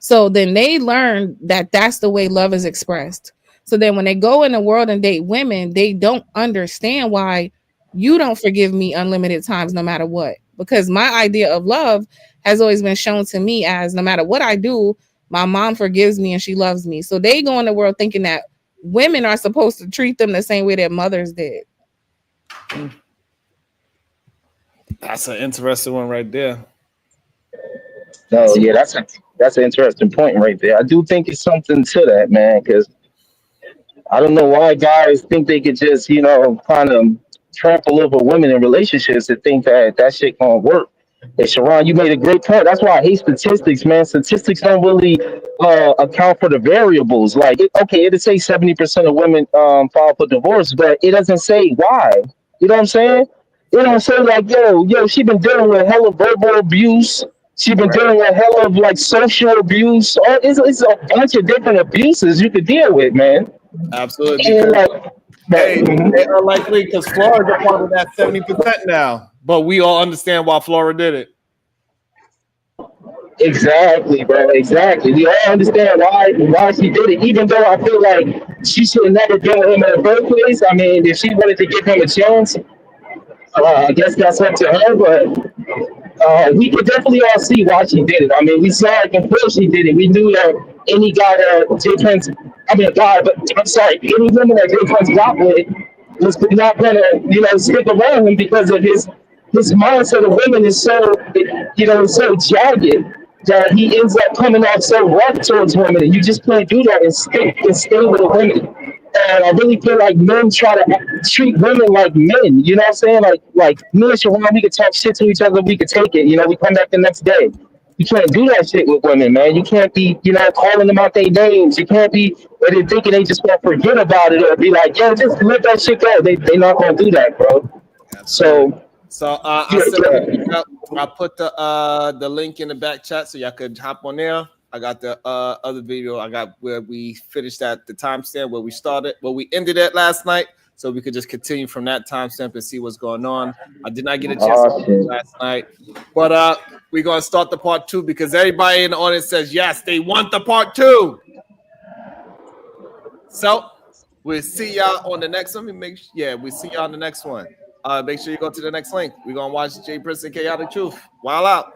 So then they learn that that's the way love is expressed. So then when they go in the world and date women, they don't understand why you don't forgive me unlimited times, no matter what. Because my idea of love has always been shown to me as no matter what I do, my mom forgives me and she loves me. So they go in the world thinking that women are supposed to treat them the same way their mothers did. That's an interesting one right there. Oh yeah, that's an interesting point right there. I do think it's something to that, man, because I don't know why guys think they could just, kind of trample over women in relationships and think that shit gonna work. And Sharon, you made a great point. That's why I hate statistics, man. Statistics don't really account for the variables. Like, it'll say 70% of women file for divorce, but it doesn't say why. You know what I'm saying? It don't say like, yo, she been dealing with hella verbal abuse. She been dealing with hella of like social abuse. It's a bunch of different abuses you could deal with, man. Absolutely. And Hey, they're unlikely because Florida's a part of that 70% now. But we all understand why Florida did it. Exactly, bro. Exactly. We all understand why she did it, even though I feel like she should have never been with him in the first place. I mean, if she wanted to give him a chance, I guess that's up to her. But we could definitely all see why she did it. I mean, we saw it before she did it. We knew that any guy that Jay Prince, any woman that Jay Prince got with was not gonna, stick around him because of his mindset of women is so, so jagged that he ends up coming off so rough towards women, and you just can't do that and stay with a woman. And I really feel like men try to treat women like men. You know what I'm saying? Like me and Sharon, we could talk shit to each other. We could take it. We come back the next day. You can't do that shit with women, man. You can't be, calling them out their names. You can't be thinking they just gonna forget about it or be like, yo, just let that shit go. They not gonna do that, bro. So I put the link in the back chat so y'all could hop on there. I got the other video. I got where we finished at the timestamp where we started, where we ended at last night. so we could just continue from that timestamp and see what's going on. I did not get a chance to watch it last night, but we're gonna start the part 2 because everybody in the audience says yes, they want the part 2. So we'll see y'all on the next one. We see y'all on the next one. Make sure you go to the next link. We're gonna watch Jay Prince and Chaotic Truth. Wild out.